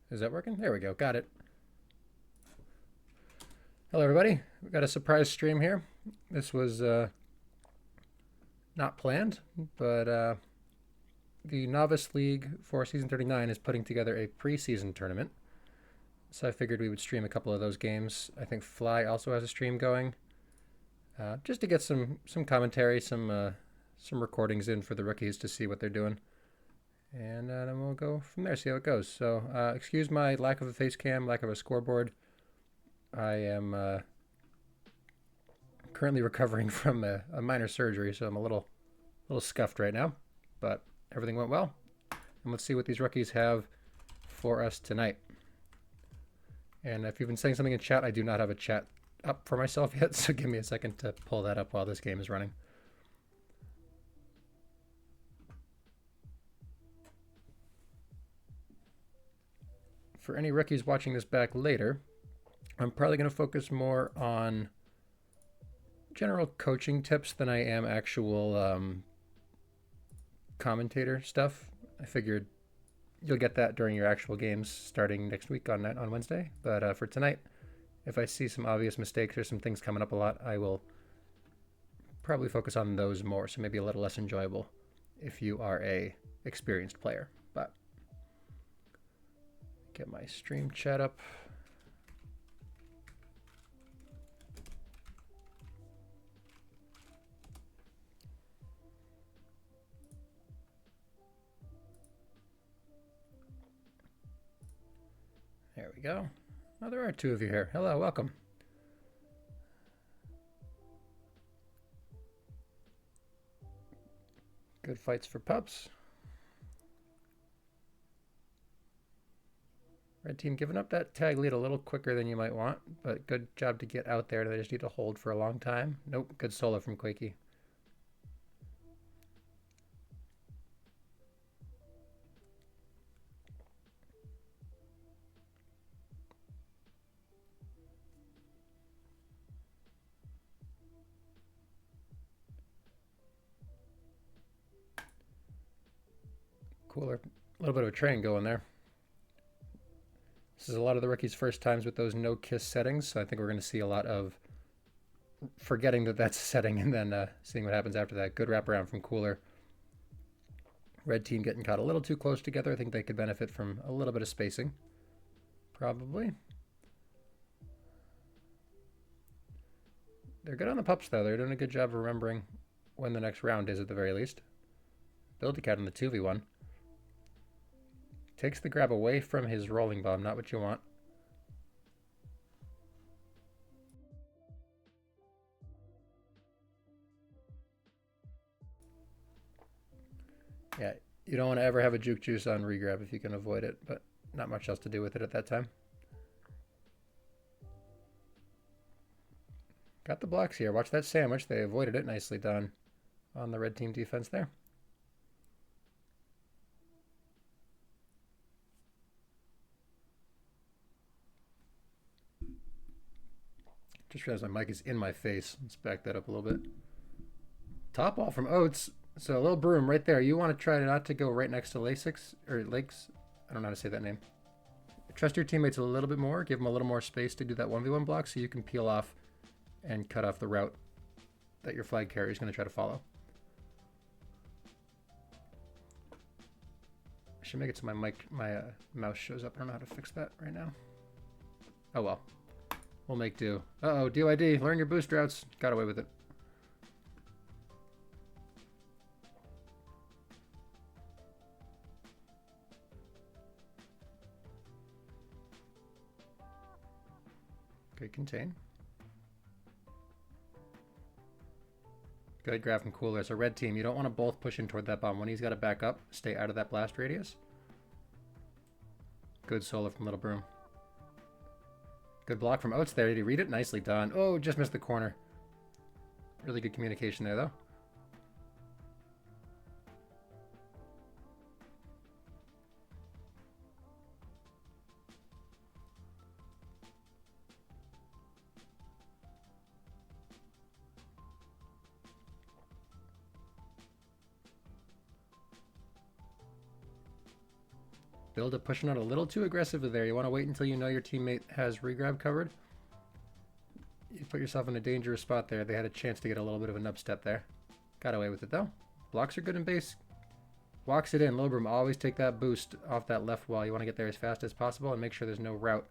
Is that working? There we go. Got it. Hello, everybody. We've got a surprise stream here. This was not planned, but the Novice League for Season 39 is putting together a preseason tournament. So I figured we would stream a couple of those games. I think Fly also has a stream going, just to get some commentary, some recordings in for the rookies to see what they're doing. And then we'll go from there, see how it goes. So excuse my lack of a face cam, lack of a scoreboard. I am currently recovering from a minor surgery, so I'm a little scuffed right now. But everything went well. And let's see what these rookies have for us tonight. And if you've been saying something in chat, I do not have a chat up for myself yet, so give me a second to pull that up while this game is running. For any rookies watching this back later, I'm probably going to focus more on general coaching tips than I am actual commentator stuff. I figured you'll get that during your actual games starting next week on Wednesday. But for tonight, if I see some obvious mistakes or some things coming up a lot, I will probably focus on those more, so maybe a little less enjoyable if you are a experienced player. But get my stream chat up. There we go. Oh, there are two of you here. Hello, welcome. Good fights for pups. Red team giving up that tag lead a little quicker than you might want, but good job to get out there. They just need to hold for a long time. Nope, good solo from Quakey. Cooler. A little bit of a train going there. This is a lot of the rookies' first times with those no kiss settings, so I think we're going to see a lot of forgetting that that's a setting and then seeing what happens after that. Good wraparound from Cooler. Red team getting caught a little too close together. I think they could benefit from a little bit of spacing. Probably. They're good on the pups, though. They're doing a good job of remembering when the next round is, at the very least. Build-a-cat on the 2v1. Takes the grab away from his rolling bomb, not what you want. Yeah, you don't want to ever have a juke juice on regrab if you can avoid it, but not much else to do with it at that time. Got the blocks here. Watch that sandwich. They avoided it. Nicely done on the red team defense there. Just realized my mic is in my face. Let's back that up a little bit. Top ball from Oates. So a little broom right there. You want to try not to go right next to Lasix or Lakes. I don't know how to say that name. Trust your teammates a little bit more. Give them a little more space to do that 1v1 block so you can peel off and cut off the route that your flag carrier is going to try to follow. I should make it so my mouse shows up. I don't know how to fix that right now. Oh well. We'll make do. Uh-oh, DYD. Learn your boost routes. Got away with it. Good contain. Good grab from Cooler. So red team, you don't want to both push in toward that bomb. When he's got to back up, stay out of that blast radius. Good solo from Little Broom. Good block from Oates there. Did he read it? Nicely done. Oh, just missed the corner. Really good communication there, though. Builda pushing out a little too aggressively there. You want to wait until you know your teammate has regrab covered. You put yourself in a dangerous spot there. They had a chance to get a little bit of a nub step there. Got away with it though. Blocks are good in base. Walks it in. Lobrum, always take that boost off that left wall. You want to get there as fast as possible and make sure there's no route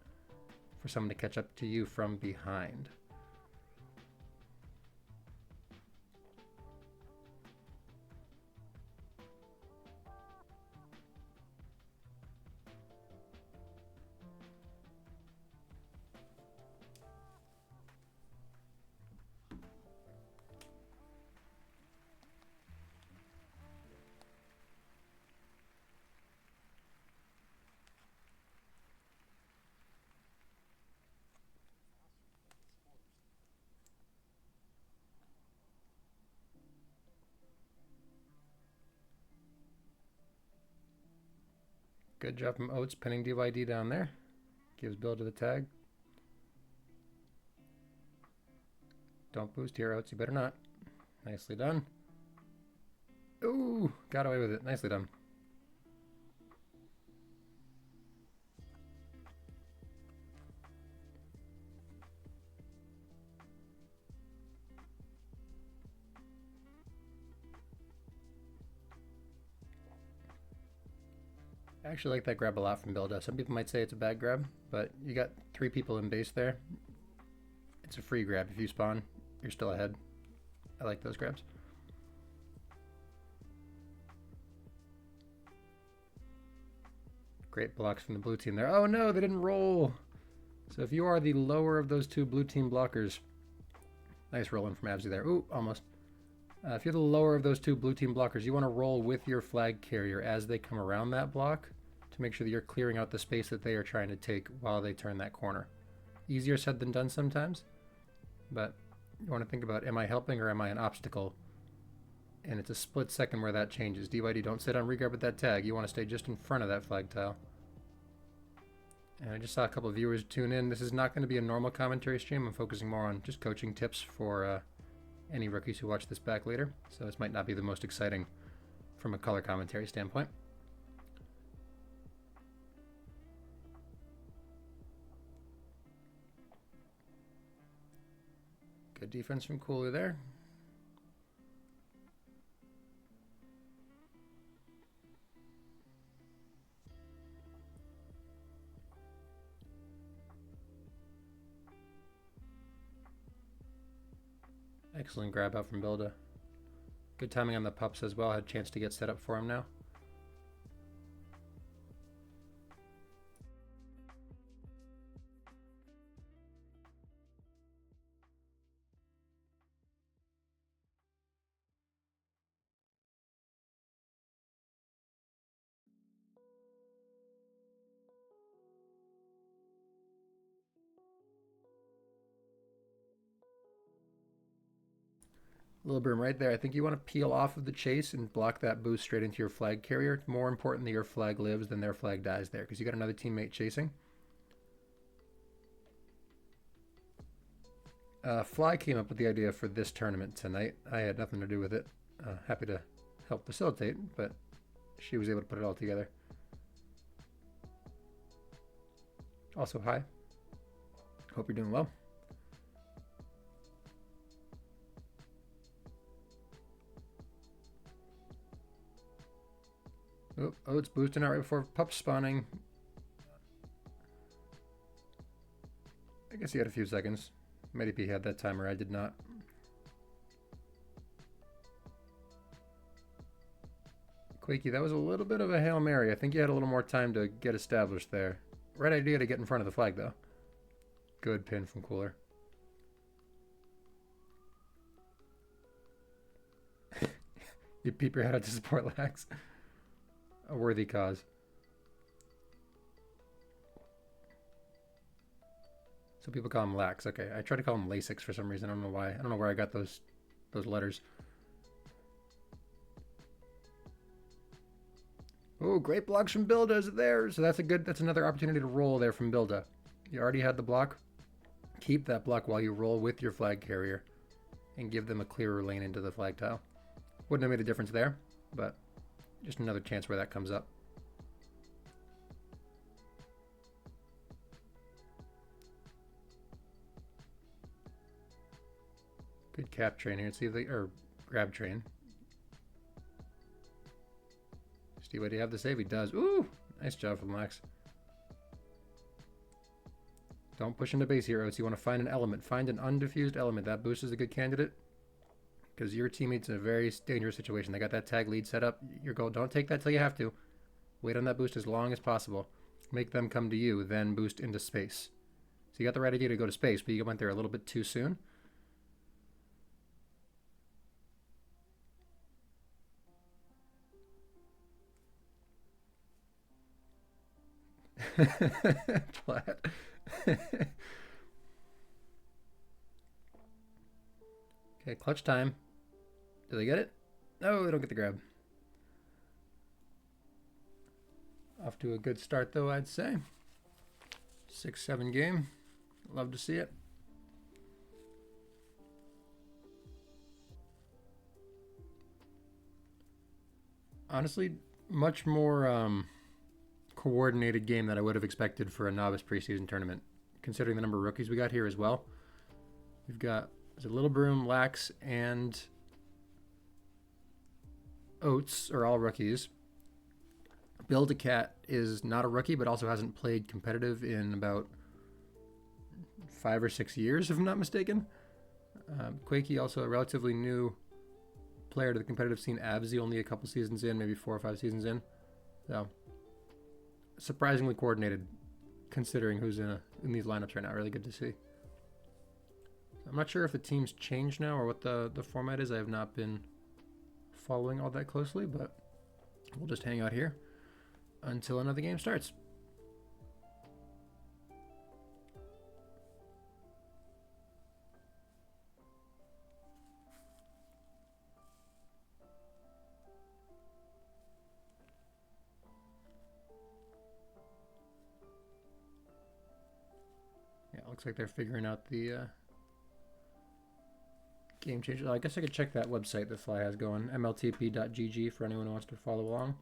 for someone to catch up to you from behind. Good job from Oates pinning DYD down there. Gives Builda the tag. Don't boost here, Oates. You better not. Nicely done. Ooh, got away with it. Nicely done. I actually like that grab a lot from Builda. Some people might say it's a bad grab, but you got 3 people in base there. It's a free grab. If you spawn, you're still ahead. I like those grabs. Great blocks from the blue team there. Oh no, they didn't roll. So if you are the lower of those 2 blue team blockers, nice rolling from Absy there. Ooh, almost. If you're the lower of those 2 blue team blockers, you want to roll with your flag carrier as they come around that block to make sure that you're clearing out the space that they are trying to take while they turn that corner. Easier said than done sometimes, but you want to think about, am I helping or am I an obstacle? And it's a split second where that changes. DYD, don't sit on regrab with that tag. You want to stay just in front of that flag tile. And I just saw a couple of viewers tune in. This is not going to be a normal commentary stream. I'm focusing more on just coaching tips for any rookies who watch this back later. So this might not be the most exciting from a color commentary standpoint. Good defense from Cooler there. Excellent grab out from Builda. Good timing on the pups as well. Had a chance to get set up for him now. Little broom right there. I think you want to peel off of the chase and block that boost straight into your flag carrier. It's more important that your flag lives than their flag dies there because you got another teammate chasing. Fly came up with the idea for this tournament tonight. I had nothing to do with it. Happy to help facilitate, but she was able to put it all together. Also, hi. Hope you're doing well. Oh, it's boosting out right before pup spawning. I guess he had a few seconds. Maybe he had that timer. I did not. Quakey, that was a little bit of a Hail Mary. I think you had a little more time to get established there. Right idea to get in front of the flag, though. Good pin from Cooler. You peep your head out to support Lax. A worthy cause. So people call him Lax. Okay, I try to call him Lasix for some reason. I don't know why. I don't know where I got those letters. Oh, great blocks from Builda is there. So that's another opportunity to roll there from Builda. You already had the block. Keep that block while you roll with your flag carrier and give them a clearer lane into the flag tile. Wouldn't have made a difference there, but just another chance where that comes up. Good cap train here. See if they, or grab train. Steve, do you have the save? He does. Ooh, nice job from Lax. Don't push into base here, Oates. You want to find an element. Find an undifused element. That boost is a good candidate because your teammate's in a very dangerous situation. They got that tag lead set up. Your goal, don't take that till you have to. Wait on that boost as long as possible. Make them come to you, then boost into space. So you got the right idea to go to space, but you went there a little bit too soon. Plat. Okay, clutch time. Do they get it? No, they don't get the grab. Off to a good start, though, I'd say. 6-7 game. Love to see it. Honestly, much more coordinated game than I would have expected for a novice preseason tournament, considering the number of rookies we got here as well. We've got Little Broom, Lax, and Oates are all rookies. Build-A-Cat is not a rookie, but also hasn't played competitive in about 5 or 6 years, if I'm not mistaken. Quakey, also a relatively new player to the competitive scene. Absy, only a couple seasons in, maybe 4 or 5 seasons in. So, surprisingly coordinated, considering who's in these lineups right now. Really good to see. I'm not sure if the teams changed now or what the format is. I have not been following all that closely, but we'll just hang out here until another game starts. Yeah, it looks like they're figuring out the game changes. I guess I could check that website that Fly has going, NLTP.gg, for anyone who wants to follow along.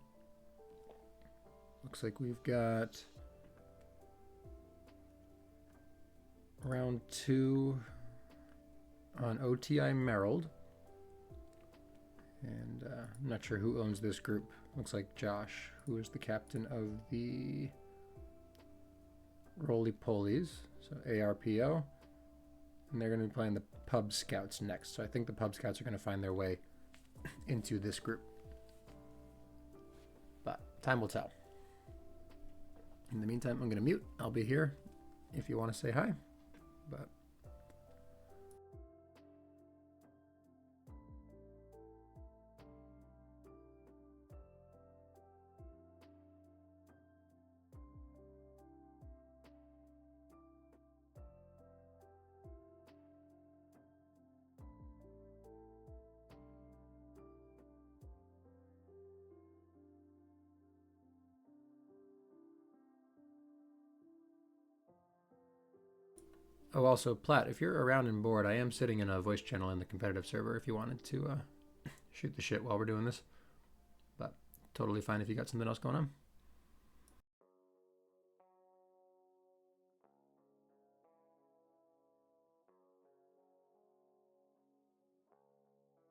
Looks like we've got round 2 on OTI Merrill. And I'm not sure who owns this group. Looks like Josh, who is the captain of the Roly Polies, so ARPO. And they're going to be playing the Pub Scouts next. So I think the Pub Scouts are going to find their way into this group. But time will tell. In the meantime, I'm going to mute. I'll be here if you want to say hi. But oh, also, Plat, if you're around and bored, I am sitting in a voice channel in the competitive server if you wanted to shoot the shit while we're doing this. But totally fine if you got something else going on.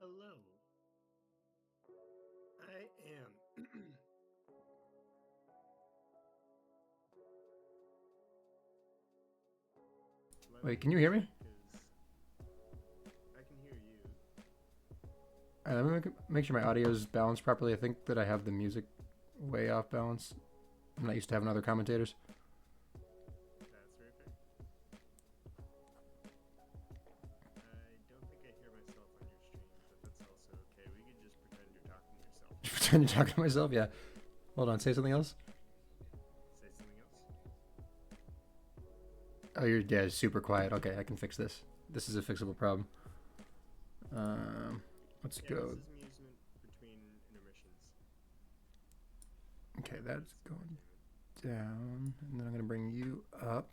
Hello. I am. Wait, can you hear me? I can hear you. All right, let me make sure my audio is balanced properly. I think that I have the music way off balance. I'm not used to having other commentators. That's very fair. I don't think I hear myself on your stream, but that's also okay. We can just pretend you're talking to yourself. Pretend to talk to myself? Yeah. Hold on, say something else. Say something else? Oh, your dad is super quiet. Okay, I can fix this. This is a fixable problem. Let's go. This is amusement between intermissions. Okay, that's going down. And then I'm going to bring you up.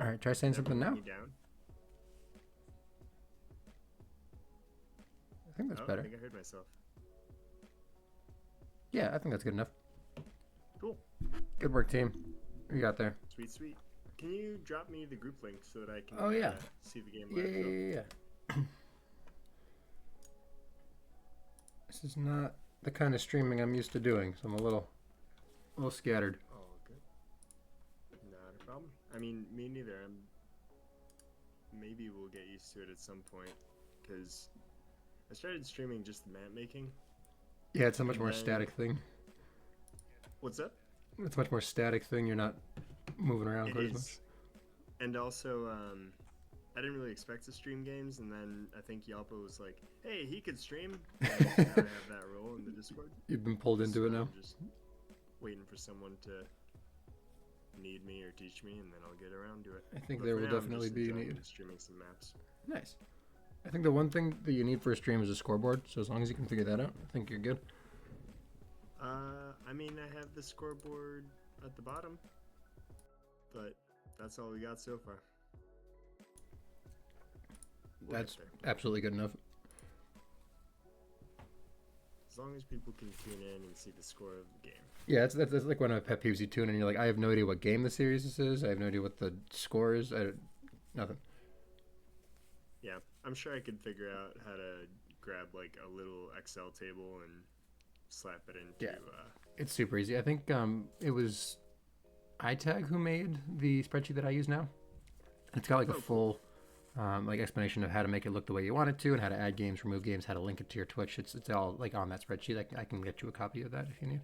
All right, try saying something now. Down? I think that's better. I think I heard myself. Yeah, I think that's good enough. Cool. Good work, team. You got there. Sweet, sweet. Can you drop me the group link so that I can Oh yeah, see the game yeah, live, yeah, Phil? yeah, yeah. This is not the kind of streaming I'm used to doing, so I'm a little scattered. Oh, good. Not a problem. I mean, me neither. Maybe we'll get used to it at some point, because I started streaming just the map making, Yeah, it's a much and more then static thing. what's up? It's a much more static thing. You're not moving around It quite as much. is, and also, I didn't really expect to stream games, and then I think Yalpa was like, "Hey, he could stream," and now I have that role in the Discord. You've been pulled into So it now. I'm just waiting for someone to need me or teach me, and then I'll get around to it. I think But there for will now, I'm definitely just be a enjoying need. streaming some maps. Nice. I think the one thing that you need for a stream is a scoreboard. So as long as you can figure that out, I think you're good. I mean, I have the scoreboard at the bottom, but that's all we got so far. We'll That's get there. absolutely good enough. As long as people can tune in and see the score of the game. Yeah, that's like one of my pet peeves. You tune in and you're like, I have no idea what game the series this is. I have no idea what the score is. Nothing. Yeah, I'm sure I could figure out how to grab like a little Excel table and slap it into. Yeah. It's super easy. I think it was iTag who made the spreadsheet that I use now. It's got like a Oh, full like explanation of how to make it look the way you want it to, and how to add games, remove games, how to link it to your Twitch. It's all like on that spreadsheet. I can get you a copy of that if you need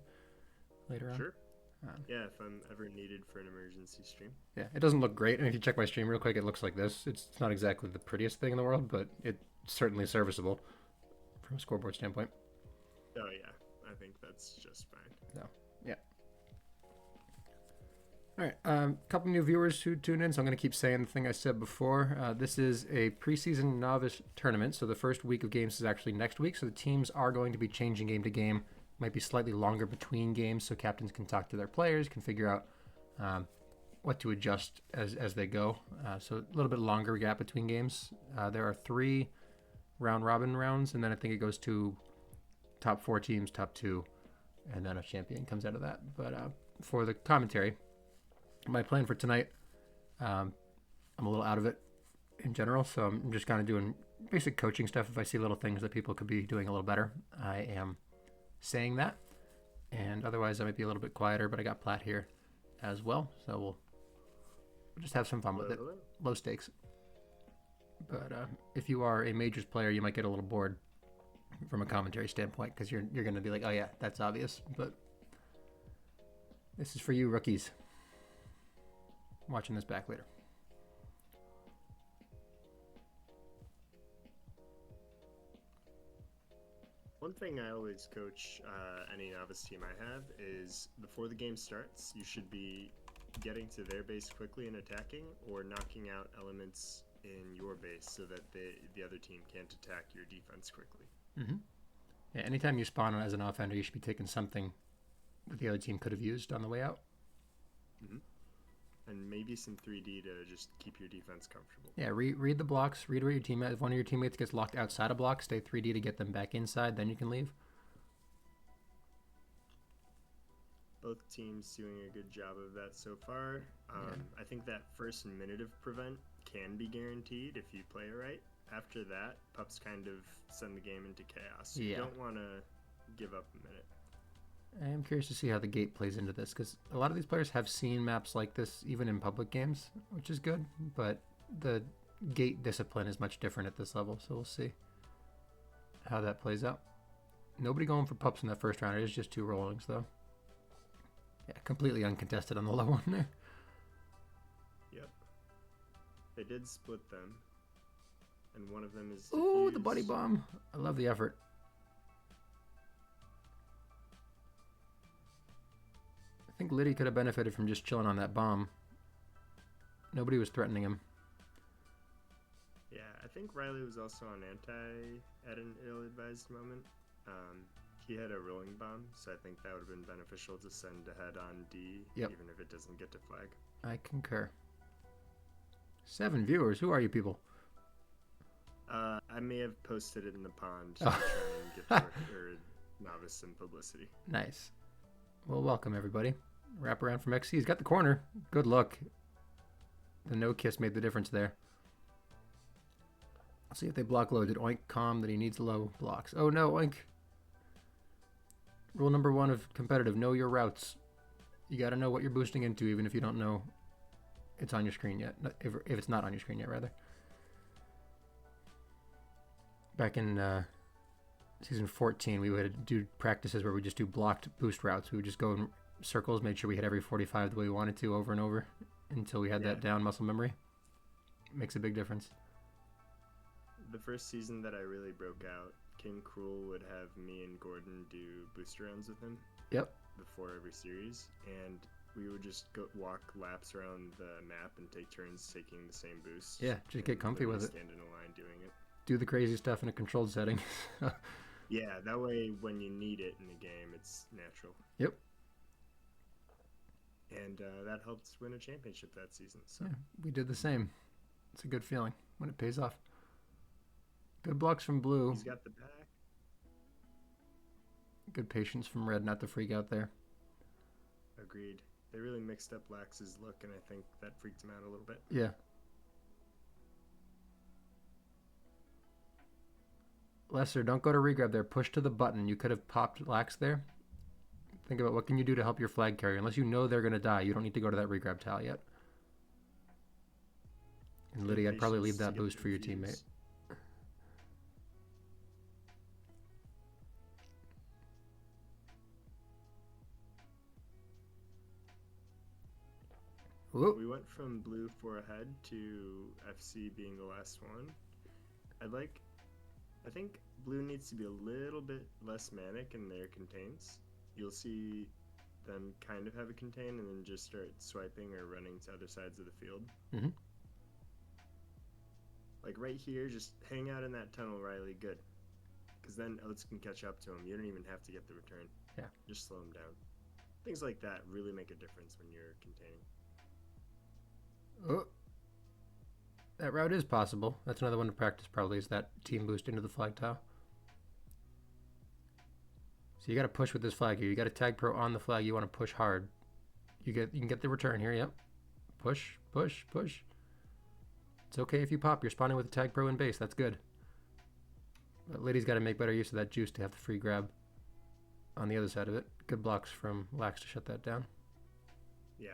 later on. Sure. Um, Yeah, if I'm ever needed for an emergency stream. Yeah, it doesn't look great. And if you check my stream real quick, it looks like this. It's not exactly the prettiest thing in the world, but it's certainly serviceable from a scoreboard standpoint. Oh yeah, I think that's just fine. So, yeah. All right, couple new viewers who tuned in, so I'm going to keep saying the thing I said before. This is a preseason novice tournament, so the first week of games is actually next week, so the teams are going to be changing game to game. Might be slightly longer between games, so captains can talk to their players, can figure out what to adjust as they go. So a little bit longer gap between games. There are 3 round robin rounds, and then I think it goes to top 4 teams, top 2, and then a champion comes out of that. But for the commentary, my plan for tonight, I'm a little out of it in general, so I'm just kind of doing basic coaching stuff. If I see little things that people could be doing a little better, I am saying that. And otherwise, I might be a little bit quieter, but I got Platt here as well, so we'll just have some fun with it. Hello. Low stakes. But if you are a majors player, you might get a little bored from a commentary standpoint, because you're going to be like, oh yeah, that's obvious. But this is for you rookies watching this back later. One thing I always coach any novice team I have is before the game starts, you should be getting to their base quickly and attacking, or knocking out elements in your base so that the other team can't attack your defense quickly. Mm-hmm. Yeah, anytime you spawn as an offender, you should be taking something that the other team could have used on the way out. Mm-hmm. And maybe some 3D to just keep your defense comfortable. Yeah, read the blocks, read where your teammate. If one of your teammates gets locked outside a block, stay 3D to get them back inside, then you can leave. Both teams doing a good job of that so far. I think that first minute of prevent can be guaranteed if you play it right. After that, pups kind of send the game into chaos. Yeah. You don't want to give up a minute. I am curious to see how the gate plays into this, because a lot of these players have seen maps like this even in public games, which is good, but the gate discipline is much different at this level, so we'll see how that plays out. Nobody going for pups in that first round. It is just 2 rollings, though. Yeah, completely uncontested on the low one there. Yep. They did split them, and one of them is Ooh, the defused. buddy bomb. I love the effort. I think Liddy could have benefited from just chilling on that bomb. Nobody was threatening him. Yeah, I think Riley was also on anti at an ill-advised moment. He had a rolling bomb, so I think that would have been beneficial to send ahead on D, Yep. even if it doesn't get to flag. I concur. 7 viewers. Who are you people? I may have posted it in the pond to Oh. try and get the or novice some publicity. Nice. Well, welcome everybody. Wrap around from XC. He's got the corner. Good look. The no kiss made the difference there. Let's see if they block low. Did Oink calm that he needs low blocks? Oh no, Oink. Rule number 1 of competitive, know your routes. You gotta know what you're boosting into, even if you don't know it's on your screen yet. If it's not on your screen yet, rather. Back in season 14, we would do practices where we just do blocked boost routes. We would just go in circles, make sure we hit every 45 the way we wanted to over and over until we had that down muscle memory. Makes a big difference. The first season that I really broke out, King Cruel would have me and Gordon do boost rounds with him. Yep. Before every series, and we would just walk laps around the map and take turns taking the same boost. Yeah, just get comfy with it. Stand in a line doing it. Do the crazy stuff in a controlled setting. Yeah, that way when you need it in the game, it's natural. Yep. And that helped win a championship that season. So yeah, we did the same. It's a good feeling when it pays off. Good blocks from Blue. He's got the back. Good patience from Red not to freak out there. Agreed. They really mixed up Lax's look, and I think that freaked him out a little bit. Yeah. Lesser, don't go to regrab there. Push to the button. You could have popped Lax there. Think about what can you do to help your flag carrier. Unless you know they're going to die, you don't need to go to that regrab tile yet. And Liddy, I'd probably leave that boost for your teammate. Whoop. We went from Blue 4 ahead to FC being the last one. I think Blue needs to be a little bit less manic in their contains. You'll see them kind of have a contain and then just start swiping or running to other sides of the field. Mm-hmm. Like right here, just hang out in that tunnel, Riley. Good. Because then Oates can catch up to him. You don't even have to get the return. Yeah. Just slow him down. Things like that really make a difference when you're containing. Oh. That route is possible. That's another one to practice probably, is that team boost into the flag tile. So you got to push with this flag here. You got a tag pro on the flag. You want to push hard. You can get the return here. Yep. Push, push, push. It's okay if you pop. You're spawning with a tag pro in base. That's good. But Liddy's got to make better use of that juice to have the free grab on the other side of it. Good blocks from Lax to shut that down. Yeah.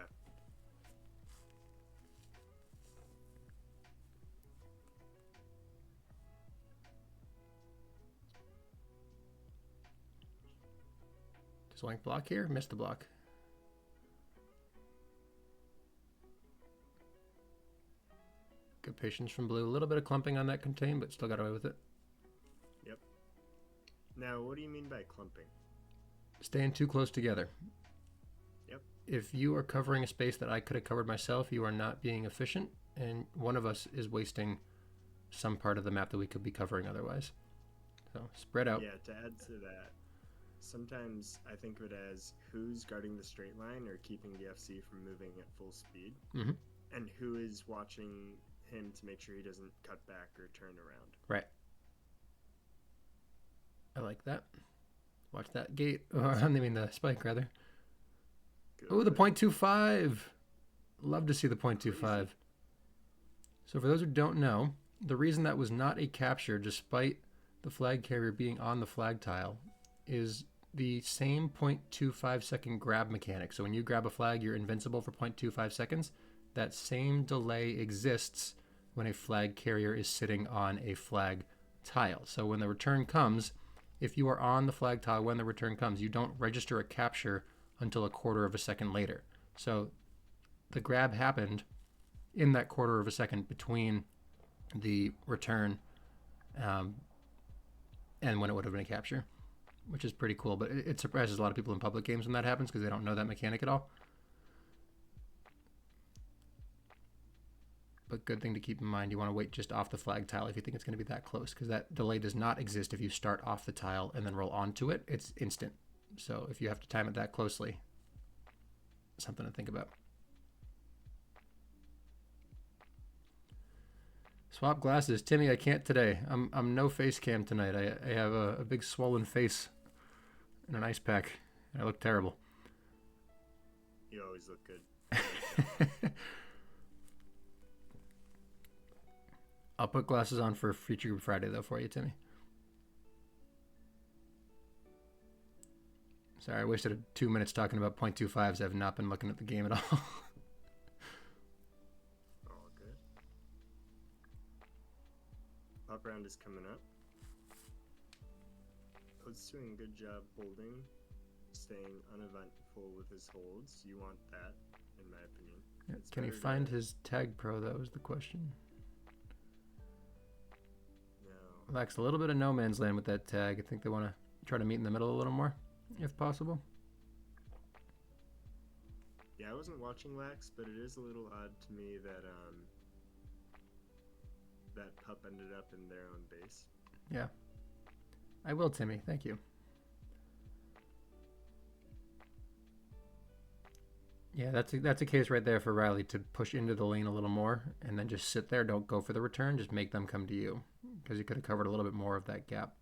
Swank block here. Missed the block. Good patience from Blue. A little bit of clumping on that contain, but still got away with it. Yep. Now, what do you mean by clumping? Staying too close together. Yep. If you are covering a space that I could have covered myself, you are not being efficient, and one of us is wasting some part of the map that we could be covering otherwise. So spread out. Yeah, to add to that, sometimes I think of it as who's guarding the straight line or keeping the FC from moving at full speed, Mm-hmm. and who is watching him to make sure he doesn't cut back or turn around. Right. I like that. Watch that gate. Or I mean the spike, rather. Oh, the .25. Love to see the .25. So for those who don't know, the reason that was not a capture, despite the flag carrier being on the flag tile, is the same 0.25 second grab mechanic. So when you grab a flag, you're invincible for 0.25 seconds. That same delay exists when a flag carrier is sitting on a flag tile. So when the return comes, if you are on the flag tile when the return comes, you don't register a capture until a quarter of a second later. So the grab happened in that quarter of a second between the return and when it would have been a capture, which is pretty cool. But it surprises a lot of people in public games when that happens because they don't know that mechanic at all. But good thing to keep in mind, you want to wait just off the flag tile if you think it's going to be that close, because that delay does not exist if you start off the tile and then roll onto it. It's instant. So if you have to time it that closely, something to think about. Swap glasses. Timmy, I can't today. I'm no face cam tonight. I have a big swollen face and an ice pack. I look terrible. You always look good. I'll put glasses on for Future Group Friday, though, for you, Timmy. Sorry, I wasted 2 minutes talking about .25s. I've not been looking at the game at all. All good. Pop round is coming up. Poet's doing a good job holding, staying uneventful with his holds. You want that, in my opinion. Can he find his tag pro, though, is the question. No. Lacks a little bit of no man's land with that tag. I think they want to try to meet in the middle a little more, if possible. Yeah, I wasn't watching Lax, but it is a little odd to me that that pup ended up in their own base. Yeah. I will, Timmy. Thank you. Yeah, that's a case right there for Riley to push into the lane a little more and then just sit there. Don't go for the return. Just make them come to you because you could have covered a little bit more of that gap.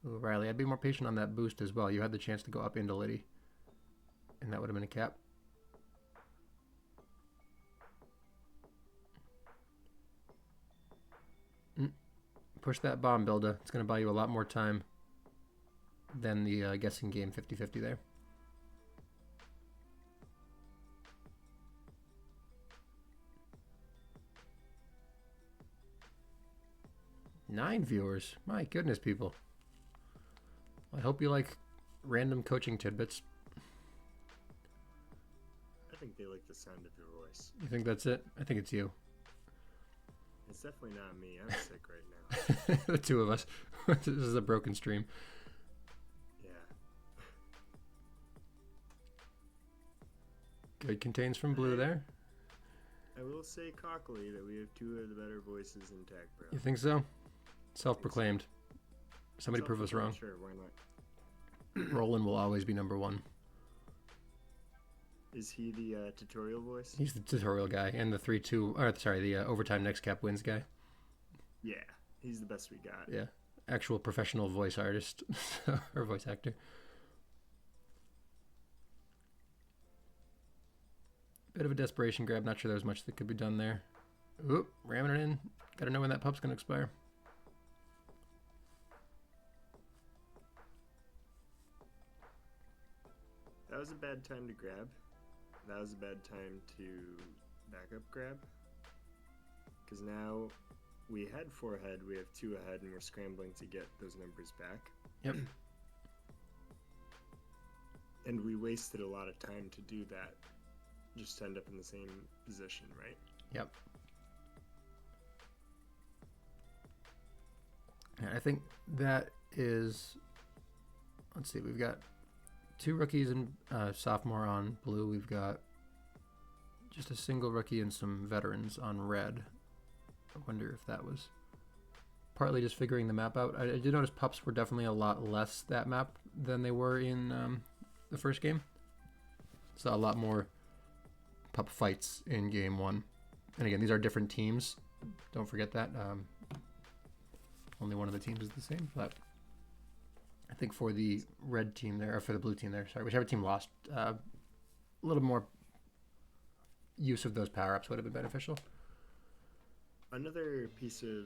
Ooh, Riley, I'd be more patient on that boost as well. You had the chance to go up into Liddy, and that would have been a cap. Push that bomb, Builda. It's going to buy you a lot more time than the guessing game 50-50 there. Nine viewers. My goodness, people. I hope you like random coaching tidbits. I think they like the sound of your voice. You think that's it? I think it's you. It's definitely not me. I'm sick right now. The two of us. This is a broken stream. Yeah. Good contains from blue there. I will say cockily that we have two of the better voices in Tag Pro. You think so? Self-proclaimed. Somebody prove us wrong. Sure, why not? Roland will always be number one. Is he the tutorial voice? He's the tutorial guy and the 3-2, or sorry, the overtime next cap wins guy. Yeah, he's the best we got. Yeah, actual professional voice artist or voice actor. Bit of a desperation grab. Not sure there was much that could be done there. Oop, ramming it in. Got to know when that pup's going to expire. That was a bad time to grab. That was a bad time to back up grab. Because now we had 4 ahead, we have 2 ahead, and we're scrambling to get those numbers back. Yep. And we wasted a lot of time to do that. Just to end up in the same position, right? Yep. And I think that is, let's see, we've got 2 rookies and sophomore on blue. We've got just a single rookie and some veterans on red. I wonder if that was partly just figuring the map out. I did notice pups were definitely a lot less that map than they were in the first game. Saw a lot more pup fights in game 1. And again, these are different teams. Don't forget that. Only one of the teams is the same, but I think for the red team there, or for the blue team there, sorry, whichever team lost, a little more use of those power-ups would have been beneficial. Another piece of,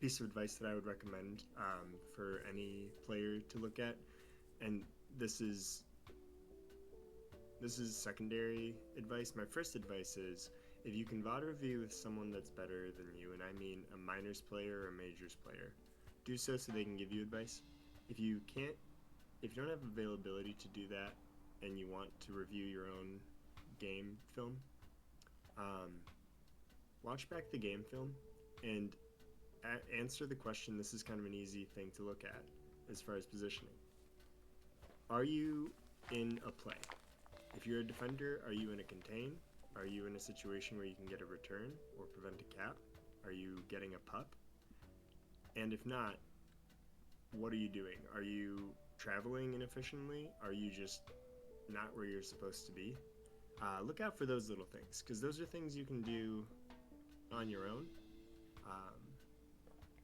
piece of advice that I would recommend for any player to look at, and this is secondary advice. My first advice is, if you can VOD review with someone that's better than you, and I mean a minors player or a majors player, do so they can give you advice. If you don't have availability to do that, and you want to review your own game film, watch back the game film and answer the question. This is kind of an easy thing to look at as far as positioning. Are you in a play? If you're a defender, are you in a contain? Are you in a situation where you can get a return or prevent a cap? Are you getting a pup? And if not, what are you doing? Are you traveling inefficiently? Are you just not where you're supposed to be? Look out for those little things, because those are things you can do on your own.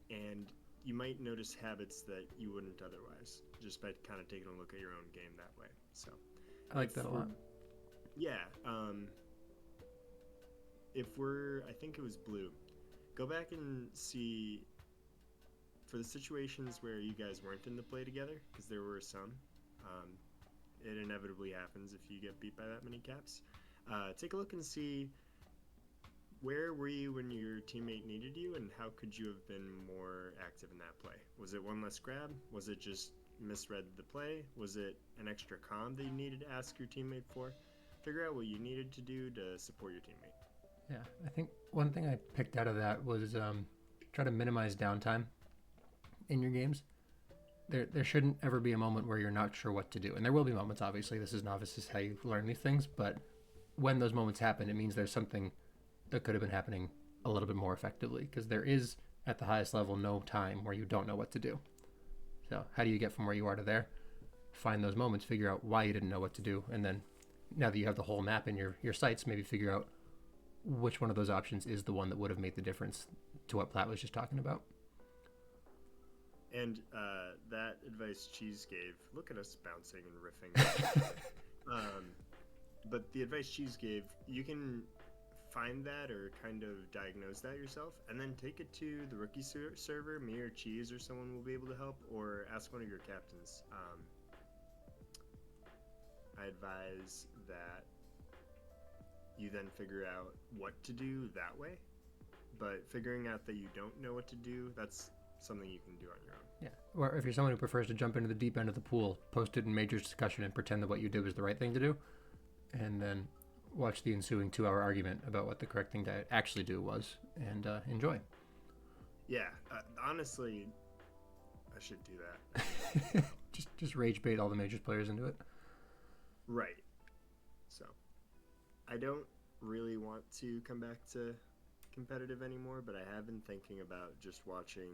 And you might notice habits that you wouldn't otherwise just by kind of taking a look at your own game that way. So I like that a lot. yeah, if we're, I think it was blue, go back and see for the situations where you guys weren't in the play together, because there were some. Um, it inevitably happens if you get beat by that many caps. Take a look and see where were you when your teammate needed you, and how could you have been more active in that play? Was it one less grab? Was it just misread the play? Was it an extra comm that you needed to ask your teammate for? Figure out what you needed to do to support your teammate. Yeah, I think one thing I picked out of that was try to minimize downtime in your games. There shouldn't ever be a moment where you're not sure what to do. And there will be moments, obviously. This is novice, this is how you learn these things. But when those moments happen, it means there's something that could have been happening a little bit more effectively. Because there is, at the highest level, no time where you don't know what to do. So how do you get from where you are to there? Find those moments, figure out why you didn't know what to do. And then now that you have the whole map in your sights, maybe figure out which one of those options is the one that would have made the difference to what Platt was just talking about. And that advice Cheese gave, look at us bouncing and riffing. But the advice Cheese gave, you can find that or kind of diagnose that yourself, and then take it to the rookie server. Me or Cheese or someone will be able to help, or ask one of your captains. I advise that you then figure out what to do that way. But figuring out that you don't know what to do, that's something you can do on your own. Yeah. Or if you're someone who prefers to jump into the deep end of the pool, post it in majors discussion and pretend that what you did was the right thing to do, and then watch the ensuing 2-hour argument about what the correct thing to actually do was, and enjoy. Yeah, honestly, I should do that. just rage bait all the majors players into it. Right. So, I don't really want to come back to competitive anymore, but I have been thinking about just watching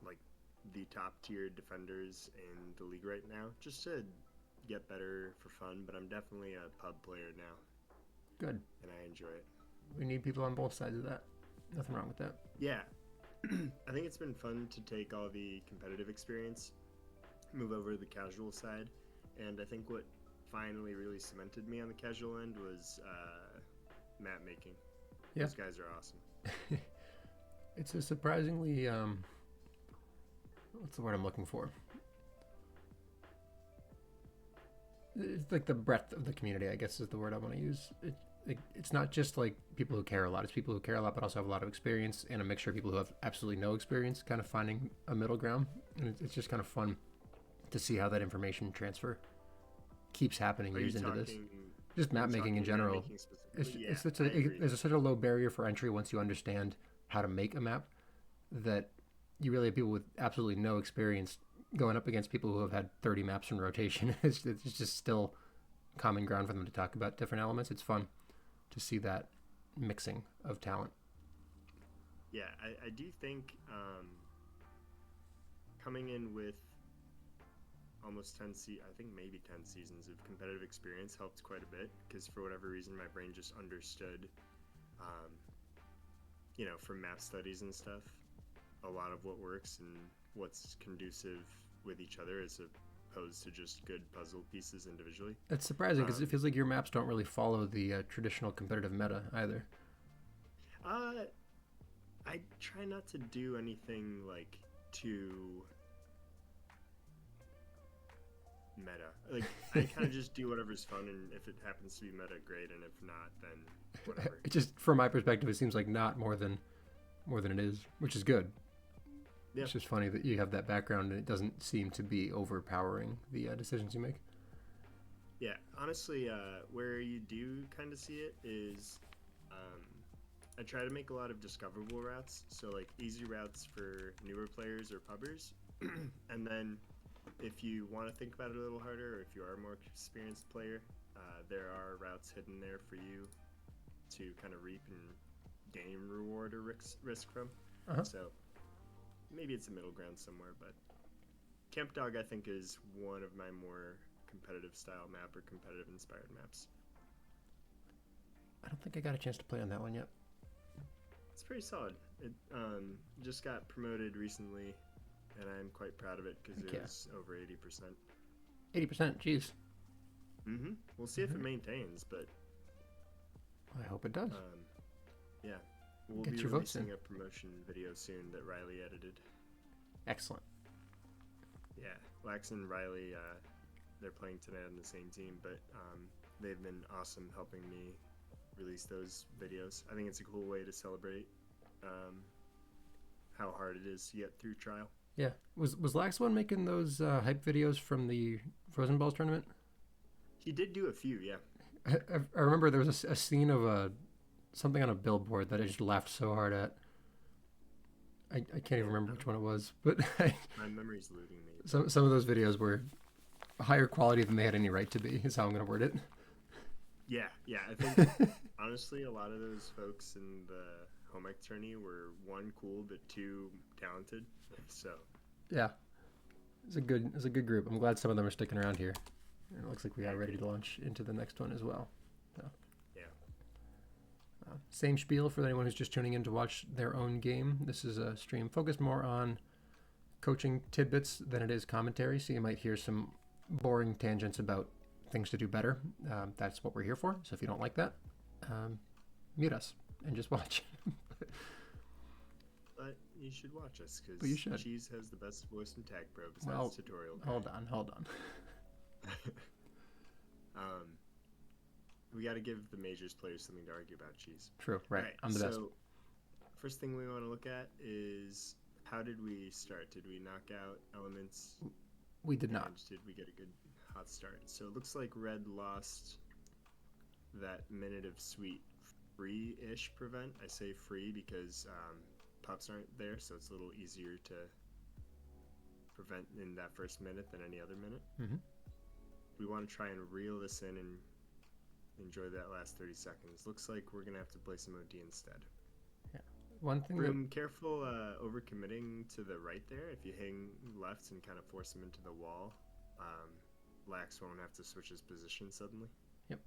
like the top tier defenders in the league right now, just to get better for fun. But I'm definitely a pub player now. Good. And I enjoy it. We need people on both sides of that. Nothing wrong with that. Yeah. I think it's been fun to take all the competitive experience, move over to the casual side, and I think what finally really cemented me on the casual end was map making. Yeah. Those guys are awesome. It's a surprisingly what's the word I'm looking for? It's like the breadth of the community, I guess, is the word I want to use. It's not just like people who care a lot. It's people who care a lot but also have a lot of experience, and a mixture of people who have absolutely no experience, kind of finding a middle ground. And it's just kind of fun to see how that information transfer keeps happening years into this. Just map making in general. There's such a low barrier for entry once you understand how to make a map, that you really have people with absolutely no experience going up against people who have had 30 maps in rotation. It's just still common ground for them to talk about different elements. It's fun to see that mixing of talent. Yeah, I do think coming in with almost 10 I think maybe 10 seasons of competitive experience helped quite a bit, because for whatever reason my brain just understood from map studies and stuff, a lot of what works and what's conducive with each other as opposed to just good puzzle pieces individually. It's surprising because it feels like your maps don't really follow the traditional competitive meta either. I try not to do anything like too meta. Like, I kind of just do whatever's fun, and if it happens to be meta, great, and if not, then whatever. It just, from my perspective, it seems like not more than it is, which is good. Yeah. It's just funny that you have that background and it doesn't seem to be overpowering the decisions you make. Yeah, honestly, where you do kind of see it is I try to make a lot of discoverable routes, so like easy routes for newer players or pubbers, and then if you want to think about it a little harder, or if you are a more experienced player, there are routes hidden there for you to kind of reap and gain reward or risk from. So maybe it's a middle ground somewhere, but Camp Dog, I think, is one of my more competitive style map or competitive inspired maps. I don't think I got a chance to play on that one yet. It's pretty solid. It just got promoted recently and I'm quite proud of it because Heck it yeah. was over 80%. 80%, jeez. We'll see if it Alright. maintains, but I hope it does. um, yeah, we'll Get be your votes in. releasing a promotion video soon that Riley edited. Excellent. Yeah, Lax and Riley, they're playing tonight on the same team, but they've been awesome helping me release those videos. I think it's a cool way to celebrate how hard it is to get through trial. Yeah. Was Lax one making those hype videos from the Frozen Balls tournament? He did do a few, yeah. I remember there was a scene of something on a billboard that I just laughed so hard at. I can't even remember which one it was, but My memory's eluding me. some of those videos were higher quality than they had any right to be, is how I'm going to word it. Yeah, I think honestly a lot of those folks in the home ec tourney were one cool but two talented. So Yeah, it's a good group. I'm glad some of them are sticking around here. And it looks like we I are ready agree. to launch into the next one as well. So, Yeah. same spiel for anyone who's just tuning in to watch their own game. This is a stream focused more on coaching tidbits than it is commentary, so you might hear some boring tangents about things to do better. That's what we're here for. So if you don't like that, mute us and just watch. But you should watch us But you because should. Cheese has the best voice in Tag Pro besides Well, tutorial. Guy. hold on. We got to give the majors players something to argue about, Cheese. True, right. All right, I'm the best. So, first thing we want to look at is how did we start? Did we knock out elements? We did not. And did we get a good hot start? So it looks like Red lost that minute of sweet free-ish prevent. I say free because pups aren't there, so it's a little easier to prevent in that first minute than any other minute. Mm-hmm. We want to try and reel this in and enjoy that last 30 seconds. Looks like we're going to have to play some OD instead. Yeah. One thing Room, careful overcommitting to the right there. If you hang left and kind of force him into the wall, Lax won't have to switch his position suddenly. Yep.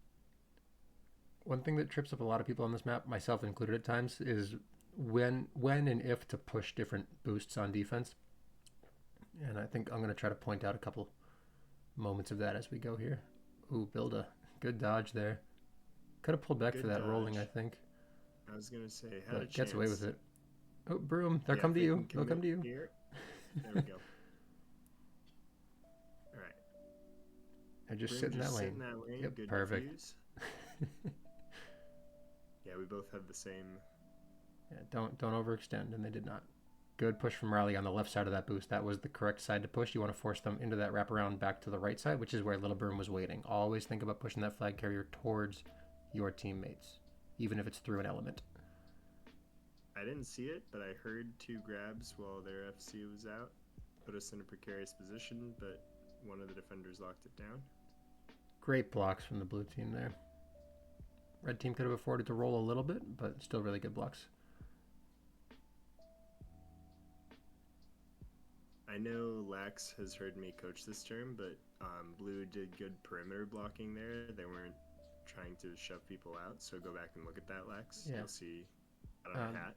One thing that trips up a lot of people on this map, myself included at times, is when and if to push different boosts on defense. And I think I'm going to try to point out a couple moments of that as we go here. Ooh, build a good dodge there. Could have pulled back Good for that dodge. rolling, I think. I was going to say, had a But chance. gets away with it. Oh, Broom, they'll Yeah, come to if they you. can They'll come commit to you. Here. There we go. All right. I just Room, sit in that sit lane. in that lane. Yep, Good perfect. defuse. Yeah, we both had the same. Yeah, don't overextend, and they did not. Good push from Riley on the left side of that boost. That was the correct side to push. You want to force them into that wraparound back to the right side, which is where Little Broom was waiting. Always think about pushing that flag carrier towards your teammates, even if it's through an element. I didn't see it, but I heard two grabs while their FC was out. Put us in a precarious position, but one of the defenders locked it down. Great blocks from the blue team there. Red team could have afforded to roll a little bit, but still really good blocks. I know Lax has heard me coach this term, but Blue did good perimeter blocking there. They weren't trying to shove people out, so go back and look at that, Lax. Yeah. You'll see a hat.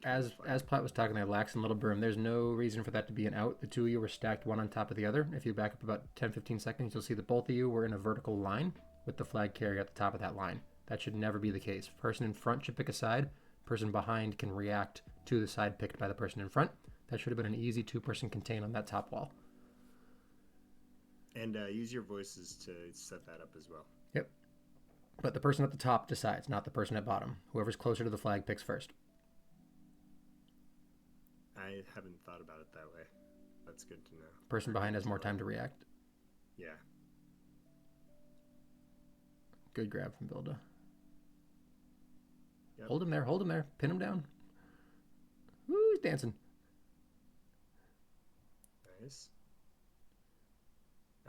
As Platt was talking there, Lax and Little Broom, there's no reason for that to be an out. The two of you were stacked one on top of the other. If you back up about 10-15 seconds, you'll see that both of you were in a vertical line with the flag carrier at the top of that line. That should never be the case. Person in front should pick a side. Person behind can react to the side picked by the person in front. That should have been an easy two-person contain on that top wall. And use your voices to set that up as well. Yep. But the person at the top decides, not the person at bottom. Whoever's closer to the flag picks first. I haven't thought about it that way. That's good to know. Person behind has more time to react. Yeah. Good grab from Bilda. Yep. Hold him there. Pin him down. Woo, he's dancing. Nice.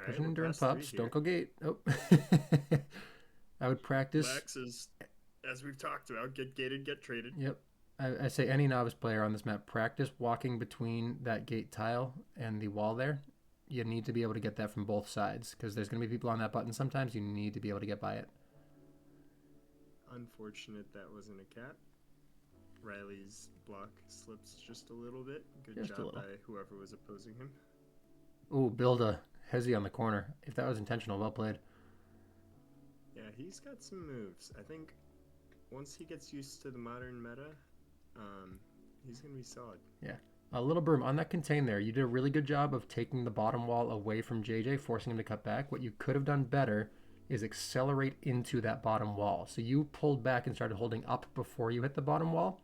Pushing we're in during past 3 pups. here. Don't go gate. Oh. I would practice. Lax is, as we've talked about, get gated, get traded. Yep. I say any novice player on this map, practice walking between that gate tile and the wall there. You need to be able to get that from both sides because there's going to be people on that button sometimes. You need to be able to get by it. Unfortunate that wasn't a cap. Riley's block slips just a little bit. Good Just a job little. by whoever was opposing him. Ooh, build a hezzy on the corner. If that was intentional, well played. Yeah, he's got some moves. I think once he gets used to the modern meta, um, he's gonna be solid. Yeah. A little broom on that contain there. You did a really good job of taking the bottom wall away from JJ, forcing him to cut back. What you could have done better is accelerate into that bottom wall. So you pulled back and started holding up before you hit the bottom wall.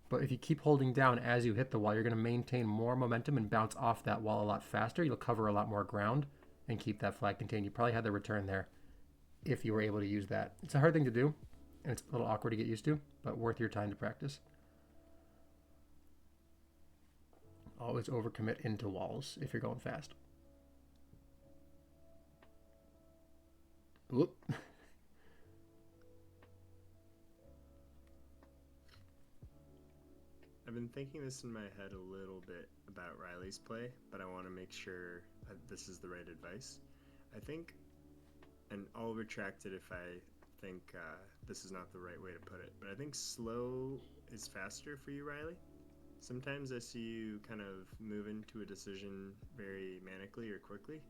But if you keep holding down as you hit the wall, you're going to maintain more momentum and bounce off that wall a lot faster. You'll cover a lot more ground and keep that flag contained. You probably had the return there if you were able to use that. It's a hard thing to do, and it's a little awkward to get used to, but worth your time to practice. Always overcommit into walls if you're going fast. Whoop. I've been thinking this in my head a little bit about Riley's play, but I want to make sure that this is the right advice. I think, and I'll retract it if I think this is not the right way to put it, but I think slow is faster for you, Riley. Sometimes I see you kind of move into a decision very manically or quickly.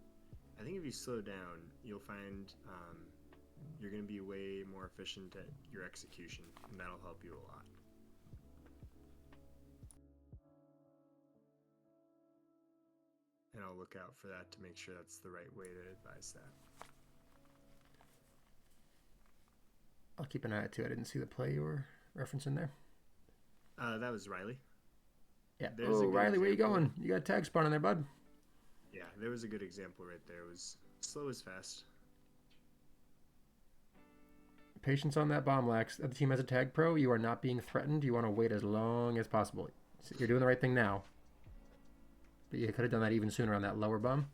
I think if you slow down, you'll find you're going to be way more efficient at your execution, and that'll help you a lot. And I'll look out for that to make sure that's the right way to advise that. I'll keep an eye out too. I didn't see the play you were referencing there. That was Riley. Yeah. There's oh, Riley, where you going? You got a tag spawn in there, bud. Yeah, there was a good example right there. It was slow is fast. Patience on that bomb, Lax. The team has a tag pro. You are not being threatened. You want to wait as long as possible. You're doing the right thing now. But you could have done that even sooner on that lower bomb.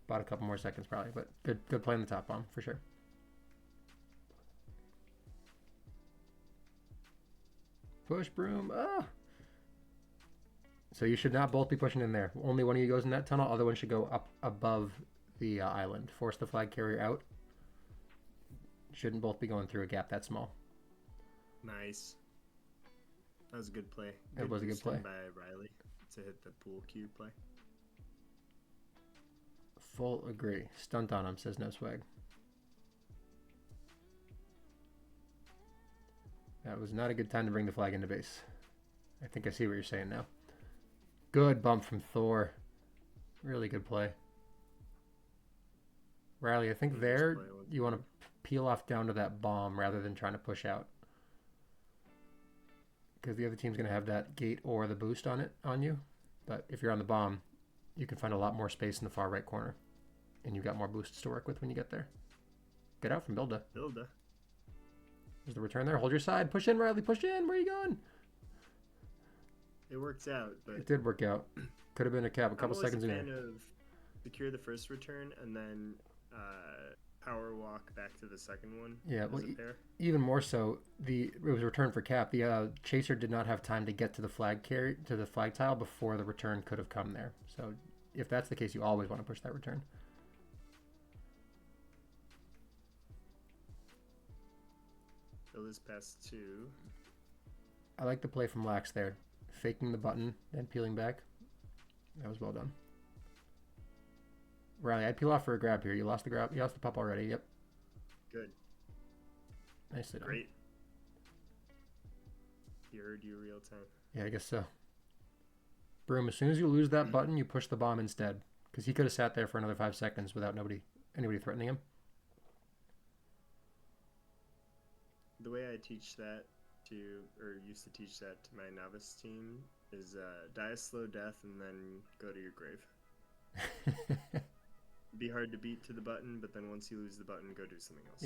About a couple more seconds probably, but good play on the top bomb for sure. Push broom. Ah. So you should not both be pushing in there. Only one of you goes in that tunnel. Other one should go up above the island. Force the flag carrier out. Shouldn't both be going through a gap that small. Nice. That was a good play. It was a good play by Riley to hit the pool cue play. Full agree. Stunt on him, says No Swag. That was not a good time to bring the flag into base. I think I see what you're saying now. Good bump from Thor. Really good play. Riley, I think there you want to peel off down to that bomb rather than trying to push out. Because the other team's going to have that gate or the boost on you. But if you're on the bomb, you can find a lot more space in the far right corner. And you've got more boosts to work with when you get there. Get out from Builda. Builda. There's the return there. Hold your side. Push in, Riley. Push in. Where are you going? It works out, but it did work out. Could have been a cap a couple seconds in there. I'm always a fan of secure the first return and then power walk back to the second one. Yeah, well, even more so, it was a return for cap. The chaser did not have time to get to the flag tile before the return could have come there. So if that's the case, you always want to push that return. Bill is past 2. I like the play from Lax there. Faking the button, then peeling back. That was well done. Riley, I'd peel off for a grab here. You lost the grab. You lost the pup already. Yep. Good. Nicely done. Great. He heard you real time. Yeah, I guess so. Broom, as soon as you lose that button, you push the bomb instead. Because he could have sat there for another 5 seconds without anybody threatening him. The way I teach that used to teach that to my novice team is die a slow death and then go to your grave. Be hard to beat to the button, but then once you lose the button, go do something else.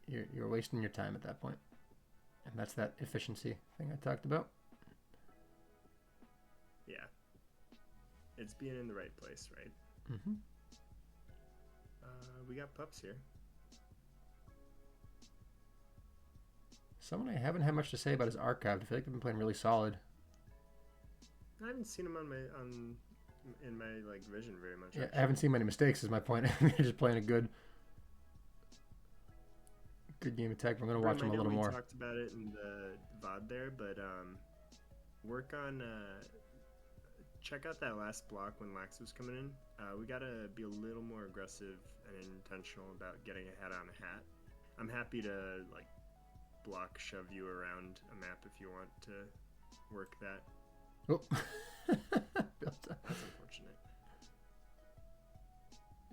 Yeah, you're wasting your time at that point. And that's that efficiency thing I talked about. Yeah. It's being in the right place, right? Mm-hmm. We got pups here. Someone I haven't had much to say about is Archived. I feel like they've been playing really solid. I haven't seen him in my vision very much. Yeah, I haven't seen many mistakes is my point. They're just playing a good game of tech. I'm going to watch them a little more. We talked about it in the VOD there, but work on check out that last block when Lax was coming in. We gotta be a little more aggressive and intentional about getting ahead on a hat. I'm happy to like block shove you around a map if you want to work that. Oh. That's unfortunate.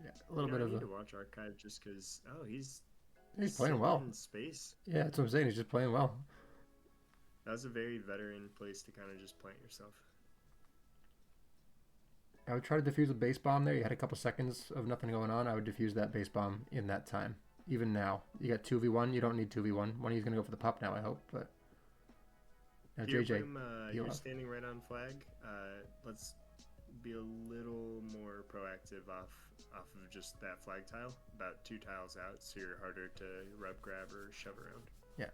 Yeah, a little bit I of need a... to watch Archive just because, He's playing sitting well. in space. Yeah, that's what I'm saying. He's just playing well. That was a very veteran place to kind of just plant yourself. I would try to defuse a base bomb there. You had a couple seconds of nothing going on. I would defuse that base bomb in that time. Even now. You got 2v1. You don't need 2v1. One of you's going to go for the pop now, I hope. But now, JJ, you're standing right on flag. Let's be a little more proactive off of just that flag tile. About 2 tiles out, so you're harder to rub, grab, or shove around. Yeah.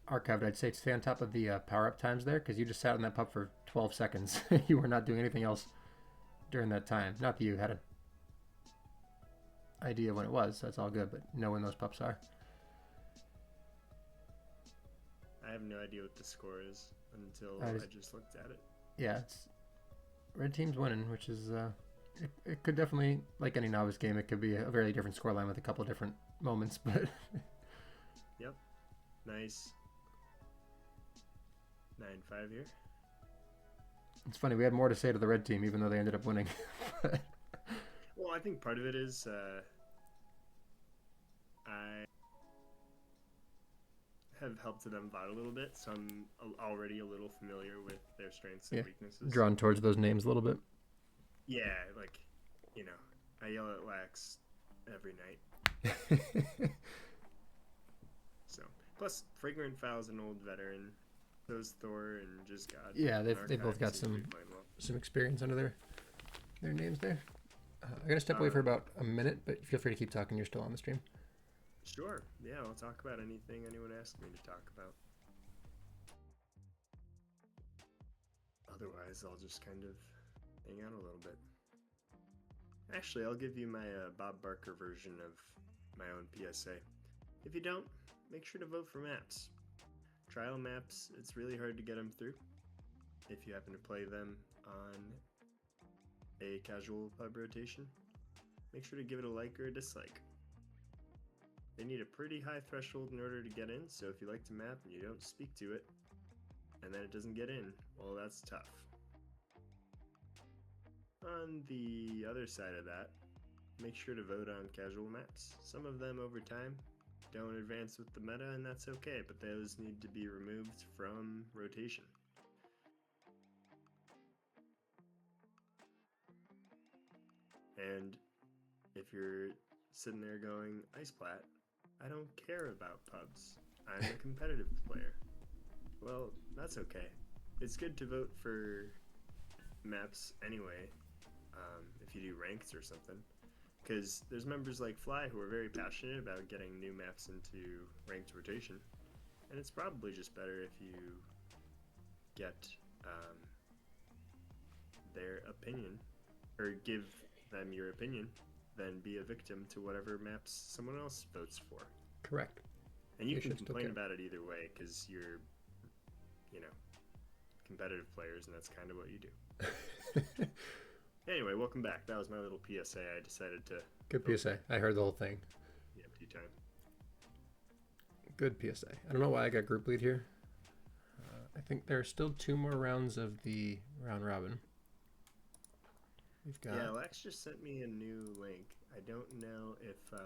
Archived, I'd say stay on top of the power-up times there, because you just sat on that pup for 12 seconds. You were not doing anything else during that time. Not that you had an idea when it was. That's all good, but know when those pups are. I have no idea what the score is until I just looked at it. Yeah, it's red team's winning, which is it could definitely, like any novice game, it could be a very different scoreline with a couple different moments, but yep, nice 9-5 here. It's funny, we had more to say to the red team even though they ended up winning. Well, I think part of it is I have helped them out a little bit, so I'm already a little familiar with their strengths and weaknesses. Drawn towards those names a little bit. Yeah, like, I yell at Lax every night. So, plus, Fragrant Fowl's an old veteran. So is Thor and Just God. Yeah, they both got some experience under their names there. I gotta step away for about a minute, but feel free to keep talking. You're still on the stream. Sure. Yeah, I'll talk about anything anyone asks me to talk about. Otherwise, I'll just kind of hang out a little bit. Actually, I'll give you my Bob Barker version of my own PSA. If you don't, make sure to vote for maps. Trial maps, it's really hard to get them through. If you happen to play them on a casual pub rotation, make sure to give it a like or a dislike. They need a pretty high threshold in order to get in, so if you like to map and you don't speak to it, and then it doesn't get in, well, that's tough. On the other side of that, make sure to vote on casual maps. Some of them over time don't advance with the meta, and that's okay, but those need to be removed from rotation. And if you're sitting there going, IcePlat, I don't care about pubs. I'm a competitive player. Well, that's okay. It's good to vote for maps anyway, if you do ranked or something. Because there's members like Fly who are very passionate about getting new maps into ranked rotation. And it's probably just better if you get their opinion, or give them your opinion, than be a victim to whatever maps someone else votes for. Correct. And you can complain about it either way, because you're, competitive players, and that's kind of what you do. Anyway, welcome back. That was my little PSA. I decided to... Good PSA. I heard the whole thing. Yeah, tea time. Good PSA. I don't know why I got group lead here. I think there are still 2 more rounds of the round robin. We've got... Yeah, Lex just sent me a new link. I don't know if...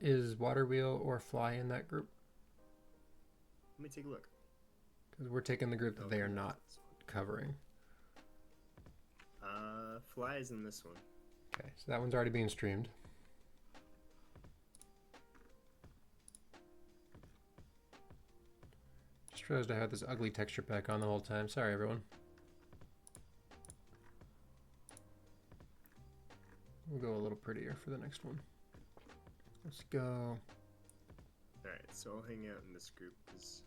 Is Water Wheel or Fly in that group? Let me take a look. Because we're taking the group that they are not covering. Fly is in this one. Okay, so that one's already being streamed. Just realized I had this ugly texture pack on the whole time. Sorry, everyone. We'll go a little prettier for the next one. Let's go. Alright, so I'll hang out in this group because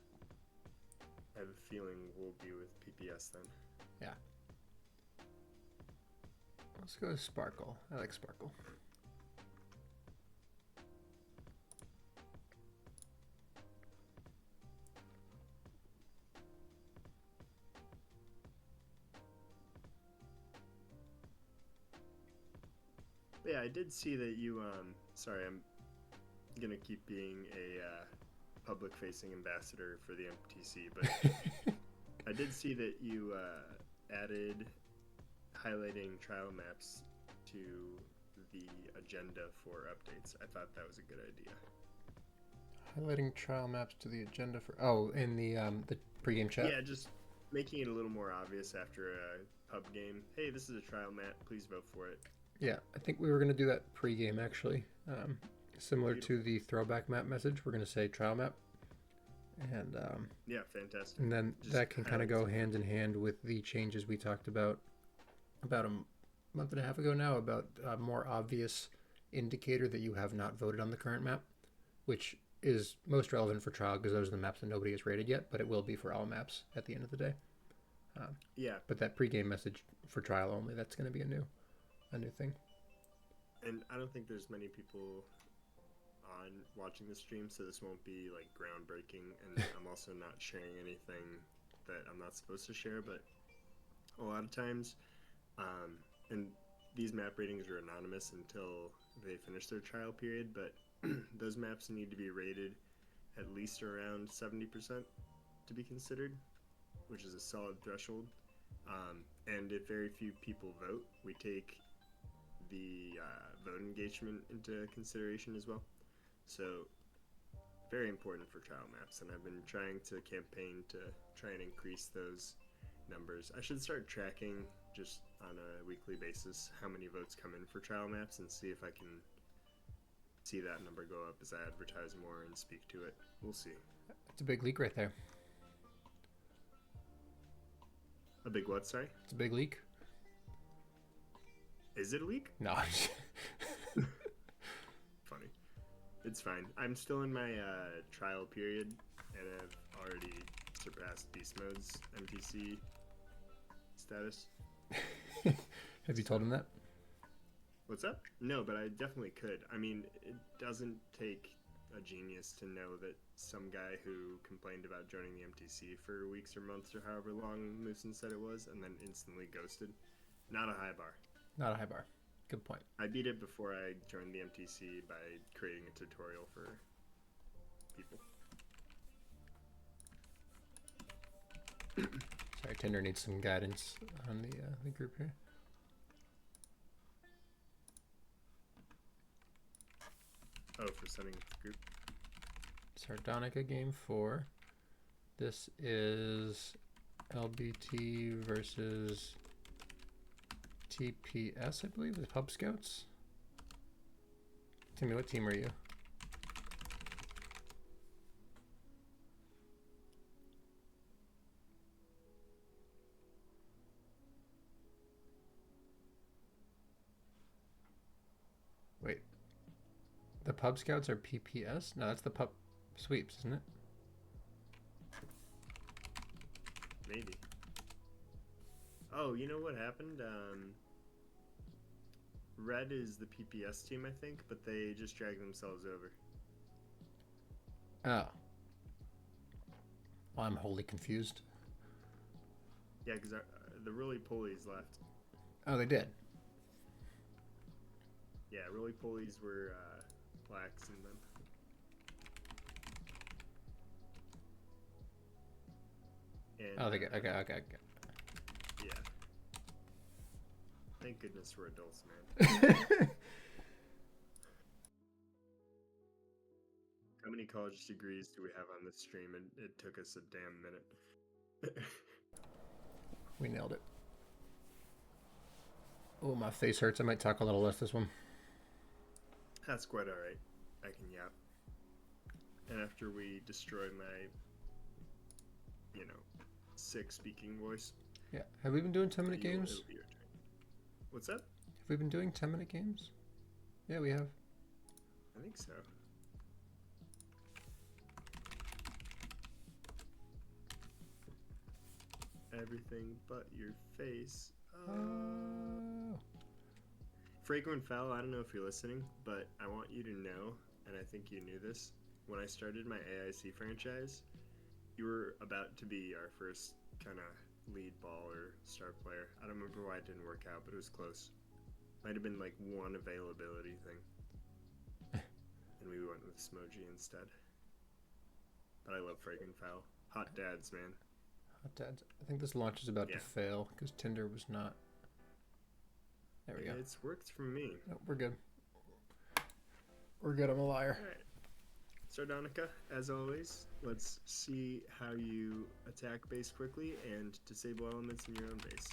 I have a feeling we'll be with PPS then. Yeah. Let's go with Sparkle. I like Sparkle. Yeah, I did see that you. Sorry, I'm gonna keep being a public-facing ambassador for the MTC, but I did see that you added highlighting trial maps to the agenda for updates. I thought that was a good idea. Highlighting trial maps to the agenda for in the pregame chat. Yeah, just making it a little more obvious after a pub game. Hey, this is a trial map. Please vote for it. Yeah, I think we were gonna do that pregame actually. Similar Beautiful. to the throwback map message, we're gonna say trial map, and Yeah, fantastic. and then Just that can kind of go highlights. hand in hand with the changes we talked about a month and a half ago now about a more obvious indicator that you have not voted on the current map, which is most relevant for trial because those are the maps that nobody has rated yet, but it will be for all maps at the end of the day. Yeah, But that pregame message for trial only, that's going to be a new thing. and I don't think there's many people on watching the stream, so this won't be like groundbreaking. And I'm also not sharing anything that I'm not supposed to share. But a lot of times, and these map ratings are anonymous until they finish their trial period. But those maps need to be rated at least around 70% to be considered, which is a solid threshold. And if very few people vote, we take the vote engagement into consideration as well. So, very important for trial maps, and I've been trying to campaign to try and increase those numbers. I should start tracking just on a weekly basis how many votes come in for trial maps and see if I can see that number go up as I advertise more and speak to it. We'll see. It's a big leak right there. A big what, sorry? It's a big leak. Is it a leak? No. Funny. It's fine. I'm still in my trial period, and I've already surpassed Beast Mode's MTC status. Have you told him that? What's up? No, but I definitely could. I mean, it doesn't take a genius to know that some guy who complained about joining the MTC for weeks or months or however long Moosin said it was, and then instantly ghosted. Not a high bar. Not a high bar. Good point. I beat it before I joined the MTC by creating a tutorial for people. Sorry, Tinder needs some guidance on the group here. Oh, for sending the group. Sardonica game 4. This is LBT versus TPS, I believe, the Pub Scouts. Timmy, what team are you? Wait. The Pub Scouts are PPS? No, that's the Pub Sweeps, isn't it? Maybe. Oh, you know what happened? Red is the PPS team, I think, but they just dragged themselves over. Oh. Well, I'm wholly confused. Yeah, because the roly-polies left. Oh, they did? Yeah, roly-polies were blacks in them. And, Oh, they got, okay. Yeah. Thank goodness we're adults, man. How many college degrees do we have on this stream? And it took us a damn minute. We nailed it. Oh, my face hurts. I might talk a little less this one. That's quite alright. I can yap. And after we destroy my, sick speaking voice. Yeah. Have we been doing 10-minute games? It'll be your turn. What's up? Have we been doing 10-minute games? Yeah, we have. I think so. Everything but your face. Oh. Fragrant Foul, I don't know if you're listening, but I want you to know, and I think you knew this, when I started my AIC franchise, you were about to be our first kind of lead ball or star player. I don't remember why it didn't work out, but it was close. Might have been like one availability thing. And we went with Smoji instead. But I love Fragrant Foul. Hot dads, man. Hot dads. I think this launch is about Yeah. to fail because Tinder was not. There we go. It's worked for me. No, we're good. We're good. I'm a liar. All right. Sardonica, as always, let's see how you attack base quickly and disable elements in your own base.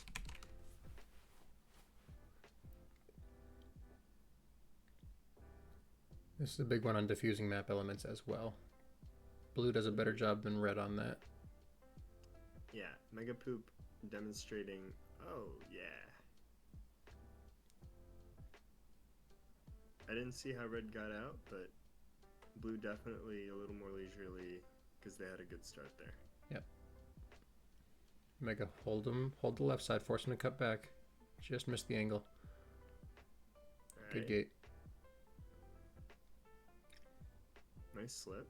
This is a big one on diffusing map elements as well. Blue does a better job than red on that. Yeah, Mega Poop demonstrating. Oh, yeah. I didn't see how red got out, but blue definitely a little more leisurely because they had a good start there. Yep. Mega, hold him. Hold the left side, force him to cut back. Just missed the angle. All Good right. gate. Nice slip.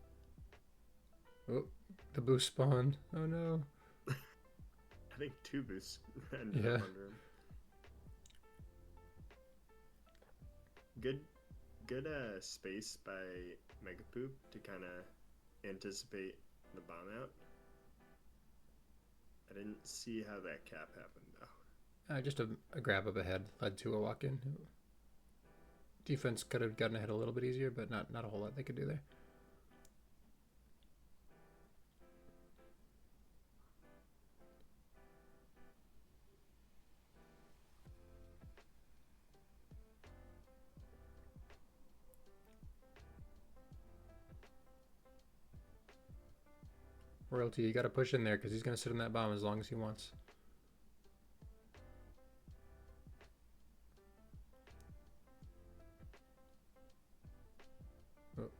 Oh, the boost spawned. Oh no. I think two boosts ended Yeah. up under him. Good space by Mega Poop to kind of anticipate the bomb out. I didn't see how that cap happened though. Just a grab up ahead led to a walk in. Defense could have gotten ahead a little bit easier, but not a whole lot they could do there. Royalty, you got to push in there because he's going to sit in that bomb as long as he wants. Oh.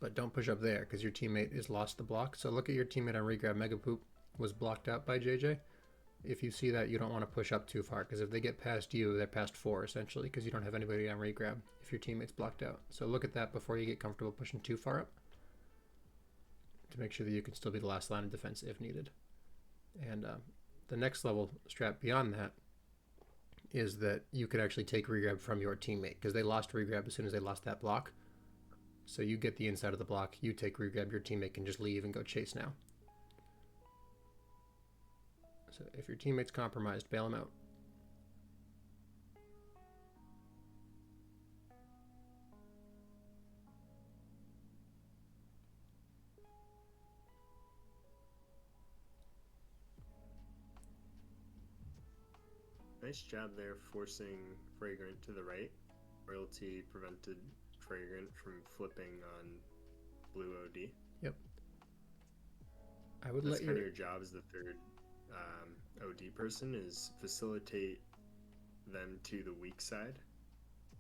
But don't push up there because your teammate has lost the block. So look at your teammate on regrab. Mega Poop was blocked out by JJ. If you see that, you don't want to push up too far because if they get past you, they're past 4 essentially because you don't have anybody on regrab if your teammate's blocked out. So look at that before you get comfortable pushing too far up, to make sure that you can still be the last line of defense if needed. And the next level strat beyond that is that you could actually take regrab from your teammate because they lost regrab as soon as they lost that block. So you get the inside of the block, you take regrab, your teammate can just leave and go chase now. So if your teammate's compromised, bail him out. Nice job there forcing Fragrant to the right. Royalty prevented Fragrant from flipping on blue OD. Yep. I would That's let kind of your your job as the third OD person, is facilitate them to the weak side,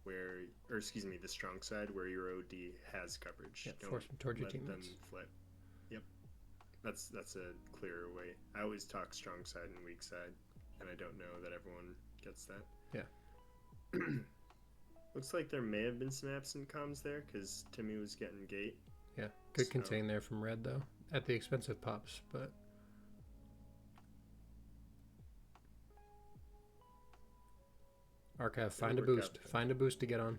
the strong side where your OD has coverage. Don't force them towards your let teammates. them flip. Yep, that's a clearer way. I always talk strong side and weak side, and I don't know that everyone gets that. Yeah. Looks like there may have been some absent comms there because Timmy was getting gate. Yeah, good So- contain there from red though, at the expense of pops, but Archive, find a It'll work boost. out. Find a boost to get on.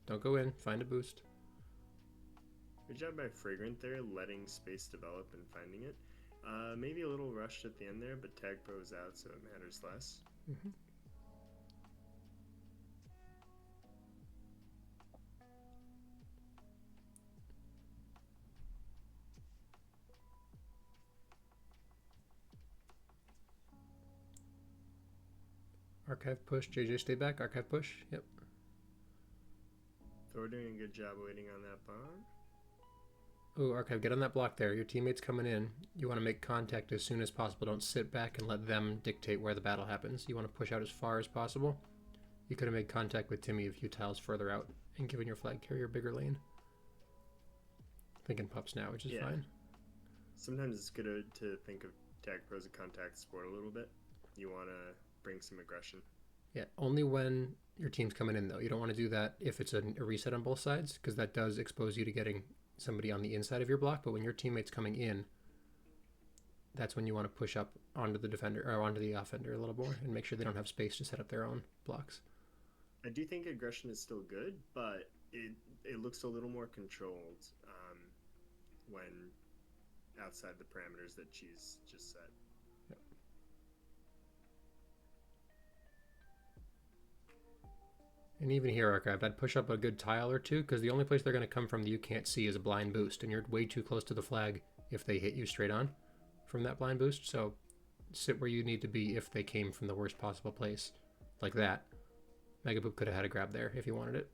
Don't go in, find a boost. Good job by Fragrant there, letting space develop and finding it. Maybe a little rushed at the end there, but Tag Pro is out, so it matters less. Mm-hmm. Archive push, JJ stay back, archive push, yep. Thor doing a good job waiting on that bomb. Ooh, Archive, get on that block there. Your teammate's coming in. You want to make contact as soon as possible. Don't sit back and let them dictate where the battle happens. You want to push out as far as possible. You could have made contact with Timmy a few tiles further out and given your flag carrier a bigger lane. Thinking pups now, which is fine. Sometimes it's good to think of Tag Pro as a contact sport a little bit. You want to bring some aggression. Yeah, only when your team's coming in, though. You don't want to do that if it's a reset on both sides, because that does expose you to getting somebody on the inside of your block. But when your teammate's coming in, that's when you want to push up onto the defender or onto the offender a little more and make sure they don't have space to set up their own blocks. I do think aggression is still good, but it looks a little more controlled when outside the parameters that she's just set. Yep. And even here, Archive, I'd push up a good tile or two, because the only place they're going to come from that you can't see is a blind boost, and you're way too close to the flag if they hit you straight on from that blind boost. So sit where you need to be if they came from the worst possible place, like that. Megapoop could have had a grab there if he wanted it.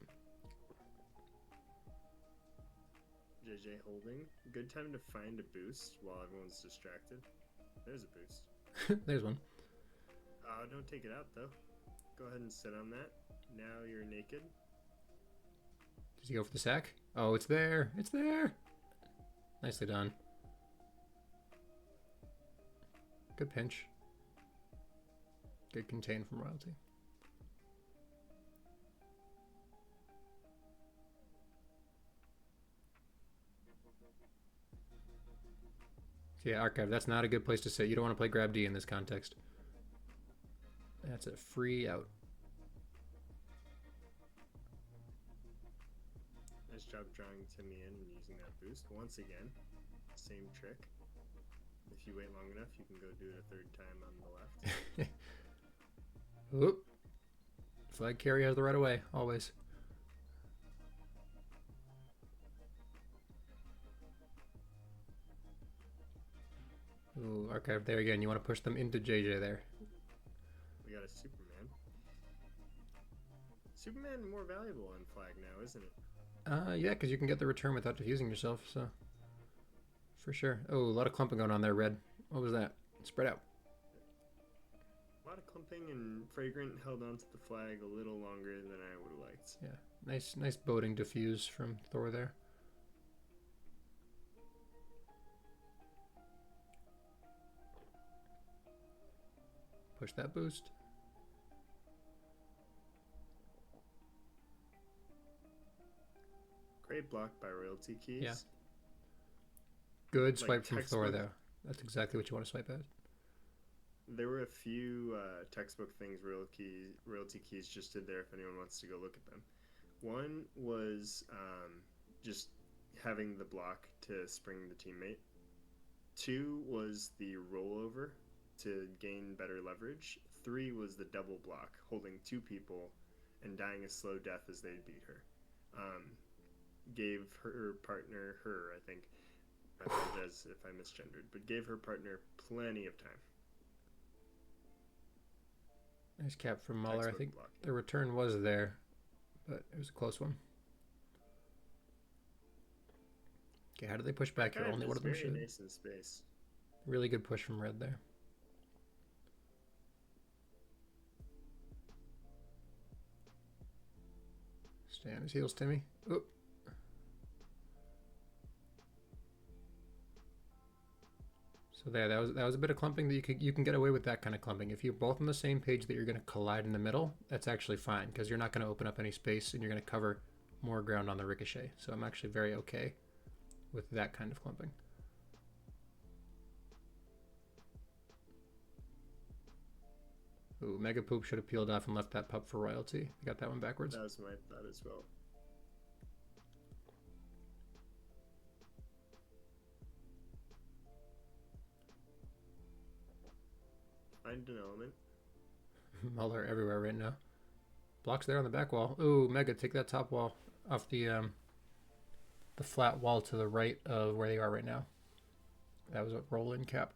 JJ holding. Good time to find a boost while everyone's distracted. There's a boost. There's one. Don't take it out though. Go ahead and sit on that. Now you're naked. Does he go for the sack? Oh, it's there. It's there. Nicely done. Good pinch. Good contain from Royalty. So yeah, Archive, that's not a good place to sit. You don't want to play grab D in this context. That's a free out. Nice job drawing Timmy in and using that boost. Once again, same trick. If you wait long enough, you can go do it a third time on the left. Oop. Flag carry has the right of way, always. Ooh, Archive there again. You want to push them into JJ there. We got a Superman. Superman more valuable on flag now, isn't it? Yeah, because you can get the return without defusing yourself, so. For sure. Oh, a lot of clumping going on there, Red. What was that? Spread out. A lot of clumping, and Fragrant held onto the flag a little longer than I would have liked. Yeah, nice boating diffuse from Thor there. Push that boost. Great block by Royalty Keys. Yeah. Good swipe Like from Thor, though. That's exactly what you want to swipe at. There were a few textbook things Royalty Keys just did there if anyone wants to go look at them. One was just having the block to spring the teammate. Two was the rollover to gain better leverage. Three was the double block, holding two people and dying a slow death as they beat her. Gave her partner, I think, I apologize if I misgendered, but gave her partner plenty of time. Nice cap from Muller. Textbook I think block. the return was there, but it was a close one. Okay, how do they push back here? Only one of them should. Nice in space. Really good push from Red there. Stay on his heels, Timmy. Oop. So there, that was a bit of clumping that you can get away with that kind of clumping. If you're both on the same page that you're going to collide in the middle, that's actually fine because you're not going to open up any space and you're going to cover more ground on the ricochet. So I'm actually very okay with that kind of clumping. Ooh, Mega Poop should have peeled off and left that pup for Royalty. I got that one backwards. That was my thought as well. Find an element. Muller everywhere right now. Blocks there on the back wall. Ooh, Mega, take that top wall off the flat wall to the right of where they are right now. That was a roll-in cap.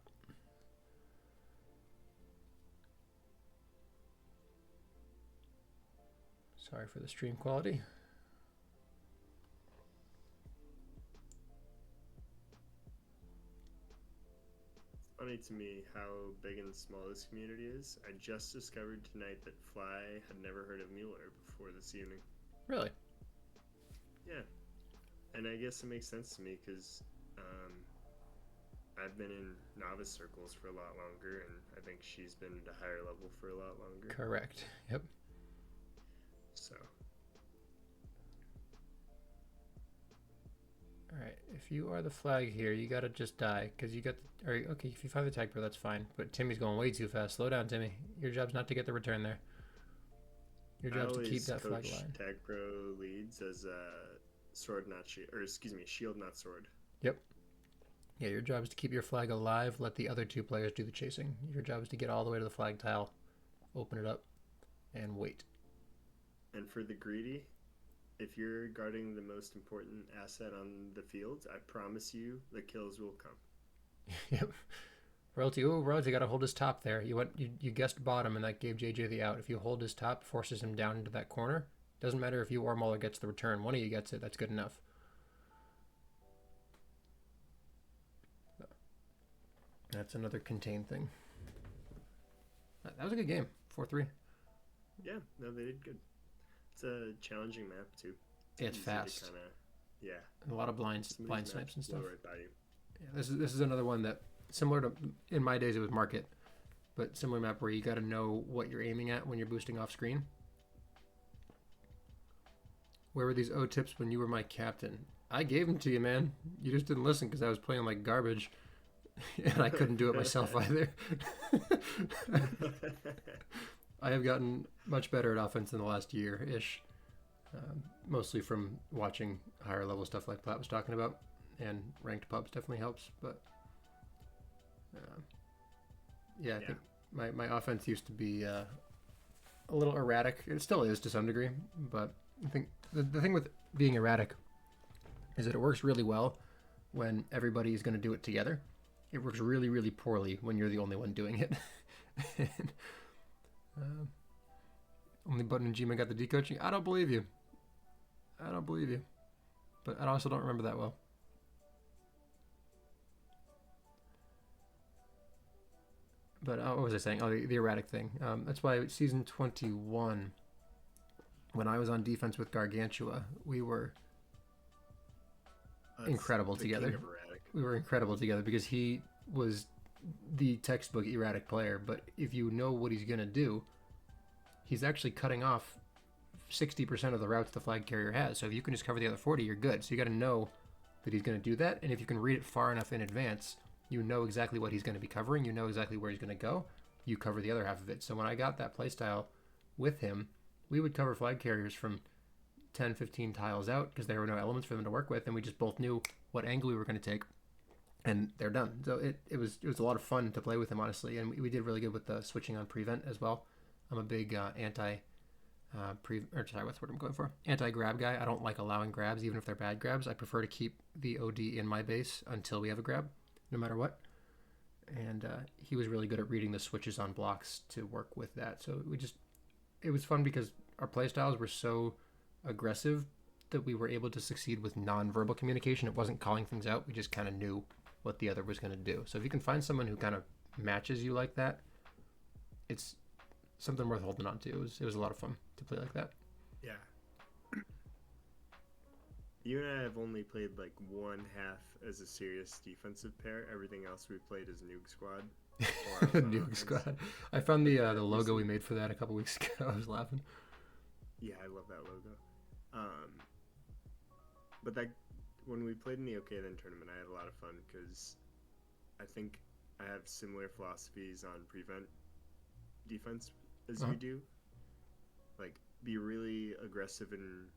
Sorry for the stream quality. Funny to me how big and small this community is. I just discovered tonight that Fly had never heard of Mueller before this evening. Really? Yeah. And I guess it makes sense to me because I've been in novice circles for a lot longer, and I think she's been at a higher level for a lot longer. Correct. Yep. So. All right. If you are the flag here, you gotta just die because you got. Okay, if you find the tag pro, that's fine. But Timmy's going way too fast. Slow down, Timmy. Your job's not to get the return there. Your I job is to keep always that flag coach alive. tag pro leads as sword not shield, or excuse me, shield not sword. Yep. Yeah, your job is to keep your flag alive, let the other two players do the chasing. Your job is to get all the way to the flag tile, open it up, and wait. And for the greedy, if you're guarding the most important asset on the field, I promise you the kills will come. Yep. Royalty, oh, Royalty got to hold his top there. You guessed bottom, and that gave JJ the out. If you hold his top, forces him down into that corner. Doesn't matter if you or Muller gets the return. One of you gets it. That's good enough. That's another contain thing. That was a good game. 4-3. Yeah, no, they did good. It's a challenging map too. It's fast. Kind of, yeah. And a lot of blind snipes and stuff. Right by you. Yeah, this is another one that similar to in my days it was Market, but similar map where you got to know what you're aiming at when you're boosting off screen. Where were these O tips when you were my captain? I gave them to you, man. You just didn't listen because I was playing like garbage, and I couldn't do it myself either. I have gotten much better at offense in the last year-ish, mostly from watching higher level stuff like Platt was talking about, and ranked pubs definitely helps. But yeah, I think my offense used to be a little erratic. It still is to some degree, but I think the thing with being erratic is that it works really well when everybody is going to do it together. It works really, really poorly when you're the only one doing it. And, only Button and Gma got the decoaching. I don't believe you. But I also don't remember that well. But what was I saying? Oh, the erratic thing. That's why season 21, when I was on defense with Gargantua, we were incredible together. We were incredible together because he was the textbook erratic player. But if you know what he's going to do, he's actually cutting off 60% of the routes the flag carrier has. So if you can just cover the other 40, you're good. So you got to know that he's going to do that. And if you can read it far enough in advance, you know exactly what he's going to be covering. You know exactly where he's going to go. You cover the other half of it. So when I got that playstyle with him, we would cover flag carriers from 10, 15 tiles out because there were no elements for them to work with. And we just both knew what angle we were going to take. And they're done. So it was a lot of fun to play with him, honestly. And we did really good with the switching on prevent as well. I'm a big anti-grab guy. I don't like allowing grabs, even if they're bad grabs. I prefer to keep the OD in my base until we have a grab, no matter what. And he was really good at reading the switches on blocks to work with that. So it was fun because our playstyles were so aggressive that we were able to succeed with non-verbal communication. It wasn't calling things out. We just kind of knew what the other was going to do. So if you can find someone who kind of matches you like that, it's something worth holding on to. It was a lot of fun to play like that. Yeah. You and I have only played like one half as a serious defensive pair. Everything else we played as Nuke Squad. Nuke Squad. I found the logo we made for that a couple weeks ago. I was laughing. Yeah, I love that logo. But that when we played in the OK Then tournament, I had a lot of fun because I think I have similar philosophies on prevent defense as you do. Like, be really aggressive and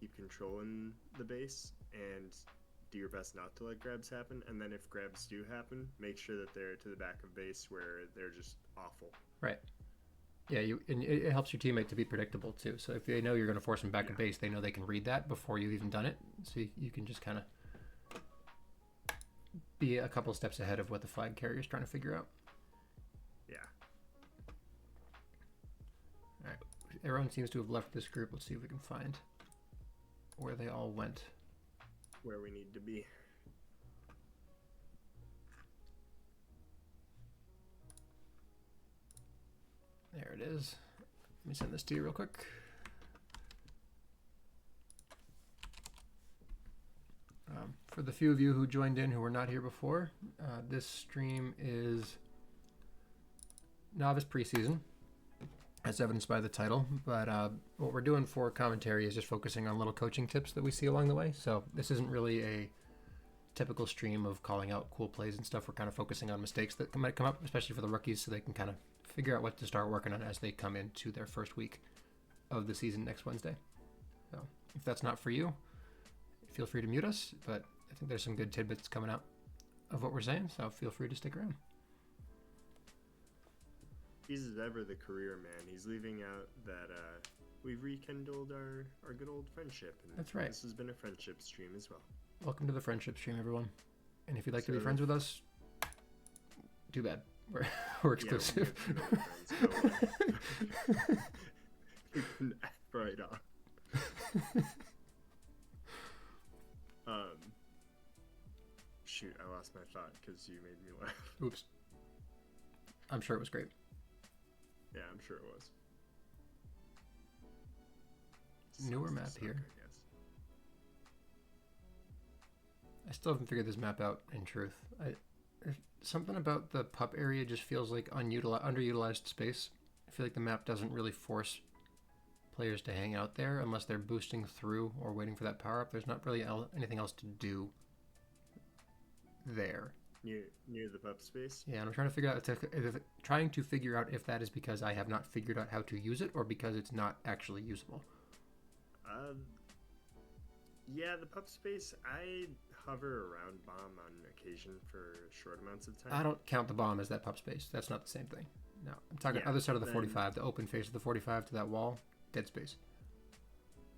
keep control in the base and do your best not to let grabs happen. And then if grabs do happen, make sure that they're to the back of base where they're just awful. Right. Yeah, and it helps your teammate to be predictable too. So if they know you're going to force them back to base, they know they can read that before you've even done it. So you can just kind of be a couple steps ahead of what the flag carrier is trying to figure out. Yeah. All right. Everyone seems to have left this group. Let's see if we can find where they all went. Where we need to be. There it is. Let me send this to you real quick. For the few of you who joined in who were not here before, this stream is novice preseason, as evidenced by the title. But what we're doing for commentary is just focusing on little coaching tips that we see along the way. So this isn't really a typical stream of calling out cool plays and stuff. We're kind of focusing on mistakes that might come up, especially for the rookies, so they can kind of figure out what to start working on as they come into their first week of the season next Wednesday. So if that's not for you, feel free to mute us, but I think there's some good tidbits coming out of what we're saying, so feel free to stick around. He's as ever the career man. He's leaving out that we've rekindled our good old friendship. And that's right. This has been a friendship stream as well. Welcome to the friendship stream, everyone. And if you'd like to be friends with us, too bad. We're exclusive. Right on. Shoot, I lost my thought because you made me laugh. Oops. I'm sure it was great. Yeah, I'm sure it was. Newer map suck, here. I guess. I still haven't figured this map out, in truth. Something about the pup area just feels like underutilized space. I feel like the map doesn't really force players to hang out there unless they're boosting through or waiting for that power-up. There's not really anything else to do there. Near the pup space? Yeah, and I'm trying to figure out if that is because I have not figured out how to use it or because it's not actually usable. Yeah, the pup space, I hover around bomb on occasion for short amounts of time. I don't count the bomb as that pup space. That's not the same thing. No, I'm talking other side of the 45, the open face of the 45 to that wall, dead space.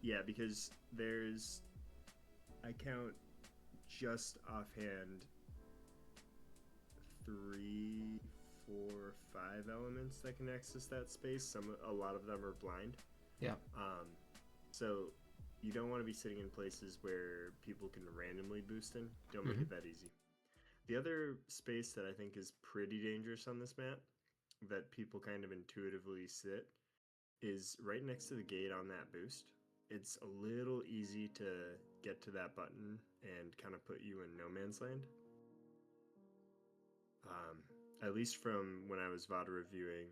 Yeah, because I count just offhand 3, 4, 5 elements that can access that space. A lot of them are blind. Yeah. So you don't want to be sitting in places where people can randomly boost in. Don't make it that easy. The other space that I think is pretty dangerous on this map that people kind of intuitively sit is right next to the gate on that boost. It's a little easy to get to that button and kind of put you in no man's land. At least from when I was VOD reviewing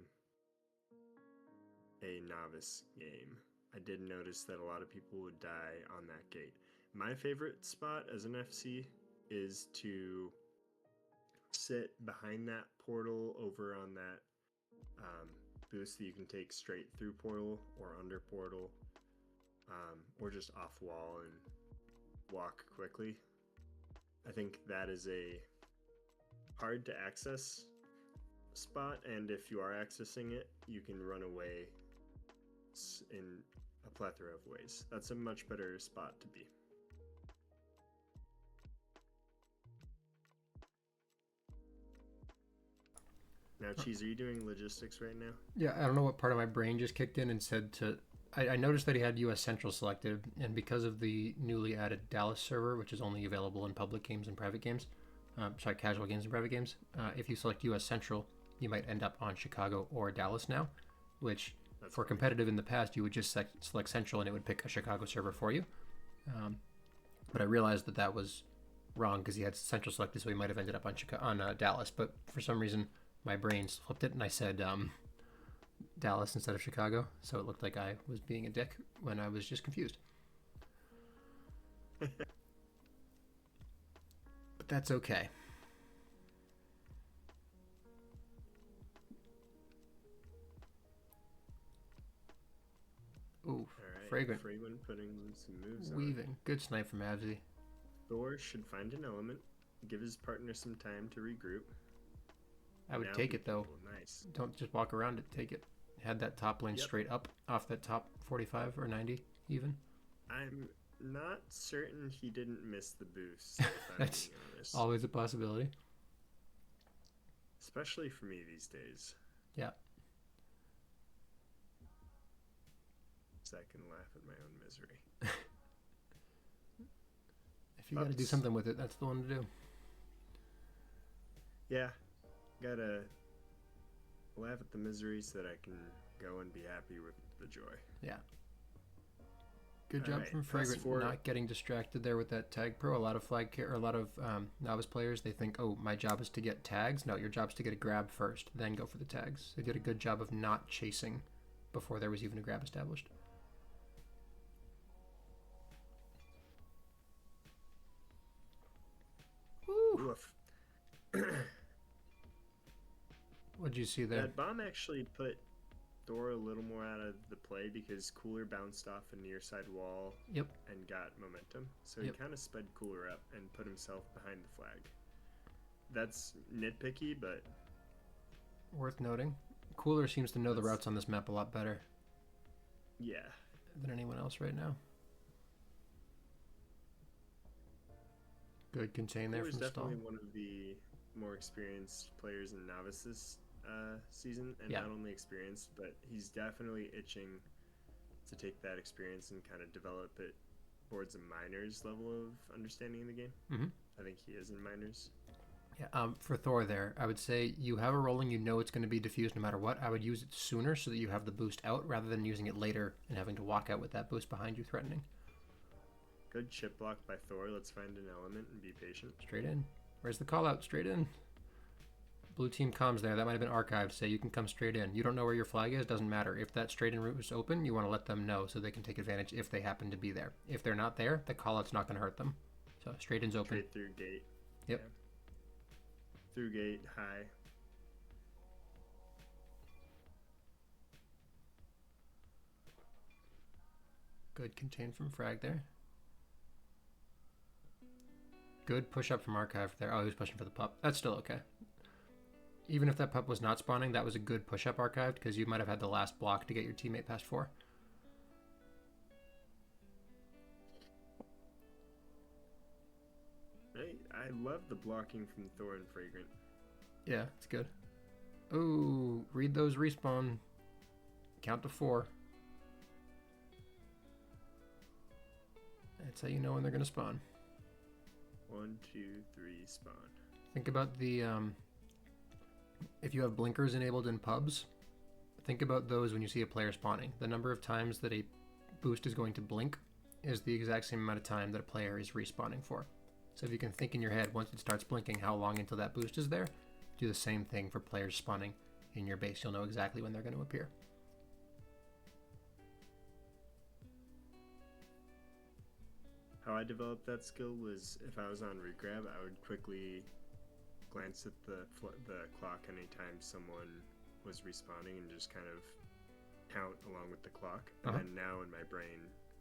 a novice game, I did notice that a lot of people would die on that gate. My favorite spot as an FC is to sit behind that portal over on that boost that you can take straight through portal or under portal, or just off wall and walk quickly. I think that is a hard to access spot, and if you are accessing it, you can run away in a plethora of ways. That's a much better spot to be. Now, Cheese, are you doing logistics right now? Yeah, I don't know what part of my brain just kicked in and said to... I noticed that he had US Central selected, and because of the newly added Dallas server, which is only available in public games and private games, casual games and private games, if you select US Central, you might end up on Chicago or Dallas now, which for competitive in the past, you would just select Central and it would pick a Chicago server for you. But I realized that was wrong because he had Central selected, so he might have ended up on Dallas, but for some reason my brain flipped it and I said Dallas instead of Chicago, so it looked like I was being a dick when I was just confused. But that's okay. Ooh, right, Fragrant putting some moves weaving. on. Good snipe from Avzi. Thor should find an element, give his partner some time to regroup. I would take it though. Nice. Don't just walk around it. Take it. Had that top lane straight up off that top 45 or 90 even. I'm not certain he didn't miss the boost. That's always a possibility. Especially for me these days. Yeah. So I can laugh at my own misery. If you got to do something with it, that's the one to do. Yeah. Gotta laugh at the misery so that I can go and be happy with the joy. Yeah. Good job from Fragrant not getting distracted there with that tag pro. A lot of novice players, they think, oh, my job is to get tags. No, your job is to get a grab first, then go for the tags. They did a good job of not chasing before there was even a grab established. Woof. What'd you see there? That bomb actually put Thor a little more out of the play because Cooler bounced off a near side wall Yep. and got momentum. So he Yep. kind of sped Cooler up and put himself behind the flag. That's nitpicky, but Worth noting. Cooler seems to know the that's, routes on this map a lot better yeah. than anyone else right now. Good contain there Cooler's from Stall. definitely one of the more experienced players in novice this season, and Yeah. not only experienced, but he's definitely itching to take that experience and kind of develop it towards a minors level of understanding in the game. Mm-hmm. I think he is in minors. Yeah, for Thor there, I would say you have a rolling, you know it's going to be diffused no matter what. I would use it sooner so that you have the boost out rather than using it later and having to walk out with that boost behind you threatening. Good chip block by Thor. Let's find an element and be patient. Straight in. Where's the call out? Straight in. Blue team comms there. That might have been archived. Say you can come straight in. You don't know where your flag is. Doesn't matter. If that straight in route is open, you want to let them know so they can take advantage if they happen to be there. If they're not there, the call out's not going to hurt them. So straight in's open. Straight through gate. Yep. Yeah. Through gate, high. Good contain from frag there. Good push up from archive there. Oh, he was pushing for the pup. That's still okay. Even if that pup was not spawning, that was a good push up archived because you might have had the last block to get your teammate past 4. I love the blocking from Thor and Fragrant. Yeah, it's good. Ooh, read those respawn. Count to 4. That's how you know when they're going to spawn. 1, 2, 3, spawn. Think about the, if you have blinkers enabled in pubs, think about those when you see a player spawning. The number of times that a boost is going to blink is the exact same amount of time that a player is respawning for. So if you can think in your head, once it starts blinking, how long until that boost is there, do the same thing for players spawning in your base. You'll know exactly when they're going to appear. How I developed that skill was if I was on regrab, I would quickly glance at the clock anytime someone was respawning and just kind of count along with the clock. And then now in my brain,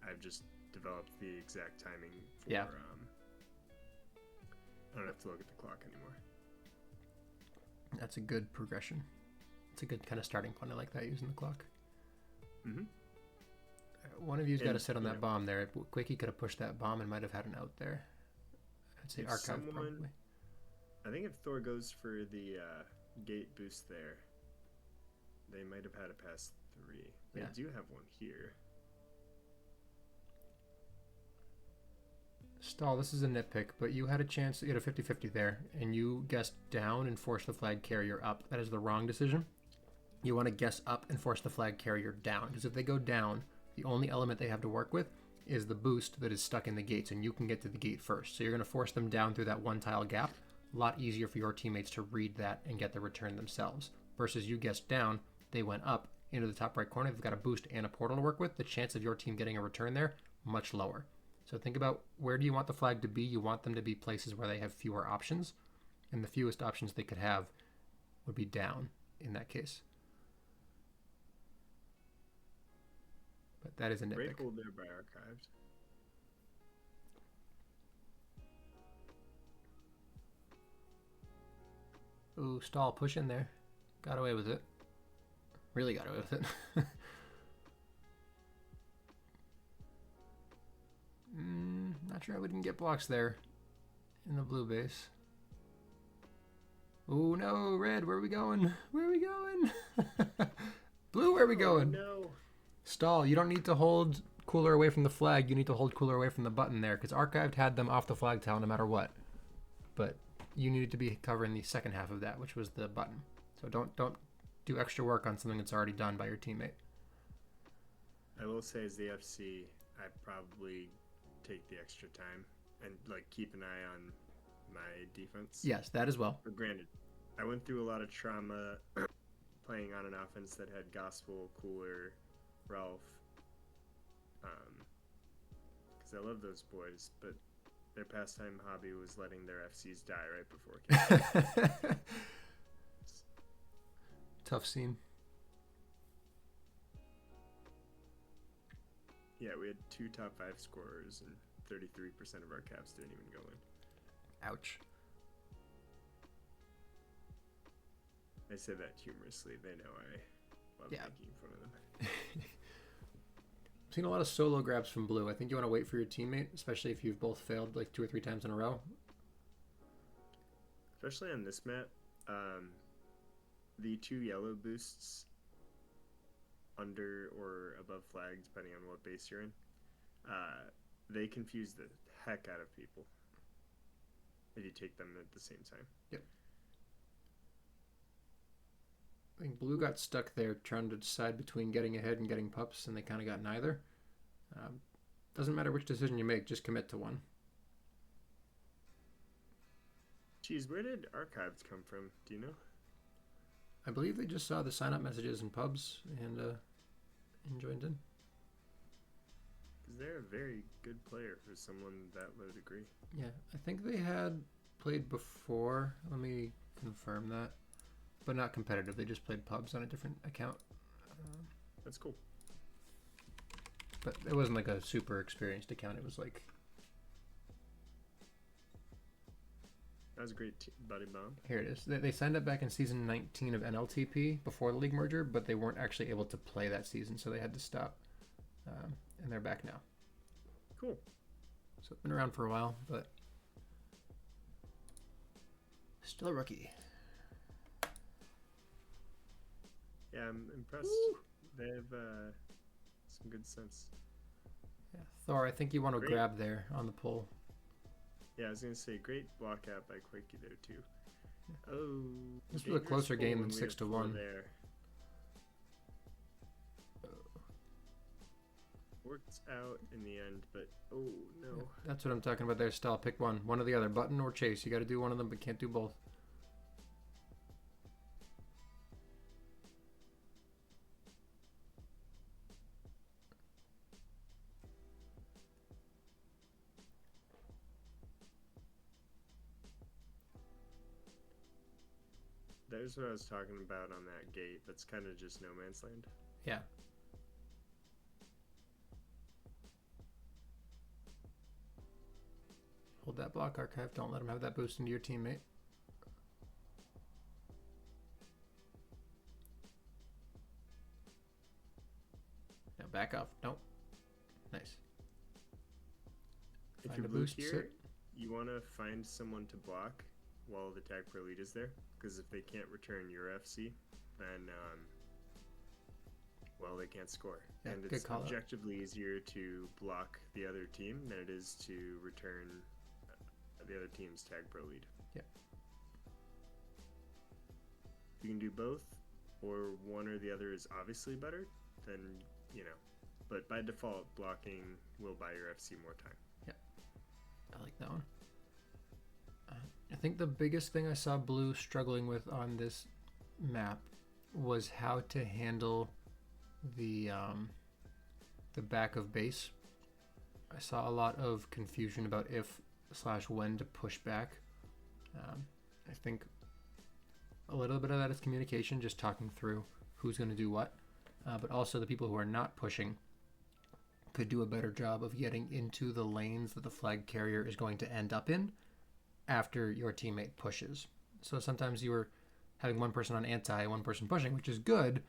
I've just developed the exact timing for. Yeah. I don't have to look at the clock anymore. That's a good progression. It's a good kind of starting point. I like that, using the clock. Mm-hmm. One of you's got to And, sit on you that know- bomb there. Quickie could have pushed that bomb and might have had an out there. I'd say If archive someone- probably. I think if Thor goes for the gate boost there, they might have had it past 3. They Yeah. do have one here. Stall, this is a nitpick, but you had a chance to get a 50-50 there, and you guessed down and forced the flag carrier up. That is the wrong decision. You want to guess up and force the flag carrier down, because if they go down, the only element they have to work with is the boost that is stuck in the gates, and you can get to the gate first. So you're going to force them down through that one tile gap. A lot easier for your teammates to read that and get the return themselves. Versus you guessed down, they went up into the top right corner. They've got a boost and a portal to work with. The chance of your team getting a return there, much lower. So think about, where do you want the flag to be? You want them to be places where they have fewer options. And the fewest options they could have would be down in that case. But that is a Great nitpick. hold there by archived. Ooh, Stall, push in there. Got away with it. Really got away with it. Not sure how we didn't get blocks there in the blue base. Oh no, red, where are we going? Where are we going? Blue, where are we going? No. Stall, you don't need to hold Cooler away from the flag. You need to hold Cooler away from the button there, because Archived had them off the flag tile no matter what. But you needed to be covering the second half of that, which was the button. So don't do extra work on something that's already done by your teammate. I will say, as the FC, I probably take the extra time and keep an eye on my defense. Yes, that as well. But granted, I went through a lot of trauma playing on an offense that had Gospel, Cooler, Ralph. Because I love those boys, but their pastime hobby was letting their FCs die right before game. Tough scene. Yeah, we had 2 top 5 scorers, and 33% of our caps didn't even go in. Ouch. I say that humorously. They know I love making fun of them. I've seen a lot of solo grabs from blue. I think you want to wait for your teammate, especially if you've both failed like 2 or 3 times in a row. Especially on this map, the 2 yellow boosts under or above flag, depending on what base you're in, they confuse the heck out of people if you take them at the same time. Yep. I think blue got stuck there trying to decide between getting ahead and getting pups, and they kind of got neither. Doesn't matter which decision you make, just commit to one. Geez, where did archives come from? Do you know? I believe they just saw the sign-up messages in pubs and joined in. Because they're a very good player for someone that low degree. Yeah, I think they had played before. Let me confirm that. But not competitive. They just played pubs on a different account. That's cool. But it wasn't like a super experienced account. It was like... That was a great buddy bomb. Here it is. They signed up back in season 19 of NLTP before the league merger, but they weren't actually able to play that season, so they had to stop. And they're back now. Cool. So it's been around for a while, but still a rookie. Yeah, I'm impressed. Woo! They have some good sense. Yeah, Thor, I think you want to grab there on the pull. Yeah, I was going to say, great block out by Quakey there, too. Yeah. Oh, this was a closer game than 6-1. There. Worked out in the end, but oh, no. Yeah, that's what I'm talking about there, Stall. Pick one. One or the other. Button or chase. You got to do one of them, but can't do both. There's what I was talking about on that gate. That's kind of just no man's land. Yeah. Hold that block, Archive. Don't let him have that boost into your teammate. Now back off. Nope. Nice. If you're blue here, you want to find someone to block while the tag pro lead is there. Because if they can't return your FC, then, well, they can't score. Yeah, and it's objectively easier to block the other team than it is to return the other team's tag pro lead. Yeah. If you can do both, or one or the other is obviously better, then, you know. But by default, blocking will buy your FC more time. Yeah. I like that one. I think the biggest thing I saw blue struggling with on this map was how to handle the back of base. I saw a lot of confusion about if/when to push back. I think a little bit of that is communication, just talking through who's going to do what. But also the people who are not pushing could do a better job of getting into the lanes that the flag carrier is going to end up in after your teammate pushes. So sometimes you were having one person on anti, one person pushing, which is good,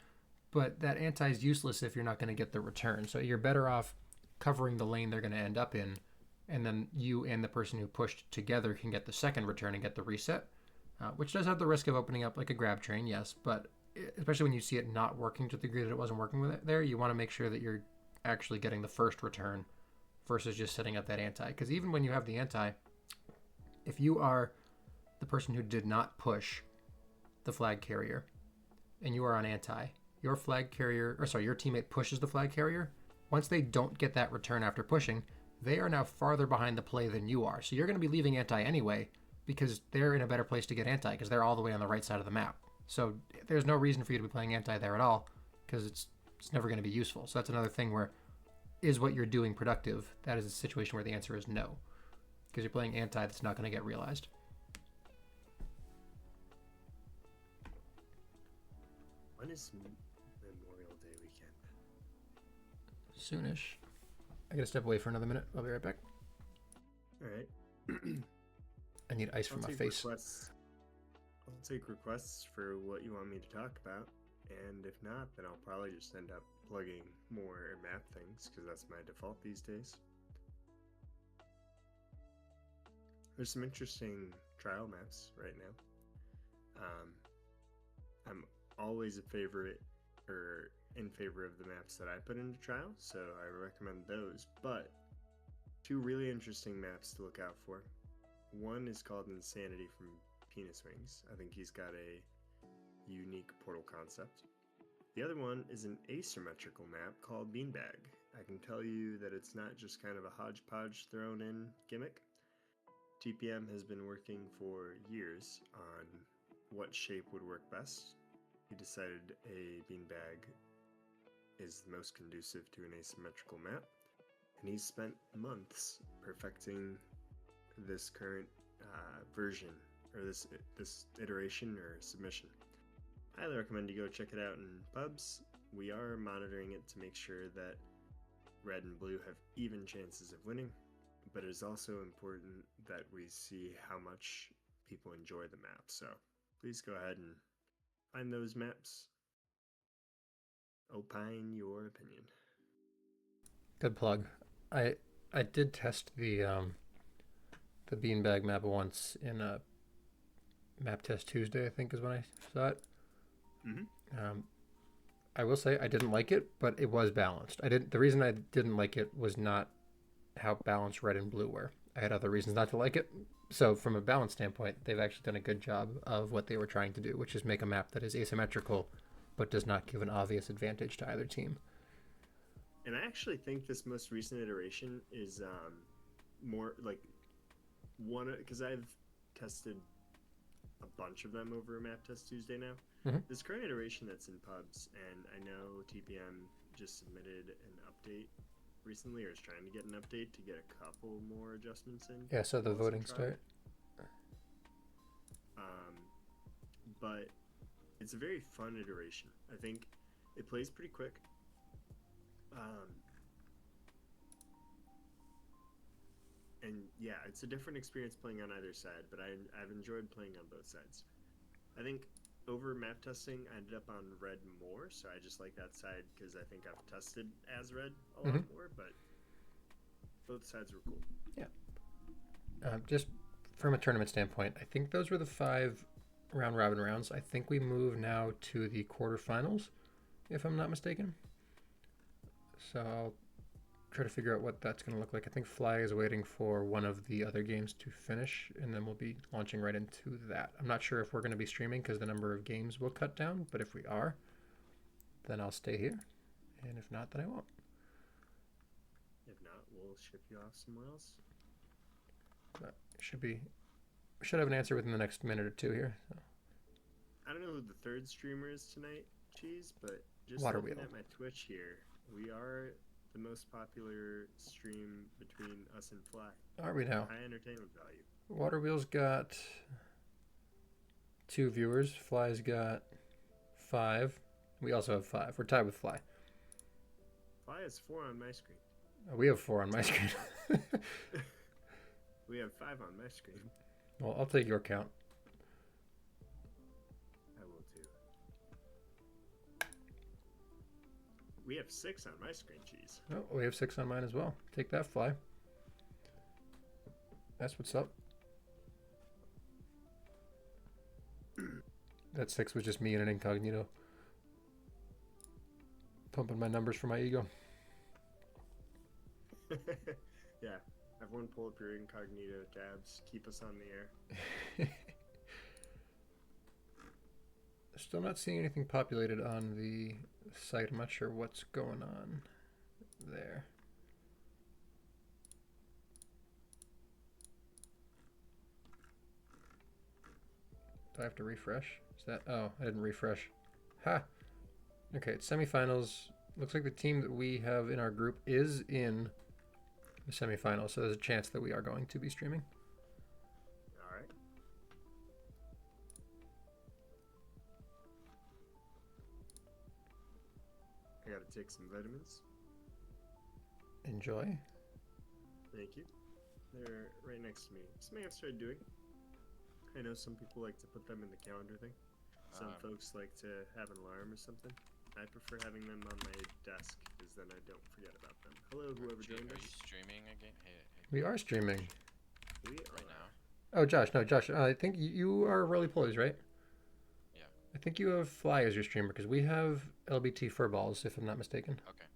but that anti is useless if you're not going to get the return. So you're better off covering the lane they're going to end up in, and then you and the person who pushed together can get the second return and get the reset, which does have the risk of opening up like a grab train, yes, but especially when you see it not working to the degree that it wasn't working with it there, you want to make sure that you're actually getting the first return versus just setting up that anti. Because even when you have the anti, if you are the person who did not push the flag carrier and you are on anti, your flag carrier, or sorry, your teammate pushes the flag carrier. Once they don't get that return after pushing, they are now farther behind the play than you are. So you're going to be leaving anti anyway because they're in a better place to get anti because they're all the way on the right side of the map. So there's no reason for you to be playing anti there at all because it's never going to be useful. So that's another thing where, is what you're doing productive? That is a situation where the answer is no. Because you're playing anti that's not going to get realized. When is Memorial Day weekend? Soonish. I gotta step away for another minute. I'll be right back. All right. I need ice for my face. I'll take requests for what you want me to talk about, and if not, then I'll probably just end up plugging more map things because that's my default these days. There's some interesting trial maps right now. I'm always in favor of the maps that I put into trial, so I recommend those. But two really interesting maps to look out for. One is called Insanity from Penis Wings. I think he's got a unique portal concept. The other one is an asymmetrical map called Beanbag. I can tell you that it's not just kind of a hodgepodge thrown in gimmick. TPM has been working for years on what shape would work best. He decided a beanbag is the most conducive to an asymmetrical map, and he's spent months perfecting this current version, or this iteration or submission. I highly recommend you go check it out in pubs. We are monitoring it to make sure that red and blue have even chances of winning, but it is also important that we see how much people enjoy the map. So please go ahead and find those maps. Opine your opinion. Good plug. I did test the beanbag map once in a map test Tuesday, I think is when I saw it. Mm-hmm. I will say I didn't like it, but it was balanced. The reason I didn't like it was not how balanced red and blue were. I had other reasons not to like it. So from a balance standpoint, they've actually done a good job of what they were trying to do, which is make a map that is asymmetrical, but does not give an obvious advantage to either team. And I actually think this most recent iteration is more like one, because I've tested a bunch of them over Map Test Tuesday now. Mm-hmm. This current iteration that's in pubs, and I know TPM just submitted an update recently, or is trying to get an update to get a couple more adjustments in. Yeah, so the voting start. But it's a very fun iteration. I think it plays pretty quick. And yeah, it's a different experience playing on either side, but I've enjoyed playing on both sides. I think over map testing, I ended up on red more, so I just like that side because I think I've tested as red a lot more, but both sides were cool. Yeah. Just from a tournament standpoint, I think those were the 5 round robin rounds. I think we move now to the quarterfinals, if I'm not mistaken. So I'll try to figure out what that's going to look like. I think Fly is waiting for one of the other games to finish, and then we'll be launching right into that. I'm not sure if we're going to be streaming because the number of games will cut down, but if we are, then I'll stay here, and if not, then I won't. If not, we'll ship you off somewhere else. But should have an answer within the next minute or two here. So. I don't know who the third streamer is tonight, Cheese, but just Water looking Wheel. at my Twitch here, we are the most popular stream between us and Fly. Are we now? High entertainment value. Water Wheel's got 2 viewers. Fly's got 5. We also have 5. We're tied with Fly. Fly has 4 on my screen. We have 4 on my screen. We have 5 on my screen. Well, I'll take your count. I will too. We have 6 on my screen, Cheese. Oh, we have 6 on mine as well. Take that, Fly. That's what's up. That 6 was just me in an incognito. Pumping my numbers for my ego. Yeah. Everyone pull up your incognito tabs. Keep us on the air. Still not seeing anything populated on the site. I'm not sure what's going on there. Do I have to refresh? Is that... Oh, I didn't refresh. Ha! Okay, it's semifinals. Looks like the team that we have in our group is in the semifinals, so there's a chance that we are going to be streaming. All right. I gotta take some vitamins. Enjoy. Thank you. They're right next to me. Something I've started doing. I know some people like to put them in the calendar thing. Some folks like to have an alarm or something. I prefer having them on my desk because then I don't forget about them. Hello, whoever joined Are us. you streaming again? Hey, We are streaming. We right are. now? Oh, Josh. No, Josh. I think you are Roly Polies, right? Yeah. I think you have Fly as your streamer because we have LBT Furballs, if I'm not mistaken. Okay.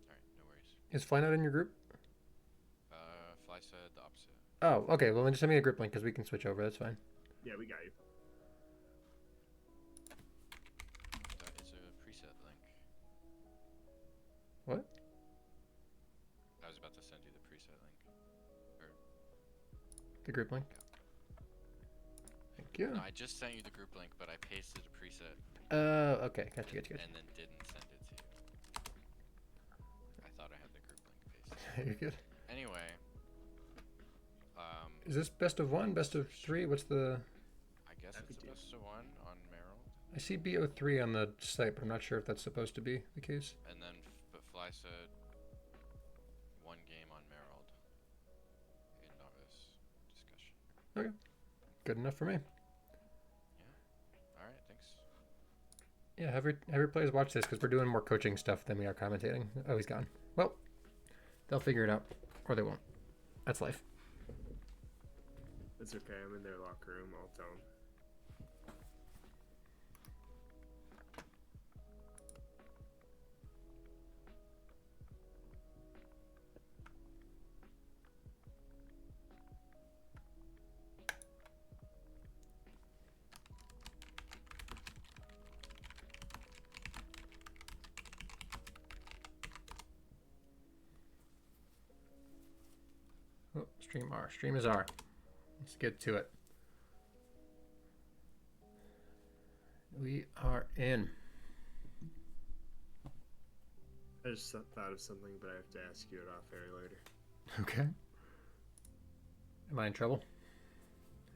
Alright, no worries. Is Fly not in your group? Fly said the opposite. Oh, okay. Well, then just send me a group link because we can switch over. That's fine. Yeah, we got you. That is a preset link. What? I was about to send you the preset link. The group link? Thank you. No, I just sent you the group link, but I pasted a preset. Okay. Gotcha. And then didn't send it to you. I thought I had the group link pasted. You're good. Anyway. Is this best of one? Best of three? What's the... I guess it's a best of one on Merrill. I see BO3 on the site, but I'm not sure if that's supposed to be the case. And then, but Fly said one game on Merrill in novice discussion. Okay. Good enough for me. Yeah. Alright, thanks. Yeah, have your players watch this because we're doing more coaching stuff than we are commentating. Oh, he's gone. Well, they'll figure it out. Or they won't. That's life. It's okay. I'm in their locker room. I'll tell them. Oh, stream R. Stream is R. Let's get to it. We are in. I just thought of something, but I have to ask you it off air later. Okay. Am I in trouble?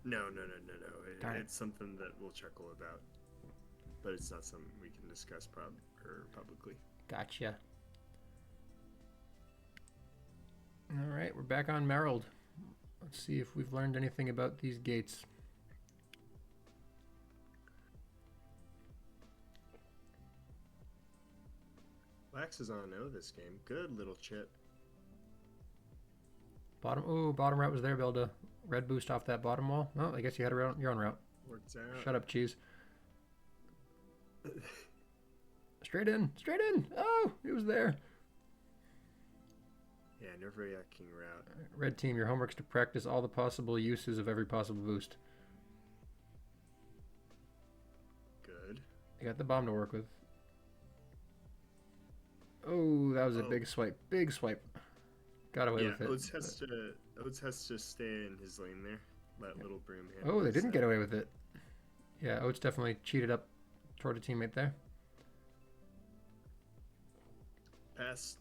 No. Darn it. It's something that we'll chuckle about, but it's not something we can discuss publicly. Gotcha. All right, we're back on Merrill. Let's see if we've learned anything about these gates. Lax is on O this game. Good little chip. Bottom route was there. Be able to red boost off that bottom wall. Oh, I guess you had your own route. Worked out. Shut up, cheese. Straight in. Oh, it was there. Yeah, nerve-wracking route. Red team, your homework's to practice all the possible uses of every possible boost. Good. You got the bomb to work with. Oh, that was a big swipe. Big swipe. Got away with it. Oates has to stay in his lane there. Let little broom handle. Oh, they didn't get away with it. Yeah, Oates definitely cheated up toward a teammate there. Pass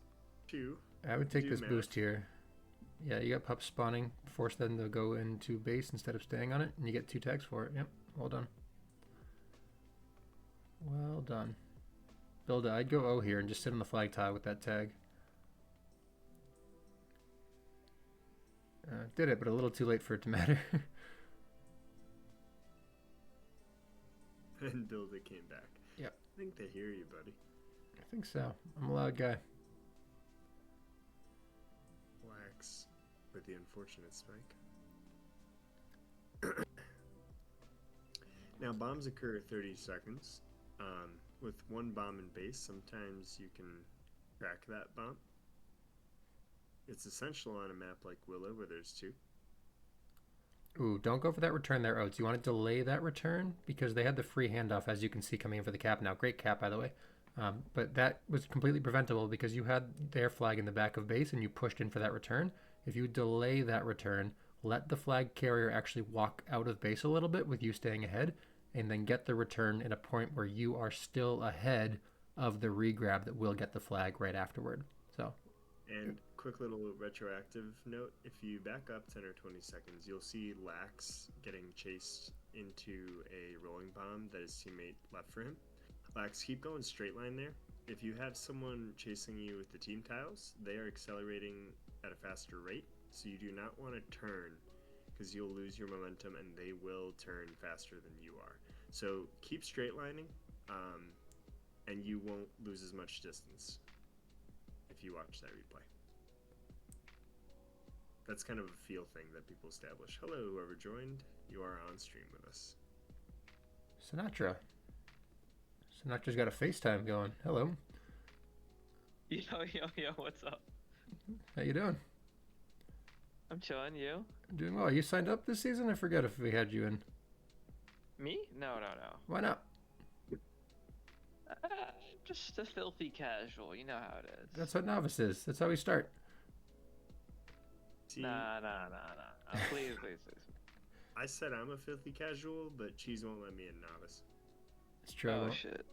2. I would take this math. boost here. Yeah, you got pups spawning. Force them to go into base instead of staying on it, and you get 2 tags for it. Yep, well done. Well done. Builda, I'd go O here and just sit on the flag tile with that tag. Did it, but a little too late for it to matter. And Builda came back. Yep. I think they hear you, buddy. I think so. I'm a loud guy. Wax with the unfortunate spike. Now, bombs occur 30 seconds. With one bomb in base, sometimes you can track that bomb. It's essential on a map like Willow where there's 2. Ooh, don't go for that return there, Oates. You want to delay that return because they had the free handoff, as you can see, coming in for the cap now. Great cap, by the way. But that was completely preventable because you had their flag in the back of base and you pushed in for that return. If you delay that return, let the flag carrier actually walk out of base a little bit with you staying ahead, and then get the return at a point where you are still ahead of the regrab that will get the flag right afterward. So. And quick little retroactive note, if you back up 10 or 20 seconds, you'll see Lax getting chased into a rolling bomb that his teammate left for him. Lax, keep going straight line there. if you have someone chasing you with the team tiles, they are accelerating at a faster rate, so you do not want to turn because you'll lose your momentum and they will turn faster than you are. So keep straight lining, and you won't lose as much distance if you watch that replay. That's kind of a feel thing that people establish. Hello, whoever joined, you are on stream with us. Sinatra. Sinatra's got a FaceTime going. Hello. Yo, what's up? How you doing? I'm chilling, you? Doing well. You signed up this season? I forget if we had you in. Me? No. Why not? Just a filthy casual, you know how it is. That's what novice is. That's how we start. See, Nah. Please. I said I'm a filthy casual, but Cheese won't let me in novice. It's true. Oh, shit.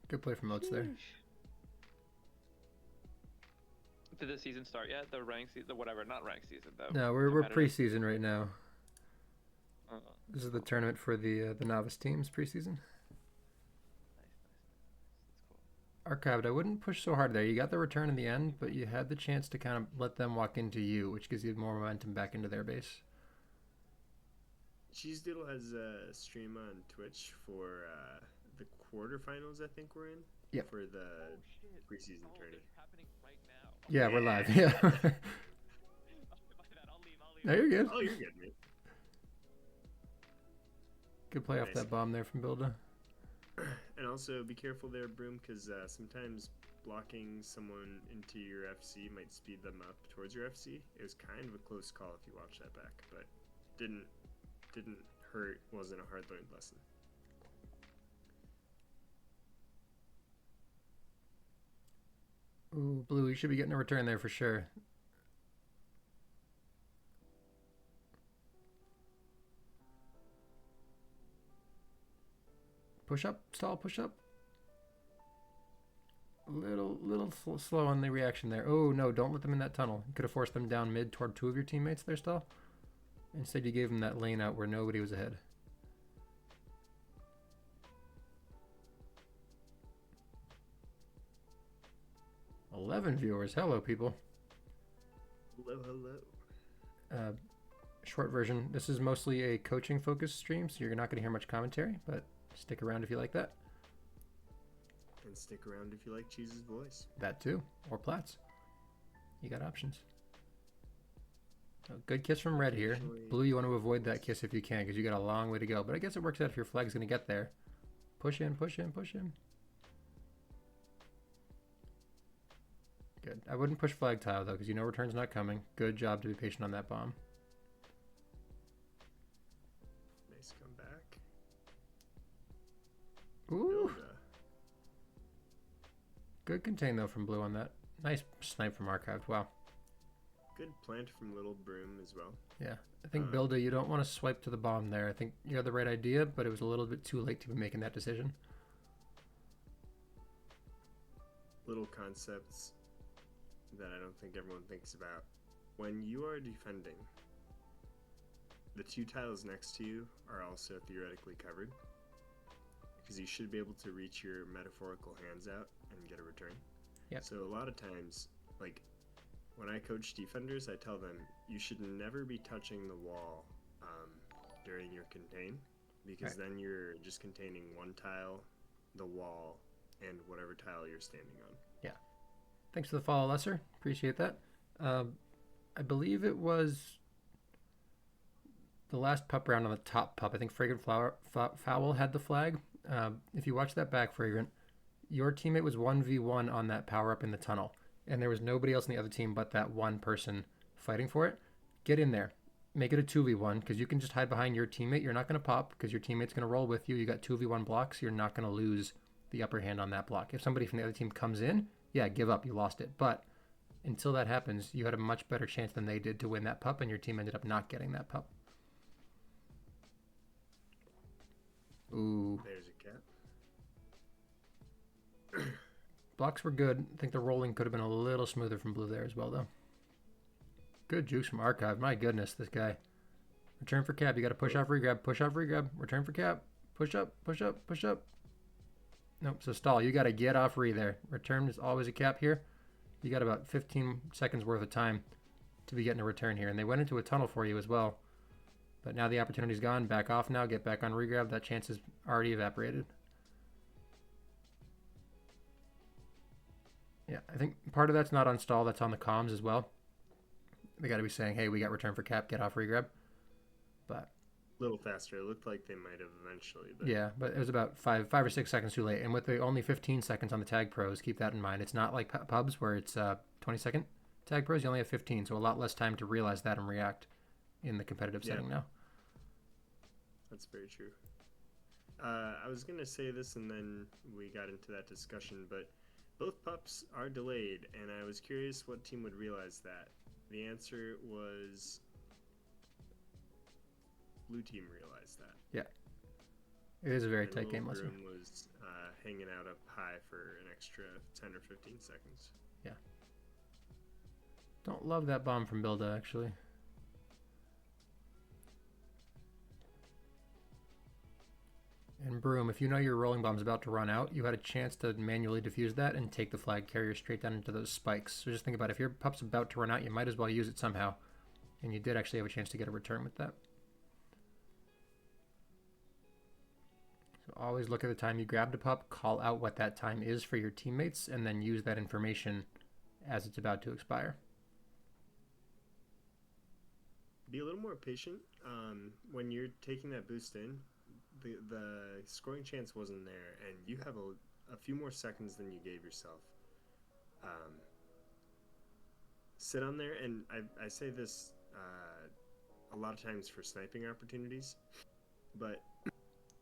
Good play from Oates there. Sheesh. Did the season start yet? The rank season, whatever, not rank season though. No, we're preseason right now. Uh-uh. This is the tournament for the novice teams preseason. Nice. That's cool. Archived, I wouldn't push so hard there. You got the return in the end, but you had the chance to kind of let them walk into you, which gives you more momentum back into their base. Cheese Doodle has a stream on Twitch for the quarterfinals, I think we're in. Yep. For the Oh, shit. preseason tourney. It's happening right now. Yeah, we're live. Yeah. I'll leave. No, you're good. Oh, you're good, mate. Good play off Nice. that bomb there from Builda. And also be careful there, Broom, because sometimes blocking someone into your FC might speed them up towards your FC. It was kind of a close call if you watch that back, but didn't hurt. Wasn't a hard learned lesson. Ooh, Blue, you should be getting a return there for sure. Push up, stall, push up. A little slow on the reaction there. Oh, no, don't let them in that tunnel. You could have forced them down mid toward two of your teammates there, stall. Instead, you gave them that lane out where nobody was ahead. "11 viewers. Hello, people." Hello. Short version. This is mostly a coaching focused stream, so you're not going to hear much commentary, but stick around if you like that. And stick around if you like Cheese's voice. That too. Or Platts. You got options. A good kiss from Red here. Blue, you want to avoid that kiss if you can, because you got a long way to go. But I guess it works out if your flag's going to get there. Push in. Good. I wouldn't push flag tile, though, because you know return's not coming. Good job to be patient on that bomb. Nice comeback. Ooh. Builda. Good contain, though, from Blue on that. Nice snipe from Archived. Wow. Good plant from Little Broom as well. Yeah. I think, Builda, you don't want to swipe to the bomb there. I think you had the right idea, but it was a little bit too late to be making that decision. Little concepts that I don't think everyone thinks about. When you are defending, the two tiles next to you are also theoretically covered, because you should be able to reach your metaphorical hands out and get a return. Yep. So a lot of times, like when I coach defenders, I tell them you should never be touching the wall during your contain, because then you're just containing one tile, the wall, and whatever tile you're standing on. Thanks for the follow, Lesser. Appreciate that. I believe it was the last pup round on the top pup. I think Fragrant Fowl had the flag. If you watch that back, Fragrant, your teammate was 1v1 on that power up in the tunnel, and there was nobody else in the other team but that one person fighting for it. Get in there. Make it a 2v1, because you can just hide behind your teammate. You're not going to pop, because your teammate's going to roll with you. You got 2v1 blocks. You're not going to lose the upper hand on that block. If somebody from the other team comes in, yeah, give up. You lost it. But until that happens, you had a much better chance than they did to win that pup, and your team ended up not getting that pup. Ooh. There's a cat. Blocks were good. I think the rolling could have been a little smoother from Blue there as well, though. Good juice from Archive. My goodness, this guy. Return for cap. You got to push off regrab. Push off regrab. Return for cap. Push up. Nope. So stall. You got to get off re there. Return is always a cap here. You got about 15 seconds worth of time to be getting a return here. And they went into a tunnel for you as well. But now the opportunity's gone. Back off now. Get back on regrab. That chance is already evaporated. Yeah, I think part of that's not on stall. That's on the comms as well. They got to be saying, hey, we got return for cap. Get off regrab. But A little faster. It looked like they might have eventually. But yeah, but it was about five or 6 seconds too late. And with the only 15 seconds on the tag pros, keep that in mind. It's not like pubs where it's 20-second tag pros. You only have 15, so a lot less time to realize that and react in the competitive setting now. That's very true. I was going to say this and then we got into that discussion, but both pups are delayed, and I was curious what team would realize that. The answer was blue team realized that. Yeah. It is a very And tight game lesson. Broom was hanging out up high for an extra 10 or 15 seconds. Yeah. Don't love that bomb from Builda, actually. And Broom, if you know your rolling bomb's about to run out, you had a chance to manually defuse that and take the flag carrier straight down into those spikes. So just think about it. If your pup's about to run out, you might as well use it somehow. And you did actually have a chance to get a return with that. So always look at the time you grabbed a pup, call out what that time is for your teammates, and then use that information as it's about to expire. Be a little more patient. When you're taking that boost in, the scoring chance wasn't there, and you have a few more seconds than you gave yourself. Sit on there, and I say this a lot of times for sniping opportunities, but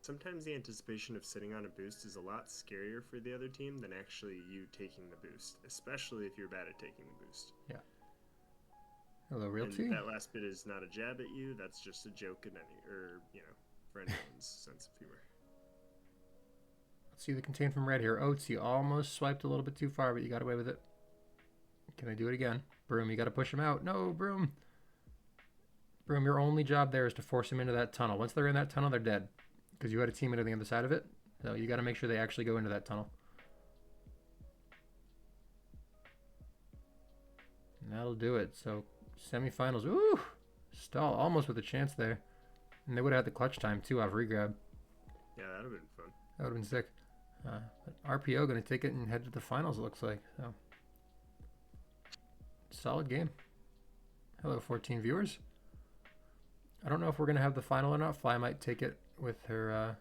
sometimes the anticipation of sitting on a boost is a lot scarier for the other team than actually you taking the boost, especially if you're bad at taking the boost. Yeah. Hello, Realty. And that last bit is not a jab at you. That's just a joke in for anyone's sense of humor. Let's see the contain from red here. Oats, you almost swiped a little bit too far, but you got away with it. Can I do it again? Broom, you got to push him out. No, Broom. Broom, your only job there is to force him into that tunnel. Once they're in that tunnel, they're dead. Because you had a teammate on the other side of it. So you got to make sure they actually go into that tunnel. And that'll do it. So semifinals. Ooh! Stall almost with a chance there. And they would have had the clutch time too off regrab. Yeah, that would have been fun. That would have been sick. But RPO going to take it and head to the finals, it looks like. So solid game. Hello, 14 viewers. I don't know if we're going to have the final or not. Fly might take it with her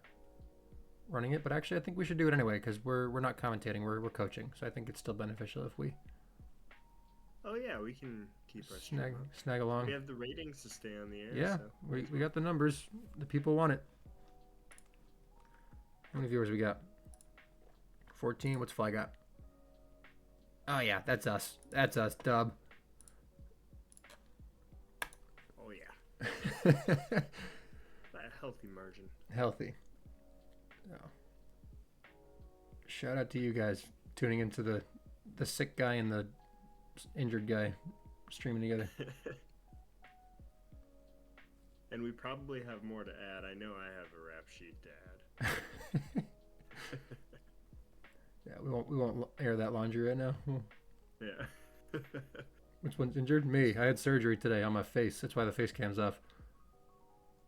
running it, but actually I think we should do it anyway because we're not commentating, we're coaching. So I think it's still beneficial if we Oh yeah, we can keep our stream up. snag along. We have the ratings to stay on the air. Yeah, so we got the numbers. The people want it. How many viewers we got? 14. What's Fly got? Oh yeah, that's us. That's us, dub. Oh yeah, that healthy margin. Healthy. Oh. Shout out to you guys tuning into the sick guy and the injured guy streaming together. And we probably have more to add. I know I have a rap sheet to add. Yeah, we won't air that laundry right now. Yeah. Which one's injured? Me. I had surgery today on my face. That's why the face cam's off.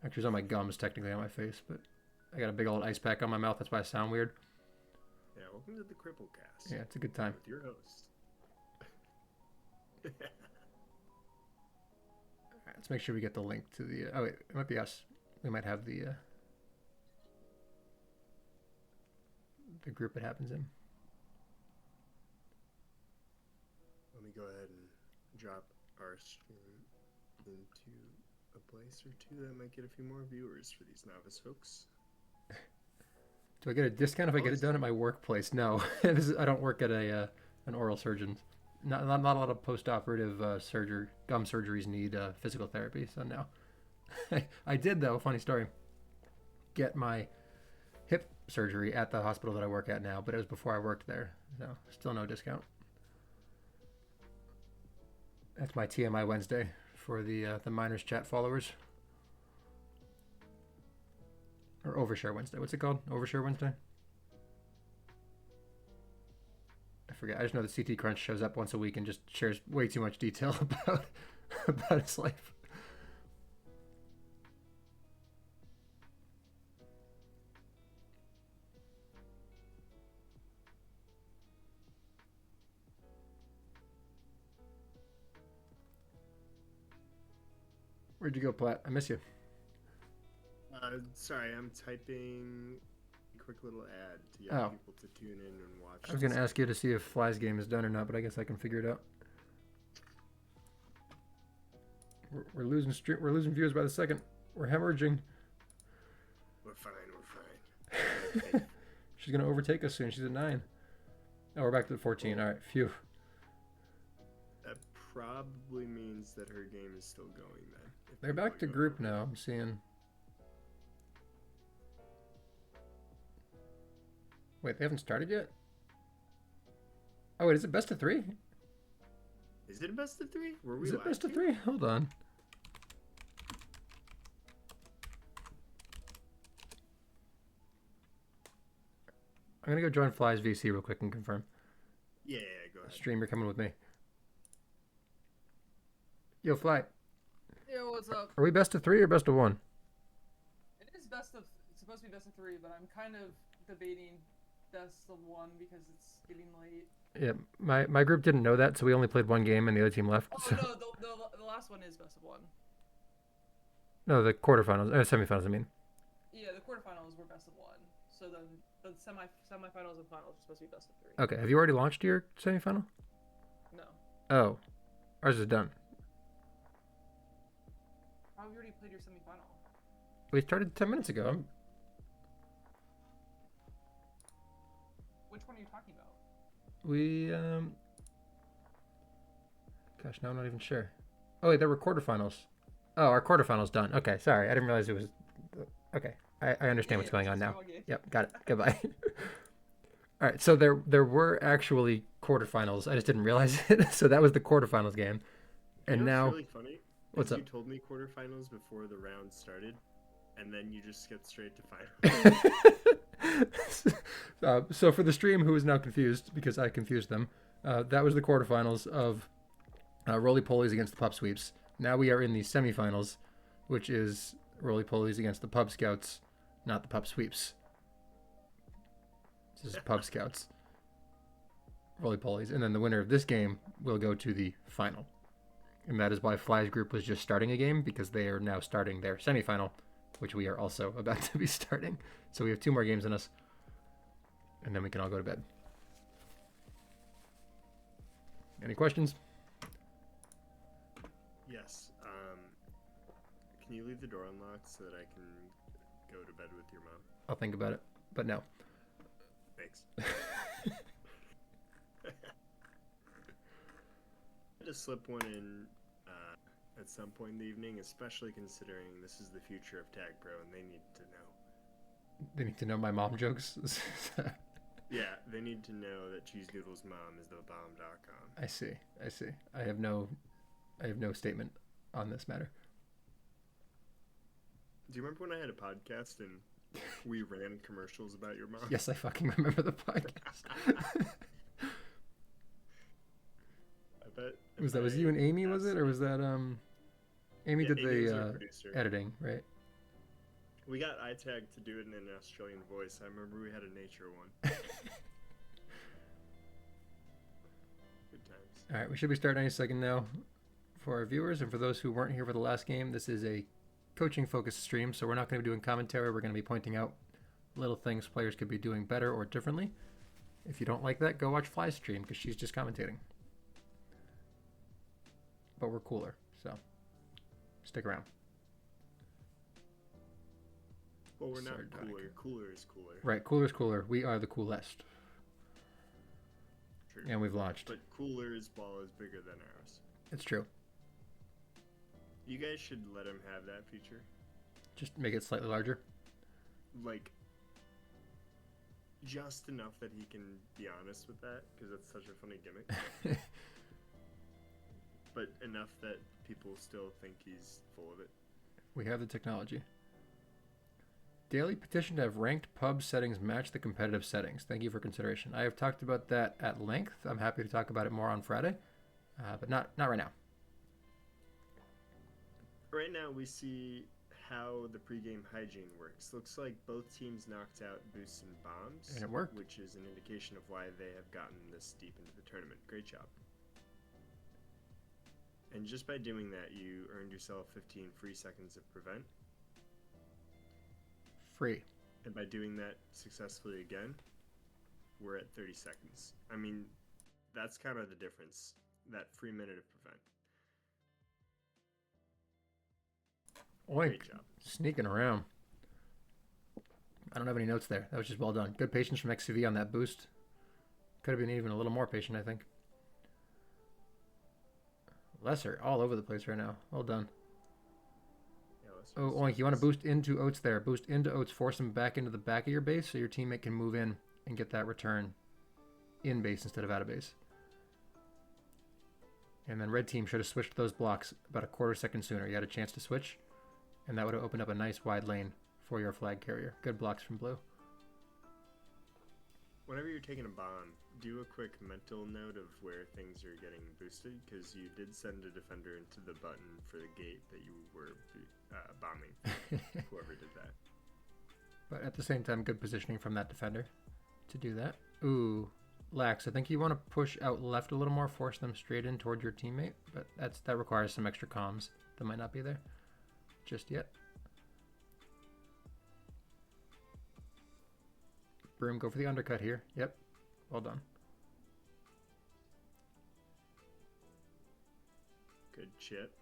Actually, it's on my gums, technically on my face, but I got a big old ice pack on my mouth. That's why I sound weird. Yeah, welcome to the Cripple Cast. Yeah, it's a good time. With your host. Alright, let's make sure we get the link to the... oh, wait. It might be us. We might have the group it happens in. Let me go ahead and drop our stream into a place or two that might get a few more viewers for these novice folks. Do I get a discount if I get it done at my workplace? No. I don't work at an oral surgeon. Not a lot of post-operative gum surgeries need physical therapy, so no. I did, though, funny story, get my hip surgery at the hospital that I work at now, but it was before I worked there, so still no discount. That's my TMI Wednesday for the Miners Chat followers. Or Overshare Wednesday. What's it called? Overshare Wednesday? forget. I just know that CT Crunch shows up once a week and just shares way too much detail about his life. Where'd you go, Platt? I miss you. Sorry, I'm typing a quick little ad to get Oh. people to tune in and watch. I was going to ask you to see if Fly's game is done or not, but I guess I can figure it out. We're losing We're losing viewers by the second. We're hemorrhaging. We're fine. We're fine. She's going to overtake us soon. She's at 9. Oh, we're back to the 14. All right, phew. That probably means that her game is still going then. if They're people back to are going group over. now. I'm seeing. Wait, they haven't started yet? Oh, wait, is it best of 3? Is it a best of 3? Were we Is it live best of here? 3? Hold on. I'm gonna go join Fly's VC real quick and confirm. Yeah, go ahead. Streamer coming with me. Yo, Fly, Yo, what's up? are we best of 3 or best of 1? It is it's supposed to be best of 3, but I'm kind of debating best of 1 because it's getting late. Yeah, my group didn't know that, so we only played 1 game and the other team left. Oh So. no, the last one is best of 1. No, the quarterfinals, semifinals. I mean. Yeah, the quarterfinals were best of 1. So then the semifinals and finals are supposed to be best of 3. Okay, have you already launched your semifinal? No. Oh, ours is done. How have you already played your semifinal? We started 10 minutes ago. Which one are you talking about? We Gosh, now I'm not even sure. Oh wait, there were quarterfinals. Oh, our quarterfinals done. Okay, sorry, I didn't realize it was. Okay, I understand what's going on now. Yep, got it. Goodbye. All right, so there were actually quarterfinals. I just didn't realize it. So that was the quarterfinals game, and You know now what's really funny? what's is up? You told me quarterfinals before the round started, and then you just skipped straight to finals. So for the stream who is now confused because I confused them, that was the quarterfinals of Roly Polies against the Pup Sweeps. Now we are in the semifinals, which is Roly Polies against the Pub Scouts, not the Pup Sweeps. This is Pub Scouts, Roly Polies, and then the winner of this game will go to the final. And that is why Fly's group was just starting a game, because they are now starting their semifinal, which we are also about to be starting. So we have 2 more games in us, and then we can all go to bed. Any questions? Yes. Can you leave the door unlocked so that I can go to bed with your mom? I'll think about it, but no. Thanks. I just slip one in at some point in the evening, especially considering this is the future of Tag Pro and they need to know. They need to know my mom jokes. Yeah, they need to know that Cheese Noodle's mom is the bomb.com. I see. I have no statement on this matter. Do you remember when I had a podcast and we ran commercials about your mom? Yes, I fucking remember the podcast. I bet. Was you and Amy, was it? Or was that Amy did Amy was our the producer. editing, right? We got iTag to do it in an Australian voice. I remember we had a nature one. Good times. All right, we should be starting any second now. For our viewers and for those who weren't here for the last game, this is a coaching focused stream, so we're not going to be doing commentary. We're going to be pointing out little things players could be doing better or differently. If you don't like that, go watch Fly's stream because she's just commentating. But we're cooler, so stick around. Well, we're not Sardonic. cooler. Cooler is cooler. Right, cooler's cooler. We are the coolest. True. And we've launched. But cooler's ball is bigger than ours. It's true. You guys should let him have that feature. Just make it slightly larger. Like, just enough that he can be honest with that, because that's such a funny gimmick. But enough that people still think he's full of it. We have the technology. Daily petition to have ranked pub settings match the competitive settings. Thank you for consideration. I have talked about that at length. I'm happy to talk about it more on Friday, but not right now. Right now, we see how the pregame hygiene works. Looks like both teams knocked out boosts and bombs, And it worked. which is an indication of why they have gotten this deep into the tournament. Great job. And just by doing that, you earned yourself 15 free seconds of prevent. Free. And by doing that successfully again, we're at 30 seconds. I mean, that's kind of the difference. That free minute of prevent. Oink. Great job. Sneaking around. I don't have any notes there. That was just well done. Good patience from XCV on that boost. Could have been even a little more patient, I think. Lesser all over the place right now. Well done. Yeah, Oh, Oink, you want to boost into Oats there. Boost into Oats, force him back into the back of your base so your teammate can move in and get that return in base instead of out of base. And then red team should have switched those blocks about a quarter second sooner. You had a chance to switch, and that would have opened up a nice wide lane for your flag carrier. Good blocks from blue. Whenever you're taking a bomb, do a quick mental note of where things are getting boosted, because you did send a defender into the button for the gate that you were bombing. Whoever did that. But at the same time, good positioning from that defender to do that. Ooh, Lax, I think you want to push out left a little more, force them straight in toward your teammate, but that requires some extra comms that might not be there just yet. Broom, go for the undercut here. Yep, well done. Good chip.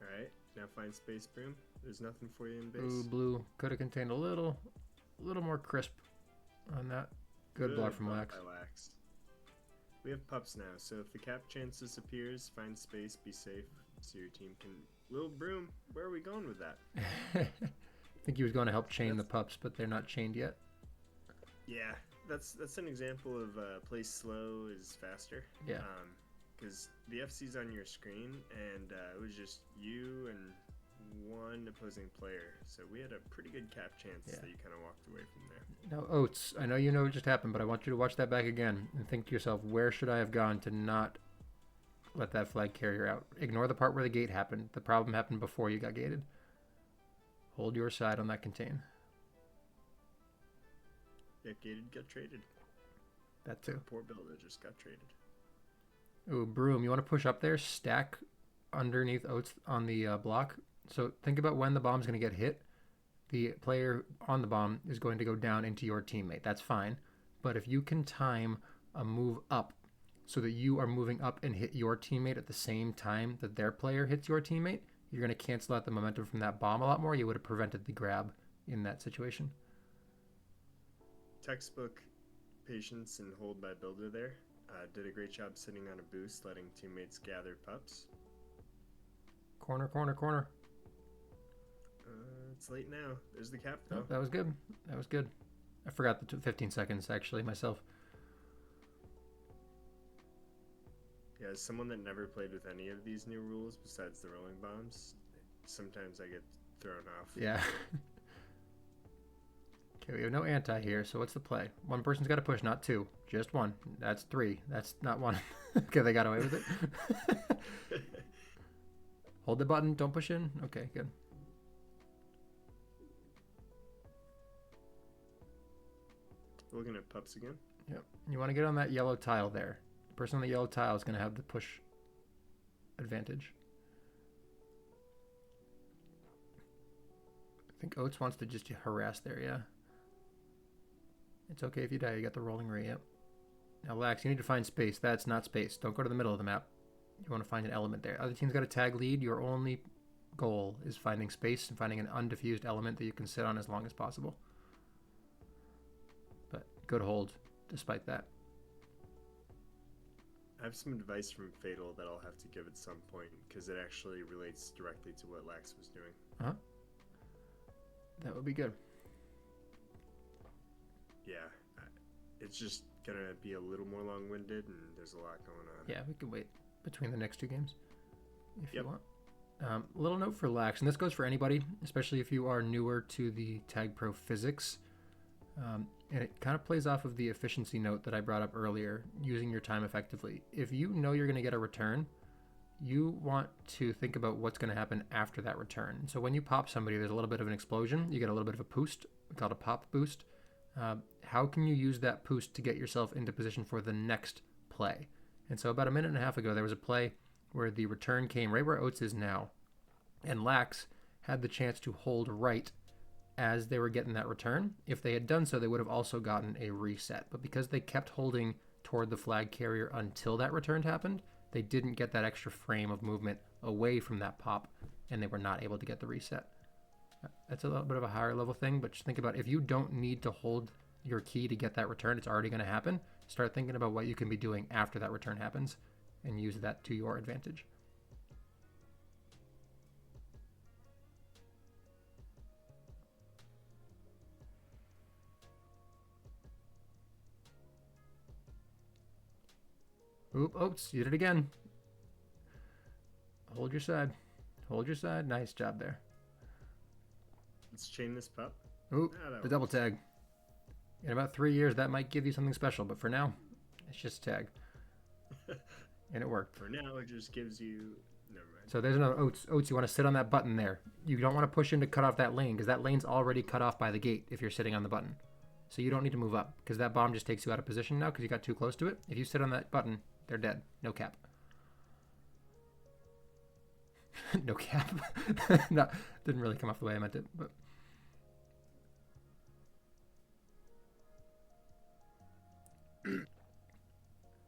Alright, now find space, Broom. There's nothing for you in base. Ooh, blue could have contained a little more crisp on that. Good block from block Lax. by Lax. We have pups now, so if the cap chance disappears, find space, be safe, so your team can... Little Broom, where are we going with that? I think he was going to help chain the pups, but they're not chained yet. Yeah, that's an example of play slow is faster. Yeah. Because the FC's on your screen, and it was just you and one opposing player. So we had a pretty good cap chance that you kind of walked away from there. Now, Oats, I know you know what just happened, but I want you to watch that back again and think to yourself, where should I have gone to not let that flag carrier out? Ignore the part where the gate happened. The problem happened before you got gated. Hold your side on that contain. Yeah, gated got traded. That too. Poor builder just got traded. Ooh, Broom, you want to push up there, stack underneath Oats on the block. So think about when the bomb's going to get hit. The player on the bomb is going to go down into your teammate. That's fine. But if you can time a move up so that you are moving up and hit your teammate at the same time that their player hits your teammate, you're going to cancel out the momentum from that bomb a lot more. You would have prevented the grab in that situation. Textbook patience and hold by builder there. Did a great job sitting on a boost, letting teammates gather pups. Corner, corner, corner. It's late now. There's the cap, though. Oh, that was good. That was good. I forgot the 15 seconds, actually, myself. Yeah, as someone that never played with any of these new rules besides the rolling bombs, sometimes I get thrown off. Yeah. Okay, we have no anti here, so what's the play? One person's got to push, not two. Just one. That's three. That's not one. Okay, they got away with it. Hold the button. Don't push in. Okay, good. Looking at pups again. Yep. You want to get on that yellow tile there. The person on the yellow tile is going to have the push advantage. I think Oats wants to just harass there, yeah. It's okay if you die. You got the rolling ray, yep. Now, Lax, you need to find space. That's not space. Don't go to the middle of the map. You want to find an element there. Other team's got a tag lead. Your only goal is finding space and finding an undiffused element that you can sit on as long as possible. But good hold, despite that. I have some advice from Fatal that I'll have to give at some point, because it actually relates directly to what Lax was doing. Uh-huh. That would be good. Yeah, it's just gonna be a little more long-winded, and there's a lot going on. Yeah, we can wait between the next two games if you want. Little note for Lax, and this goes for anybody, especially if you are newer to the Tag Pro physics. And it kind of plays off of the efficiency note that I brought up earlier, using your time effectively. If you know you're going to get a return, you want to think about what's going to happen after that return. So when you pop somebody, there's a little bit of an explosion. You get a little bit of a boost, called a pop boost. How can you use that boost to get yourself into position for the next play? And so about a minute and a half ago, there was a play where the return came right where Oates is now. And Lax had the chance to hold right as they were getting that return. If they had done so, they would have also gotten a reset. But because they kept holding toward the flag carrier until that return happened, they didn't get that extra frame of movement away from that pop, and they were not able to get the reset. That's a little bit of a higher level thing, but just think about if you don't need to hold your key to get that return, it's already going to happen. Start thinking about what you can be doing after that return happens and use that to your advantage. Oop, Oates, you did it again. Hold your side. Hold your side. Nice job there. Let's chain this pup. Oop, that the double works. tag. In about 3 years, that might give you something special, but for now, it's just a tag. And it worked. For now, it just gives you... Never mind. So there's another Oates. Oates, you want to sit on that button there. You don't want to push in to cut off that lane, because that lane's already cut off by the gate if you're sitting on the button. So you don't need to move up, because that bomb just takes you out of position now because you got too close to it. If you sit on that button, they're dead. No cap. No cap. No, didn't really come off the way I meant it, but...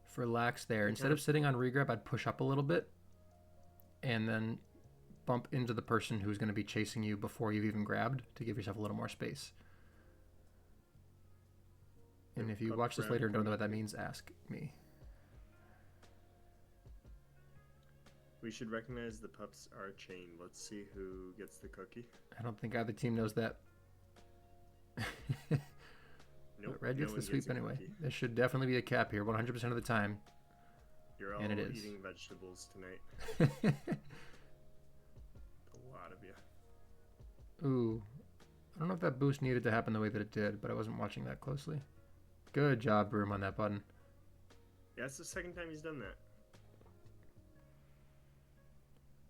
For Lax there, instead of sitting on regrab, I'd push up a little bit and then bump into the person who's going to be chasing you before you've even grabbed to give yourself a little more space. And if you watch this later and don't know what that means, ask me. We should recognize the pups are chained. Let's see who gets the cookie. I don't think either team knows that. Nope, But Red no gets one the sweep a anyway. cookie. There should definitely be a cap here 100% of the time. You're all And it is. eating vegetables tonight. A lot of you. Ooh. I don't know if that boost needed to happen the way that it did, but I wasn't watching that closely. Good job, Broom, on that button. Yeah, it's the second time he's done that.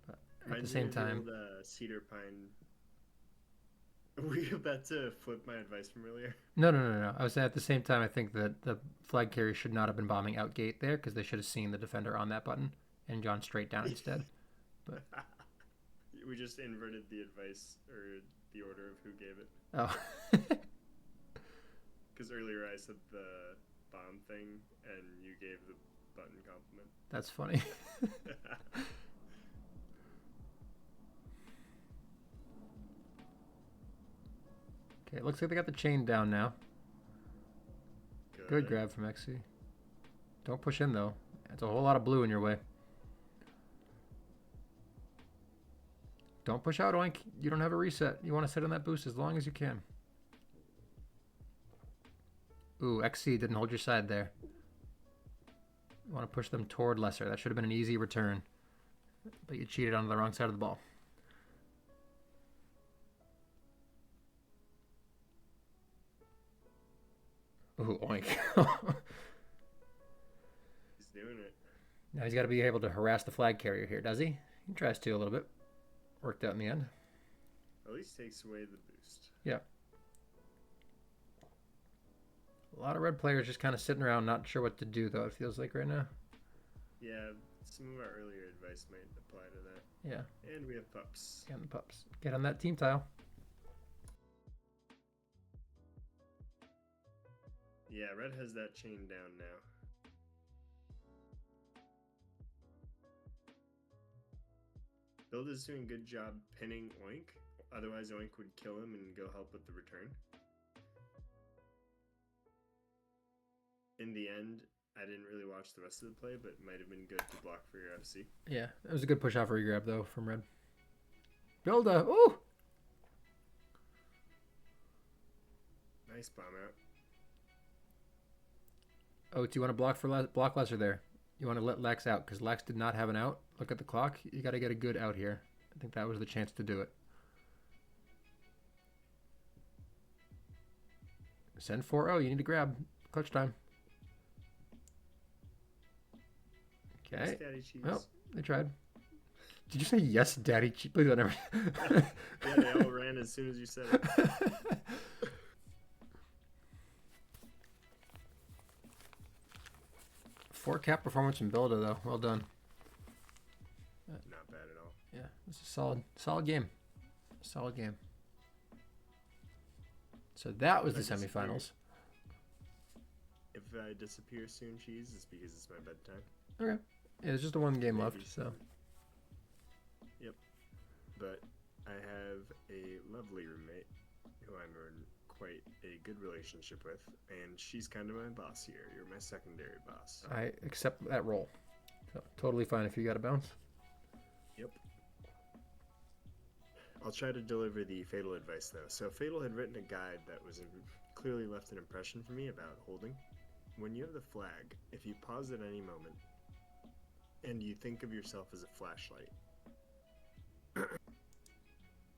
But at Reminds the me same of time... old, Cedar Pine. Were you about to flip my advice from earlier? No. I was saying at the same time, I think that the flag carrier should not have been bombing out gate there because they should have seen the defender on that button and gone straight down instead. But We just inverted the advice or the order of who gave it. oh, Because earlier I said the bomb thing and you gave the button compliment. that's funny. Okay, it looks like they got the chain down now. Good grab from XC. Don't push in though. It's a whole lot of blue in your way. Don't push out, Oink. You don't have a reset. You want to sit on that boost as long as you can. Ooh, XC didn't hold your side there. You want to push them toward lesser. That should have been an easy return. But you cheated on the wrong side of the ball. Ooh, Oink. He's doing it. Now he's got to be able to harass the flag carrier here, does he? He tries to a little bit. Worked out in the end. At least takes away the boost. Yeah. A lot of red players just kind of sitting around not sure what to do, though, it feels like right now. Yeah, some of our earlier advice might apply to that. Yeah. And we have pups. Get on the pups. Get on that team tile. Yeah, red has that chain down now. Build is doing a good job pinning Oink. Otherwise, Oink would kill him and go help with the return. In the end, I didn't really watch the rest of the play, but it might have been good to block for your FC. Yeah, that was a good push out for a grab, though, from red. Builda! Ooh! Nice bomb out. Oh, do you want to block for block lesser there? You want to let Lex out, because Lex did not have an out. Look at the clock. You got to get a good out here. I think that was the chance to do it. Send 4-0. You need to grab. Clutch time. Yes, Okay. Daddy Cheese. Well, they tried. Did you say yes, Daddy? Please don't ever. Yeah, they all ran as soon as you said it. 4-cap performance from Builder, though. Well done. Not bad at all. Yeah, this is solid game. Solid game. So that was the semifinals. If I disappear soon, Cheese, it's because it's my bedtime. Okay. Yeah, there's just a one game Maybe. left, so. Yep. But I have a lovely roommate who I'm in quite a good relationship with, and she's kind of my boss here. You're my secondary boss. I accept that role. So, totally fine if you got to bounce. Yep. I'll try to deliver the Fatal advice, though. So Fatal had written a guide that was clearly left an impression for me about holding. When you have the flag, if you pause at any moment, and you think of yourself as a flashlight,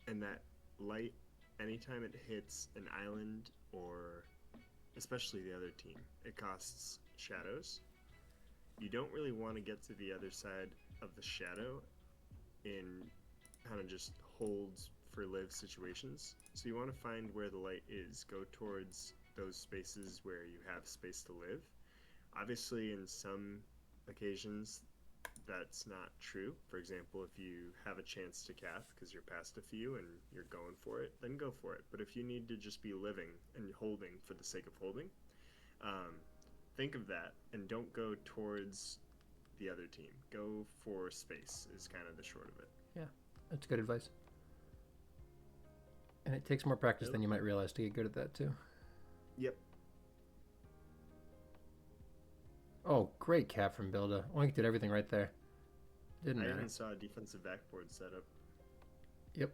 and that light, anytime it hits an island or especially the other team, it casts shadows. You don't really want to get to the other side of the shadow in kind of just holds for live situations. So you want to find where the light is, go towards those spaces where you have space to live. Obviously, in some occasions, that's not true. For example, if you have a chance to cath because you're past a few and you're going for it, then go for it. But if you need to just be living and holding for the sake of holding, think of that and don't go towards the other team. Go for space is kind of the short of it. Yeah, that's good advice. And it takes more practice than you might realize to get good at that, too. Yep. Oh, great cap from Builder. Oink did everything right there. Didn't I matter. even saw a defensive backboard setup. Yep.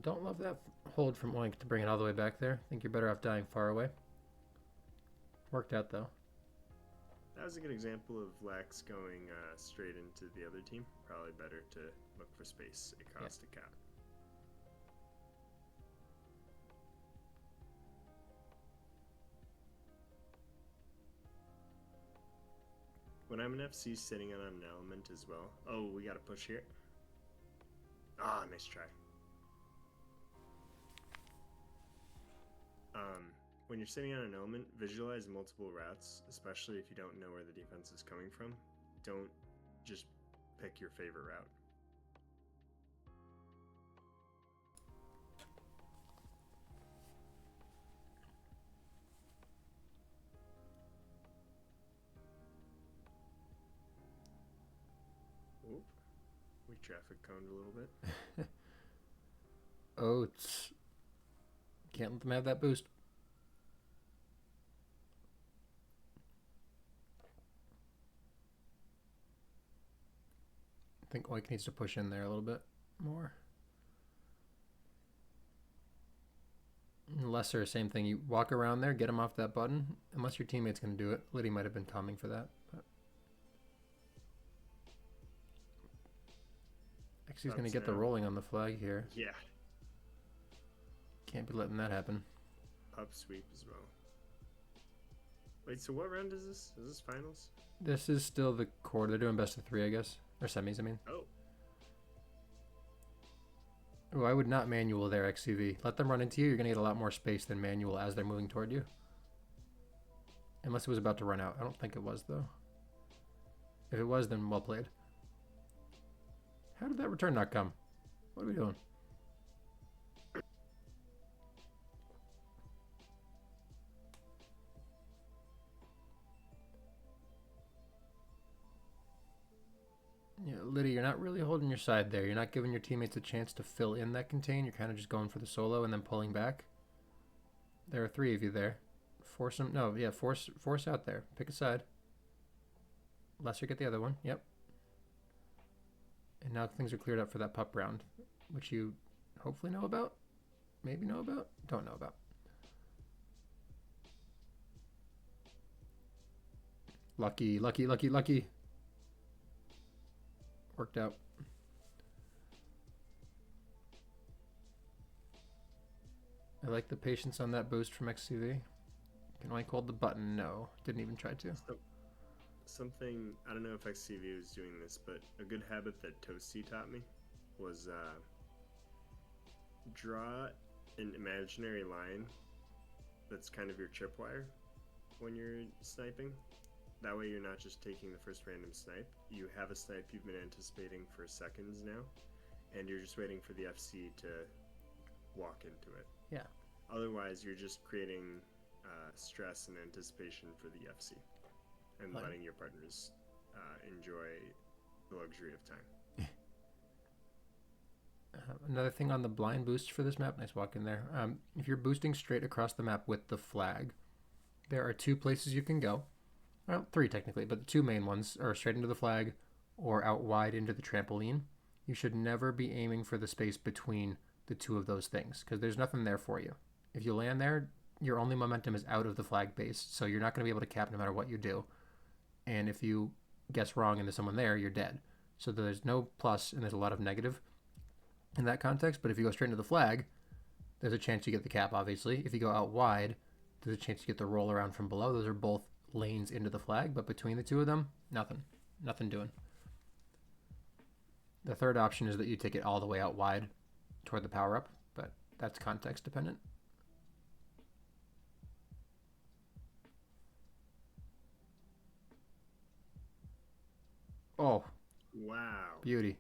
Don't love that hold from Oink to bring it all the way back there. Think you're better off dying far away. Worked out, though. That was a good example of Lax going straight into the other team. Probably better to look for space. It cost a cap. When I'm an FC sitting on an element as well. Oh, we got to push here. Ah, nice try. When you're sitting on an element, visualize multiple routes, especially if you don't know where the defense is coming from. Don't just pick your favorite route. Oop. We traffic coned a little bit. Oats. Can't let them have that boost. I think Oink needs to push in there a little bit more. Lesser, same thing. You walk around there, get him off that button. Unless your teammate's going to do it. Liddy might have been calming for that. But Xy's going to get the rolling on the flag here. Yeah. Can't be letting that happen. Up sweep as well. Wait, so what round is this? Is this finals? This is still the quarter. They're doing best of 3, I guess. Or semis, I mean. Oh. Oh, I would not manual there, XCV. Let them run into you. You're going to get a lot more space than manual as they're moving toward you. Unless it was about to run out. I don't think it was, though. If it was, then well played. How did that return not come? What are we doing? Yeah, Liddy, you're not really holding your side there. You're not giving your teammates a chance to fill in that contain. You're kind of just going for the solo and then pulling back. There are 3 of you there. Force them. No, yeah, force out there. Pick a side. Lesser get the other one. Yep. And now things are cleared up for that pup round, which you hopefully know about. Maybe know about. Don't know about. Lucky, lucky, lucky, lucky. Worked out. I like the patience on that boost from XCV. Can I hold the button? No. Didn't even try to. Something, I don't know if XCV was doing this, but a good habit that Toasty taught me was draw an imaginary line that's kind of your tripwire when you're sniping. That way you're not just taking the first random snipe. You have a snipe you've been anticipating for seconds now, and you're just waiting for the FC to walk into it. Yeah. Otherwise, you're just creating stress and anticipation for the FC, and letting your partners enjoy the luxury of time. Another thing on the blind boost for this map, nice walk in there. If you're boosting straight across the map with the flag, there are 2 places you can go. Well, 3 technically, but the 2 main ones are straight into the flag or out wide into the trampoline. You should never be aiming for the space between the 2 of those things, because there's nothing there for you. If you land there, your only momentum is out of the flag base, so you're not going to be able to cap no matter what you do. And if you guess wrong and there's someone there, you're dead. So there's no plus and there's a lot of negative in that context. But if you go straight into the flag, there's a chance you get the cap, obviously. If you go out wide, there's a chance you get the roll around from below. Those are both lanes into the flag, but between the 2 of them, nothing doing. The third option is that you take it all the way out wide toward the power up, but that's context dependent. Oh, Wow. beauty.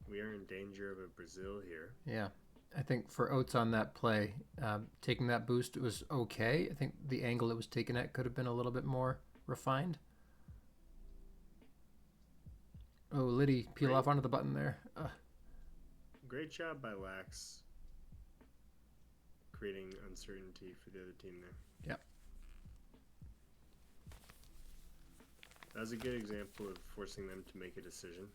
We are in danger of a Brazil here. Yeah. I think for Oates on that play, taking that boost was okay. I think the angle it was taken at could have been a little bit more refined. Oh, Liddy, peel Great. off onto the button there. Great job by Lax, creating uncertainty for the other team there. Yep. That was a good example of forcing them to make a decision.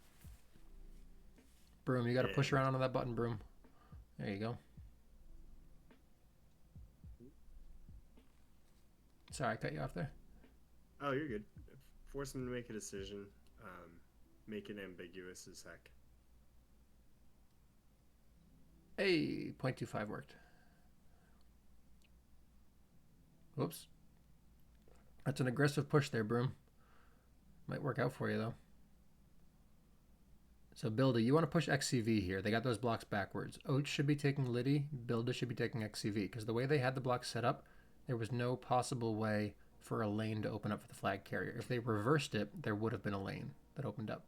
Broom, you got to push And- around onto that button, Broom. There you go. Sorry, I cut you off there. Oh, you're good. Force them to make a decision. Make it ambiguous as heck. Hey, 0.25 worked. Whoops. That's an aggressive push there, Broom. Might work out for you, though. So, Builda, you want to push XCV here. They got those blocks backwards. Oates should be taking Liddy. Builda should be taking XCV. Because the way they had the blocks set up, there was no possible way for a lane to open up for the flag carrier. If they reversed it, there would have been a lane that opened up.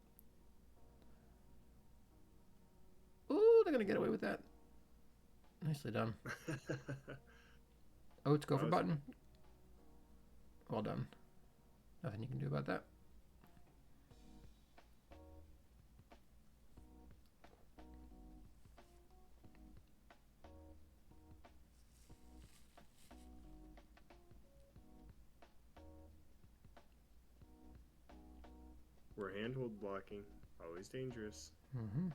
Ooh, they're going to get away with that. Nicely done. Oates, go That for was button. Well done. Nothing you can do about that. We're handhold blocking. Always dangerous. Mm-hmm.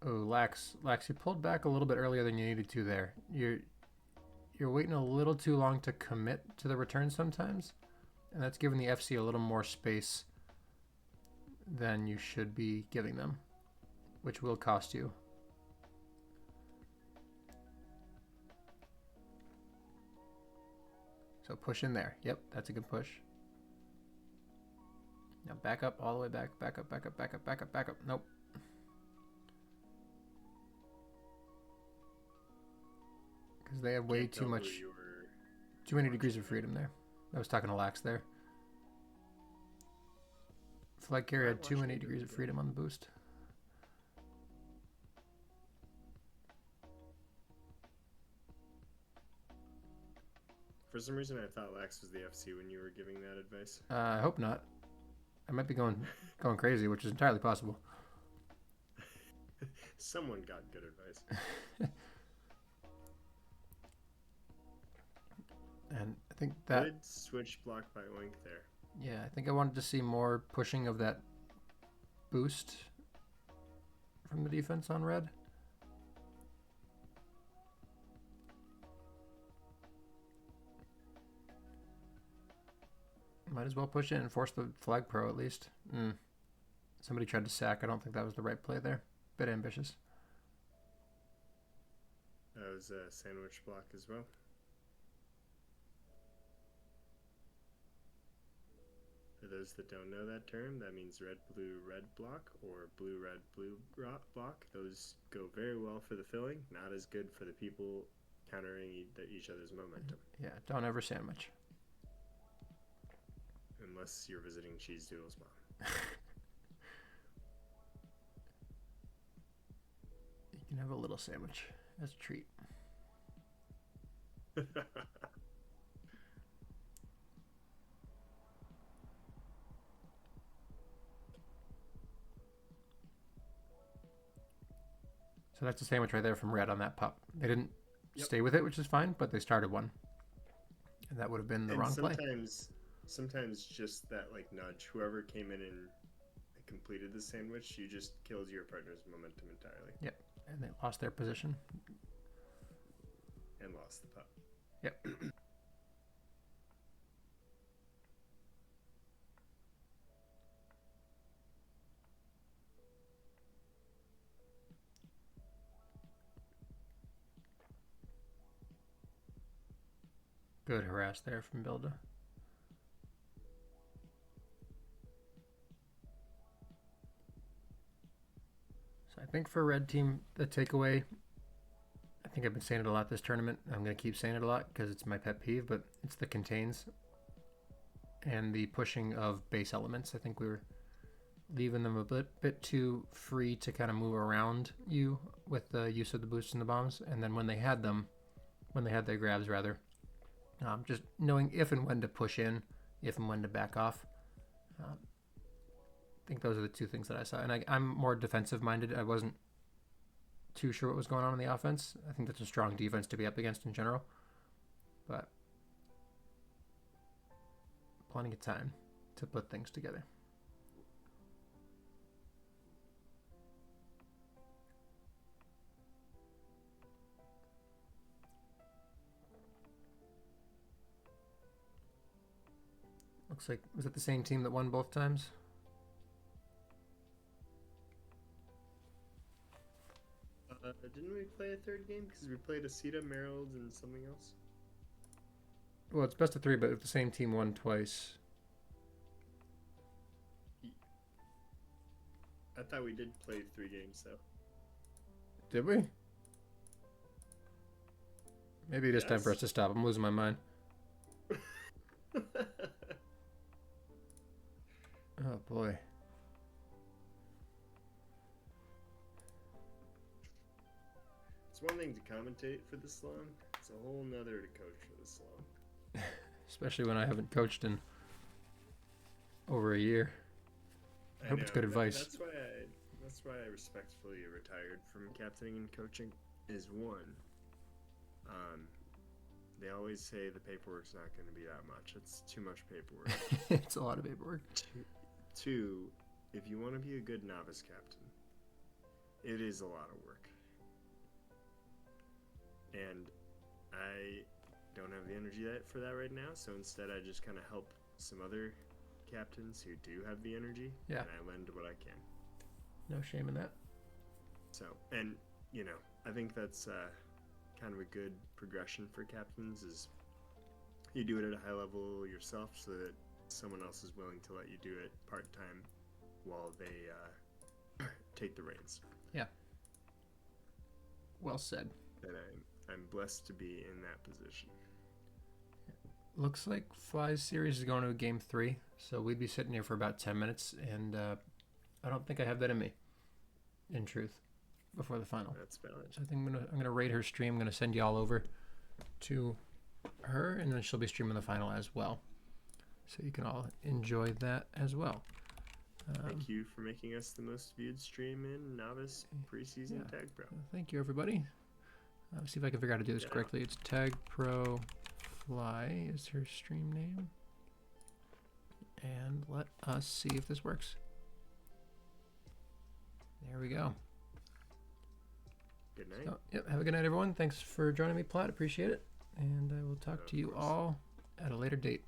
Oh, Lax, you pulled back a little bit earlier than you needed to there. You're waiting a little too long to commit to the return sometimes, and that's giving the FC a little more space than you should be giving them, which will cost you. So push in there. Yep, that's a good push. Now back up all the way back. Back up, back up, back up, back up, back up. Nope. Because they have way Can't too tell who much, you were too many degrees watching of freedom there. I was talking to Lax there. Flag carrier had too watching many it degrees of again. freedom on the boost. For some reason, I thought Lax was the FC when you were giving that advice. I hope not. I might be going crazy, which is entirely possible. Someone got good advice. And I think that, Good switch block by Oink there. yeah, I think I wanted to see more pushing of that boost from the defense on red. Might as well push it and force the flag pro at least. Somebody tried to sack. I don't think that was the right play there. Bit ambitious. That was a sandwich block as well. For those that don't know that term, that means red, blue, red block, or blue, red, blue block. Those go very well for the filling, not as good for the people countering each other's momentum. Yeah, don't ever sandwich. Unless you're visiting Cheese Doodle's mom. You can have a little sandwich as a treat. So that's a sandwich right there from red on that pup. They didn't stay with it, which is fine, but they started one. And that would have been the wrong play. Sometimes just that like nudge, whoever came in and completed the sandwich, you just killed your partner's momentum entirely. Yep. And they lost their position. And lost the pup. Yep. Good harass there from Bilda. So I think for red team, the takeaway, I think I've been saying it a lot this tournament. I'm going to keep saying it a lot because it's my pet peeve, but it's the contains and the pushing of base elements. I think we were leaving them a bit too free to kind of move around you with the use of the boosts and the bombs. And then when they had them, when they had their grabs rather, just knowing if and when to push in, if and when to back off. I think those are the two things that I saw. And I'm more defensive minded. I wasn't too sure what was going on in the offense. I think that's a strong defense to be up against in general. But plenty of time to put things together. Looks like, was it the same team that won both times? Didn't we play a third game? Because we played Aceta, Merrill, and something else. Well, it's best of 3, but if the same team won twice. I thought we did play 3 games, though. Did we? Maybe it is time for us to stop. I'm losing my mind. Oh, boy. It's one thing to commentate for this long. It's a whole nother to coach for this long. Especially when I haven't coached in over a year. I hope it's good advice. That's why I respectfully retired from captaining and coaching. Is one, they always say the paperwork's not going to be that much. It's too much paperwork. It's a lot of paperwork. Two, if you want to be a good novice captain, it is a lot of work. And I don't have the energy for that right now, so instead I just kind of help some other captains who do have the energy, yeah. And I lend what I can. No shame in that. So, and, you know, I think that's kind of a good progression for captains is you do it at a high level yourself so that someone else is willing to let you do it part-time while they take the reins. Yeah. Well said. And I'm blessed to be in that position. Looks like Fly's series is going to game 3, so we'd be sitting here for about 10 minutes, and I don't think I have that in me, in truth, before the final. That's valid. So I think I'm gonna rate her stream. I'm gonna send you all over to her, and then she'll be streaming the final as well, so you can all enjoy that as well. Thank you for making us the most viewed stream in novice preseason Tag Pro. Thank you, everybody. See if I can figure out how to do this correctly. It's Tag Pro Fly is her stream name. And let us see if this works. There we go. Good night. So, yep, have a good night, everyone. Thanks for joining me, Platt. Appreciate it. And I will talk to you all at a later date.